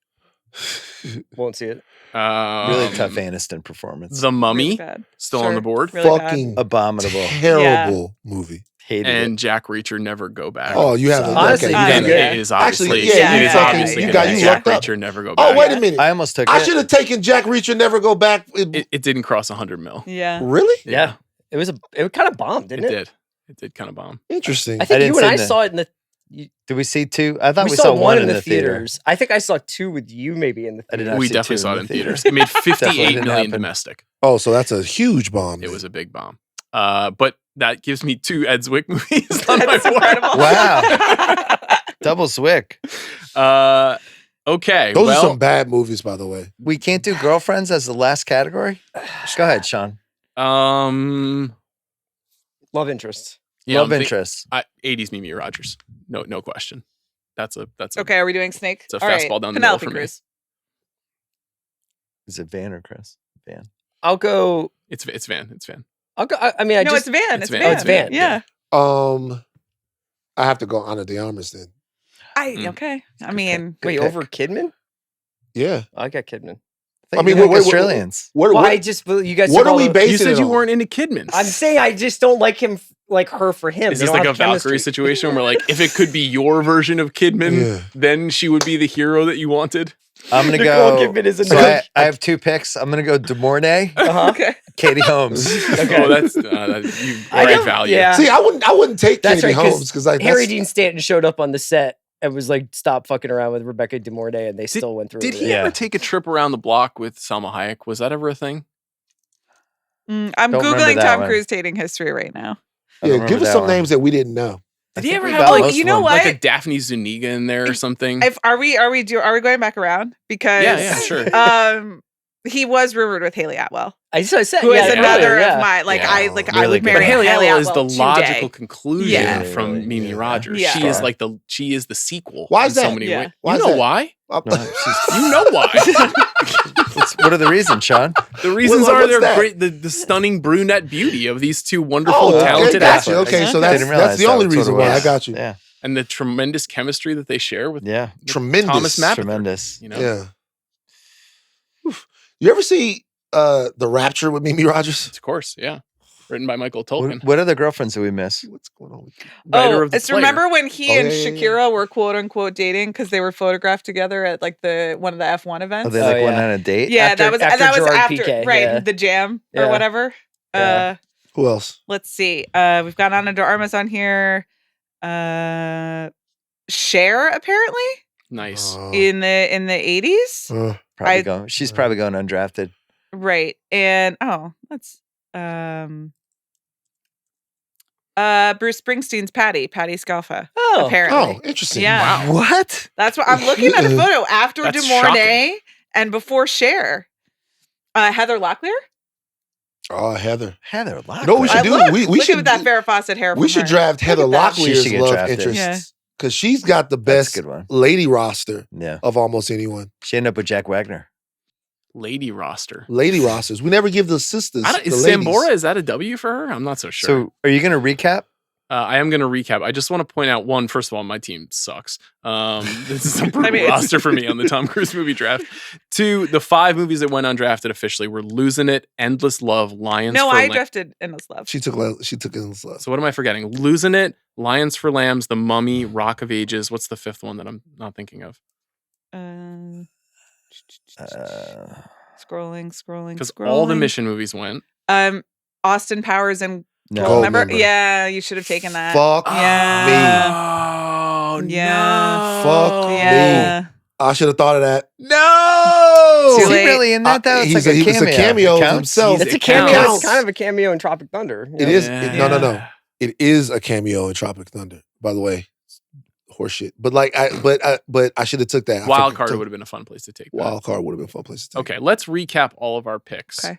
Won't see it. Really tough Aniston performance. The Mummy, Really bad. still on Sure. the board. Really bad. Fucking Abominable. terrible movie. Hated And Jack Reacher, Never Go Back. Oh, you have Honestly, okay, you you did got good. it. It is Actually, obviously, yeah, it you is fucking- obviously you gonna got- be you Jack lucked up. Reacher, Never Go Back. Oh, wait a minute. it. I almost took I it. should have taken Jack Reacher, Never Go Back. It didn't cross 100 mil. Yeah. Really? Yeah. It kind of bombed, It didn't it? did. It did kind of bomb. Interesting. I think didn't you and see I that. saw it in the. Did we see 2? I thought We we saw one in the theater. theaters. I think I saw 2 with you, maybe in the I did theater. not We see definitely 2 saw in it in the theaters. theater. It made Definitely 58 didn't million happen. domestic. Oh, so that's a huge bomb. It then. was a big bomb. But that gives me 2 Ed Zwick movies on my That's board. incredible. Wow. Double Zwick. Okay. Those well, are some bad movies, by the way. We can't do girlfriends as the last category? Go ahead, Sean. Love interest. yeah, Love I'm think- interest. 80s Mimi Rogers. No question. That's a Okay, are we doing Snake? It's a All right, fastball down the middle Penelope for me. Cruz. Is it Van or Chris? Van. I'll go. It's Van. I'll go. I mean, it's Van. It's Van. Van. Oh, it's Van. Yeah. I have to go Ana de Armas then. Okay. I mean, wait, over Kidman? Yeah, I got Kidman. I mean, we're Australians. Well, I just you guys. What are we basing? You said it you on? weren't into Kidman. I'm saying I just don't like him, like her for him. Is this like a Valkyrie situation where, like, if it could be your version of Kidman, then she would be the hero that you wanted? I'm gonna go. Kidman is I have 2 picks. I'm gonna go DeMornay. Okay. Katie Holmes. Okay. Oh, that's great value. Yeah. See, I wouldn't take Katie Holmes because Harry Dean Stanton showed up on the set and was like, "Stop fucking around with Rebecca De Mornay," and they still went through. Did he ever take a trip around the block with Salma Hayek? Was that ever a thing? I'm Googling Tom Cruise dating history right now. Yeah, give us some names that we didn't know. Did he ever have like a Daphne Zuniga in there or something? Are we going back around? Because yeah, sure. He was rumored with Haley Atwell. I said, who is another of my I would marry Haley Atwell is the today. logical conclusion from Mimi Rogers. Yeah. She is the sequel. Why is that? So many ways. Why you know why? You know why? What are the reasons, Sean? The reasons are they're great. The stunning brunette beauty of these two wonderful, talented athletes. Okay, so that's the only reason why I got you. Yeah, and the tremendous chemistry that they share with tremendous Thomas Mapother. Tremendous. You know? Yeah. You ever see The Rapture with Mimi Rogers? Of course, yeah. Written by Michael Tolkien. What other girlfriends do we miss? What's going on with you? It's remember when he and Shakira were quote unquote dating because they were photographed together at like one of the F1 events. Oh, they went on a date? Yeah, that was after PK, the Jam or whatever. Yeah. Who else? Let's see. We've got Ana de Armas on here. Cher apparently. Nice. In the 80s. She's probably going undrafted. Right. And that's Bruce Springsteen's Patty Scalfa. Oh. Apparently. Oh, interesting. Yeah. Wow. What? That's what I'm looking at a photo after De Mornay and before Cher. Heather Locklear? Oh, Heather Locklear. You know what we should do? We look should at that Farrah Fawcett hair. We should draft Heather Locklear's love drafted. interest. Because she's got the best lady roster of almost anyone. She ended up with Jack Wagner. Lady rosters. We never give the sisters. Is Sambora, is that a W for her? I'm not so sure. So are you going to recap? I am going to recap. I just want to point out one, first of all, my team sucks. This is a brutal roster for me on the Tom Cruise movie draft. 2, the 5 movies that went undrafted officially were Losing It, Endless Love, Lions for I drafted Endless Love. She took Endless Love. So what am I forgetting? Losing It, Lions for Lambs, The Mummy, Rock of Ages. What's the 5th one that I'm not thinking of? Scrolling. Because all the Mission movies went. Austin Powers and Goldmember. Yeah, you should have taken that. Fuck me. Oh, no. Fuck me. I should have thought of that. No! Is he really in that, though? It's He was a cameo himself. It's a cameo. It's kind of a cameo in Tropic Thunder. It is. No. It is a cameo in Tropic Thunder, by the way. Horseshit. But I should have took that. Wild Card would have been a fun place to take that. Wild Card would have been a fun place to take. Okay, let's recap all of our picks. Okay.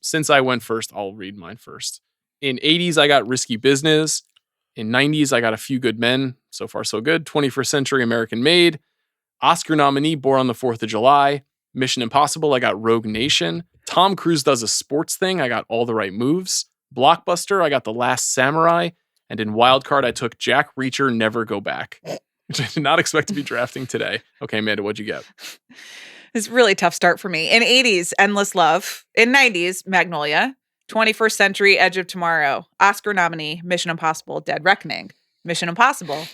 Since I went first, I'll read mine first. In 80s, I got Risky Business. In 90s, I got A Few Good Men. So far, so good. 21st Century American Made. Oscar nominee, Born on the 4th of July. Mission Impossible, I got Rogue Nation. Tom Cruise does a sports thing, I got All the Right Moves. Blockbuster, I got The Last Samurai. And in Wildcard, I took Jack Reacher, Never Go Back, which I did not expect to be drafting today. Okay, Amanda, what'd you get? It's a really tough start for me. In 80s, Endless Love. In 90s, Magnolia. 21st Century, Edge of Tomorrow. Oscar nominee, Mission Impossible, Dead Reckoning. Mission Impossible.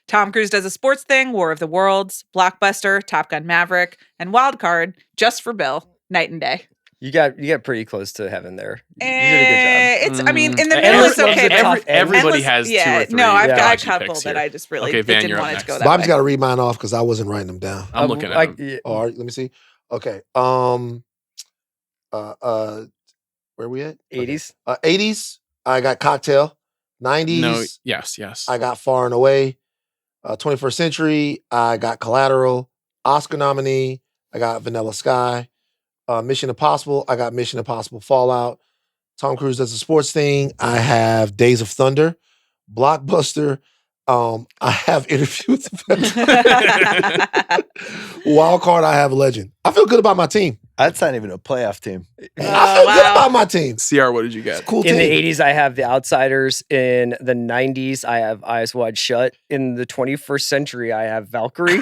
Tom Cruise does a sports thing, War of the Worlds. Blockbuster, Top Gun Maverick. And Wildcard, Just for Bill, Night and Day. You got pretty close to heaven there. You did a good job. In the middle it's okay. Everybody has 2 or 3. No, I've got a couple that I just really Van, didn't want it to go that Bob's way. got to read mine off because I wasn't writing them down. I'm looking at them. All right, let me see. Okay. Where we at? 80s. 80s, I got Cocktail. 90s. No, yes. I got Far and Away. 21st Century, I got Collateral. Oscar nominee, I got Vanilla Sky. Mission Impossible, I got Mission Impossible Fallout. Tom Cruise does a sports thing, I have Days of Thunder. Blockbuster, I have Interview with the Wild Card, I have Legend. I feel good about my team. That's not even a playoff team. I feel good about my team. CR, what did you get? Cool In team. the 80s, I have The Outsiders. In the 90s, I have Eyes Wide Shut. In the 21st century, I have Valkyrie.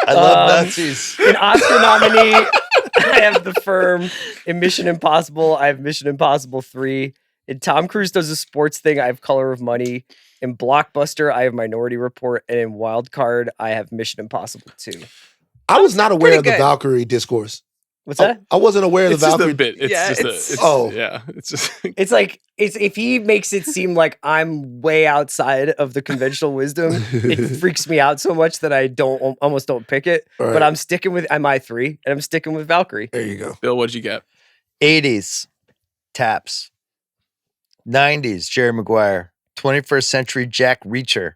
I love Nazis. In Oscar nominee, I have The Firm. In Mission Impossible, I have Mission Impossible 3. In Tom Cruise Does a Sports Thing, I have Color of Money. In Blockbuster, I have Minority Report. And in Wild Card, I have Mission Impossible 2. I was not aware of the good. Valkyrie discourse. What's that? I wasn't aware of It's the just Valkyrie. a bit. It's Yeah, just it's- a. It's, Oh. yeah. It's just. It's like if he makes it seem like I'm way outside of the conventional wisdom, it freaks me out so much that I almost don't pick it. All right. But I'm sticking with I3 and I'm sticking with Valkyrie. There you go. Bill, what'd you get? 80s, Taps. 90s, Jerry Maguire. 21st century, Jack Reacher.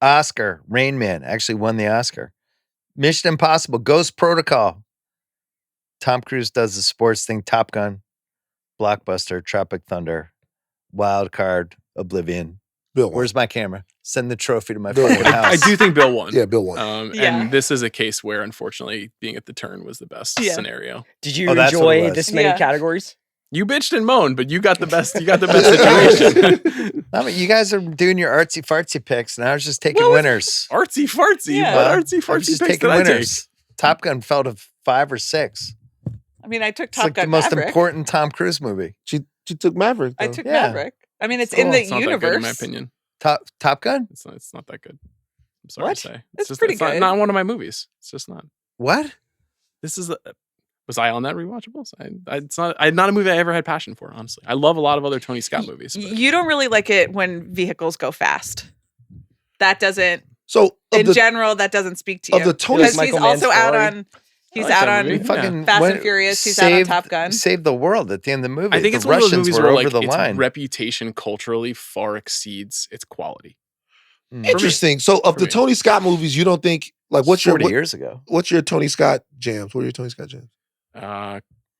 Oscar, Rain Man. Actually won the Oscar. Mission Impossible, Ghost Protocol. Tom Cruise Does the Sports Thing, Top Gun. Blockbuster, Tropic Thunder. Wild Card, Oblivion. Bill won. Where's my camera? Send the trophy to my Bill fucking won. house. I do think Bill won. Yeah, Bill won. Yeah. And this is a case where, unfortunately, being at the turn was the best Yeah. scenario. Did you Oh, that's what it enjoy was. this many Yeah. categories? You bitched and moaned, but you got the best. You got the best situation. I mean, you guys are doing your artsy fartsy picks, and I was just taking Well, winners. Artsy fartsy. Yeah. What Well, artsy I'm fartsy just picks taking did I take? winners. Top Gun fell to 5 or 6. I mean, I took It's Top like Gun the most Maverick. important Tom Cruise movie. She took Maverick. I though. took Yeah. Maverick. I mean, it's Cool. in the It's not that universe. good, in my opinion. Top Gun? It's not that good. I'm sorry What? to say. It's just pretty it's not- good. Not one of my movies. It's just not. What? This is. Was I on that rewatchables? It's not. Not a movie I ever had passion for. Honestly, I love a lot of other Tony Scott movies. But You don't really like it when vehicles go fast. That doesn't, So in general, that doesn't speak to you. of the Tony because Michael he's also Mann's out Ferrari. on. He's I like out that on movie. Fucking Fast and went- Furious. He's out on Top Gun. Saved the world at the end of the movie. I think the it's one of those Russians movies were where over like the its line. reputation culturally far exceeds its quality. Interesting. So of For the me. Tony Scott movies, you don't think like what's your 40 years ago. what's your Tony Scott jams? What are your Tony Scott jams?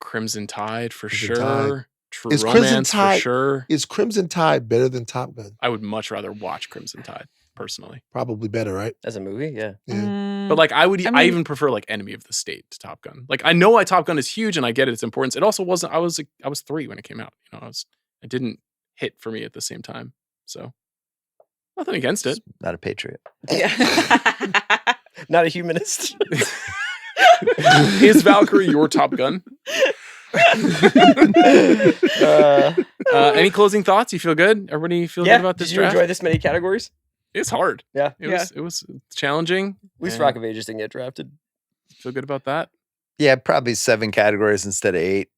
Crimson Tide for Crimson sure. Tide. True Is Crimson Romance Tide- for sure. Is Crimson Tide better than Top Gun? I would much rather watch Crimson Tide personally. Probably better, right? As a movie, yeah. Yeah. But like I I mean- even prefer like Enemy of the State to Top Gun. Like I know why Top Gun is huge and I get its importance. It also wasn't. I was 3 when it came out. You know, it didn't hit for me at the same time. So nothing against it. Not a patriot. Yeah. Not a humanist. Is Valkyrie your Top Gun? Any closing thoughts? You feel good? Everybody feel Yeah. good about this Did you draft? enjoy this many categories? It's hard. Yeah. It was challenging. At least and Rock of Ages didn't get drafted. Feel good about that? Yeah, probably 7 categories instead of 8.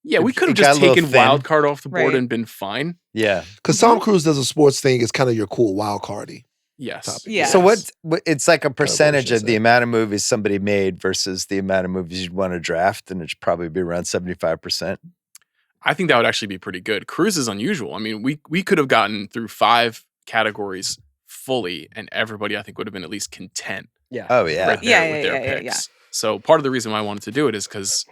Yeah, we It- could have it got just a little taken thin. wild card off the board Right. and been fine. Yeah. Because Tom Cruise Does a Sports Thing is kind of your cool wild cardy. Yes. Topic. Yeah. So it's like a percentage should of the say. amount of movies somebody made versus the amount of movies you'd want to draft, and it should probably be around 75%. I think that would actually be pretty good. Cruise is unusual. I mean, we could have gotten through 5 categories fully, and everybody I think would have been at least content Yeah. Oh yeah. right there Yeah, with yeah, their yeah, yeah, picks. So part of the reason why I wanted to do it is because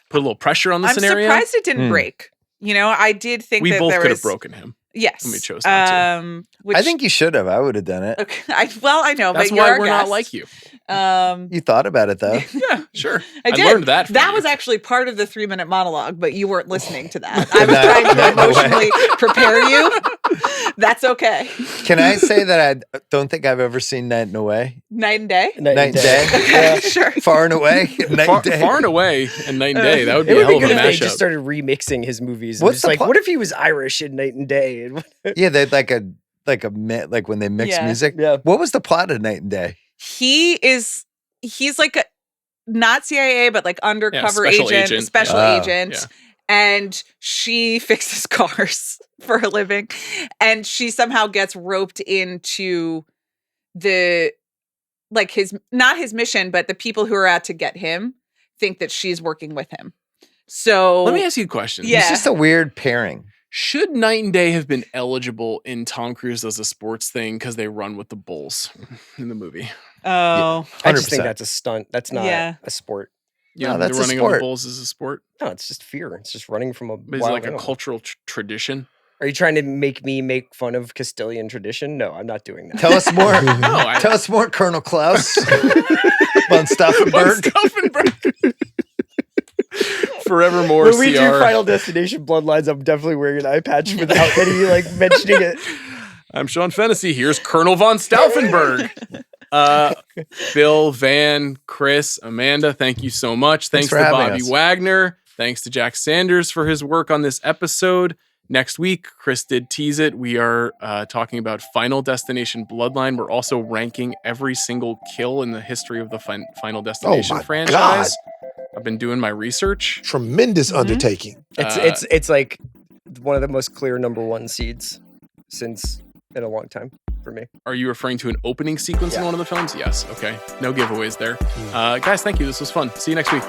put a little pressure on the I'm scenario. surprised it didn't Hmm. break. You know, I did think We that both there could was have broken him. Yes, and we chose not to. Which, I think you should have. I would have done it. Okay, I know, That's but you're why our we're not guest. like you. You thought about it though. Yeah, sure. I did. learned that. From That you. was actually part of the 3-minute monologue, but you weren't listening to that. I was Not- trying to not in a way. emotionally prepare you. That's okay. Can I say that I don't think I've ever seen Night and Away? Night and day. Night and Day. Okay, sure. Far and Away. Night far, and Day. far and away and night and day. That would be It a would hell be of good a if they just mashup. started remixing his movies. And What's just the like, plot? what if he was Irish in Night and Day? Yeah, they'd like when they mix Yeah. music. Yeah. What was the plot of Night and Day? He's like a not CIA, but like undercover special agent, agent. special Oh. agent. Yeah. And she fixes cars for a living. And she somehow gets roped into not his mission, but the people who are out to get him think that she's working with him. So Let me ask you a question. Yeah. It's just a weird pairing. Should Night and Day have been eligible in Tom Cruise Does a Sports Thing because they run with the Bulls in the movie? Oh, I just think 100%. that's a stunt. That's not Yeah. a sport. You No, know, that's a running on the sport. Bulls is a sport. No, it's just fear. It's just running from a But is it wild like a animal. cultural tradition? Are you trying to make me make fun of Castilian tradition? No, I'm not doing that. Tell us more. Tell us more, Colonel Klaus von Stauffenberg. Forevermore. When we do Final Destination Bloodlines, I'm definitely wearing an eye patch without any mentioning it. I'm Sean Fennessey. Here's Colonel von Stauffenberg. Bill, Van, Chris, Amanda, thank you so much. Thanks to Bobby Wagner. Thanks to Jack Sanders for his work on this episode. Next week, Chris did tease it. We are talking about Final Destination Bloodline. We're also ranking every single kill in the history of the Final Destination franchise. God. I've been doing my research. Tremendous undertaking. It's like one of the most clear number one seeds since in a long time for me. Are you referring to an opening sequence in one of the films? Yes. Okay. No giveaways there. Guys, thank you. This was fun. See you next week.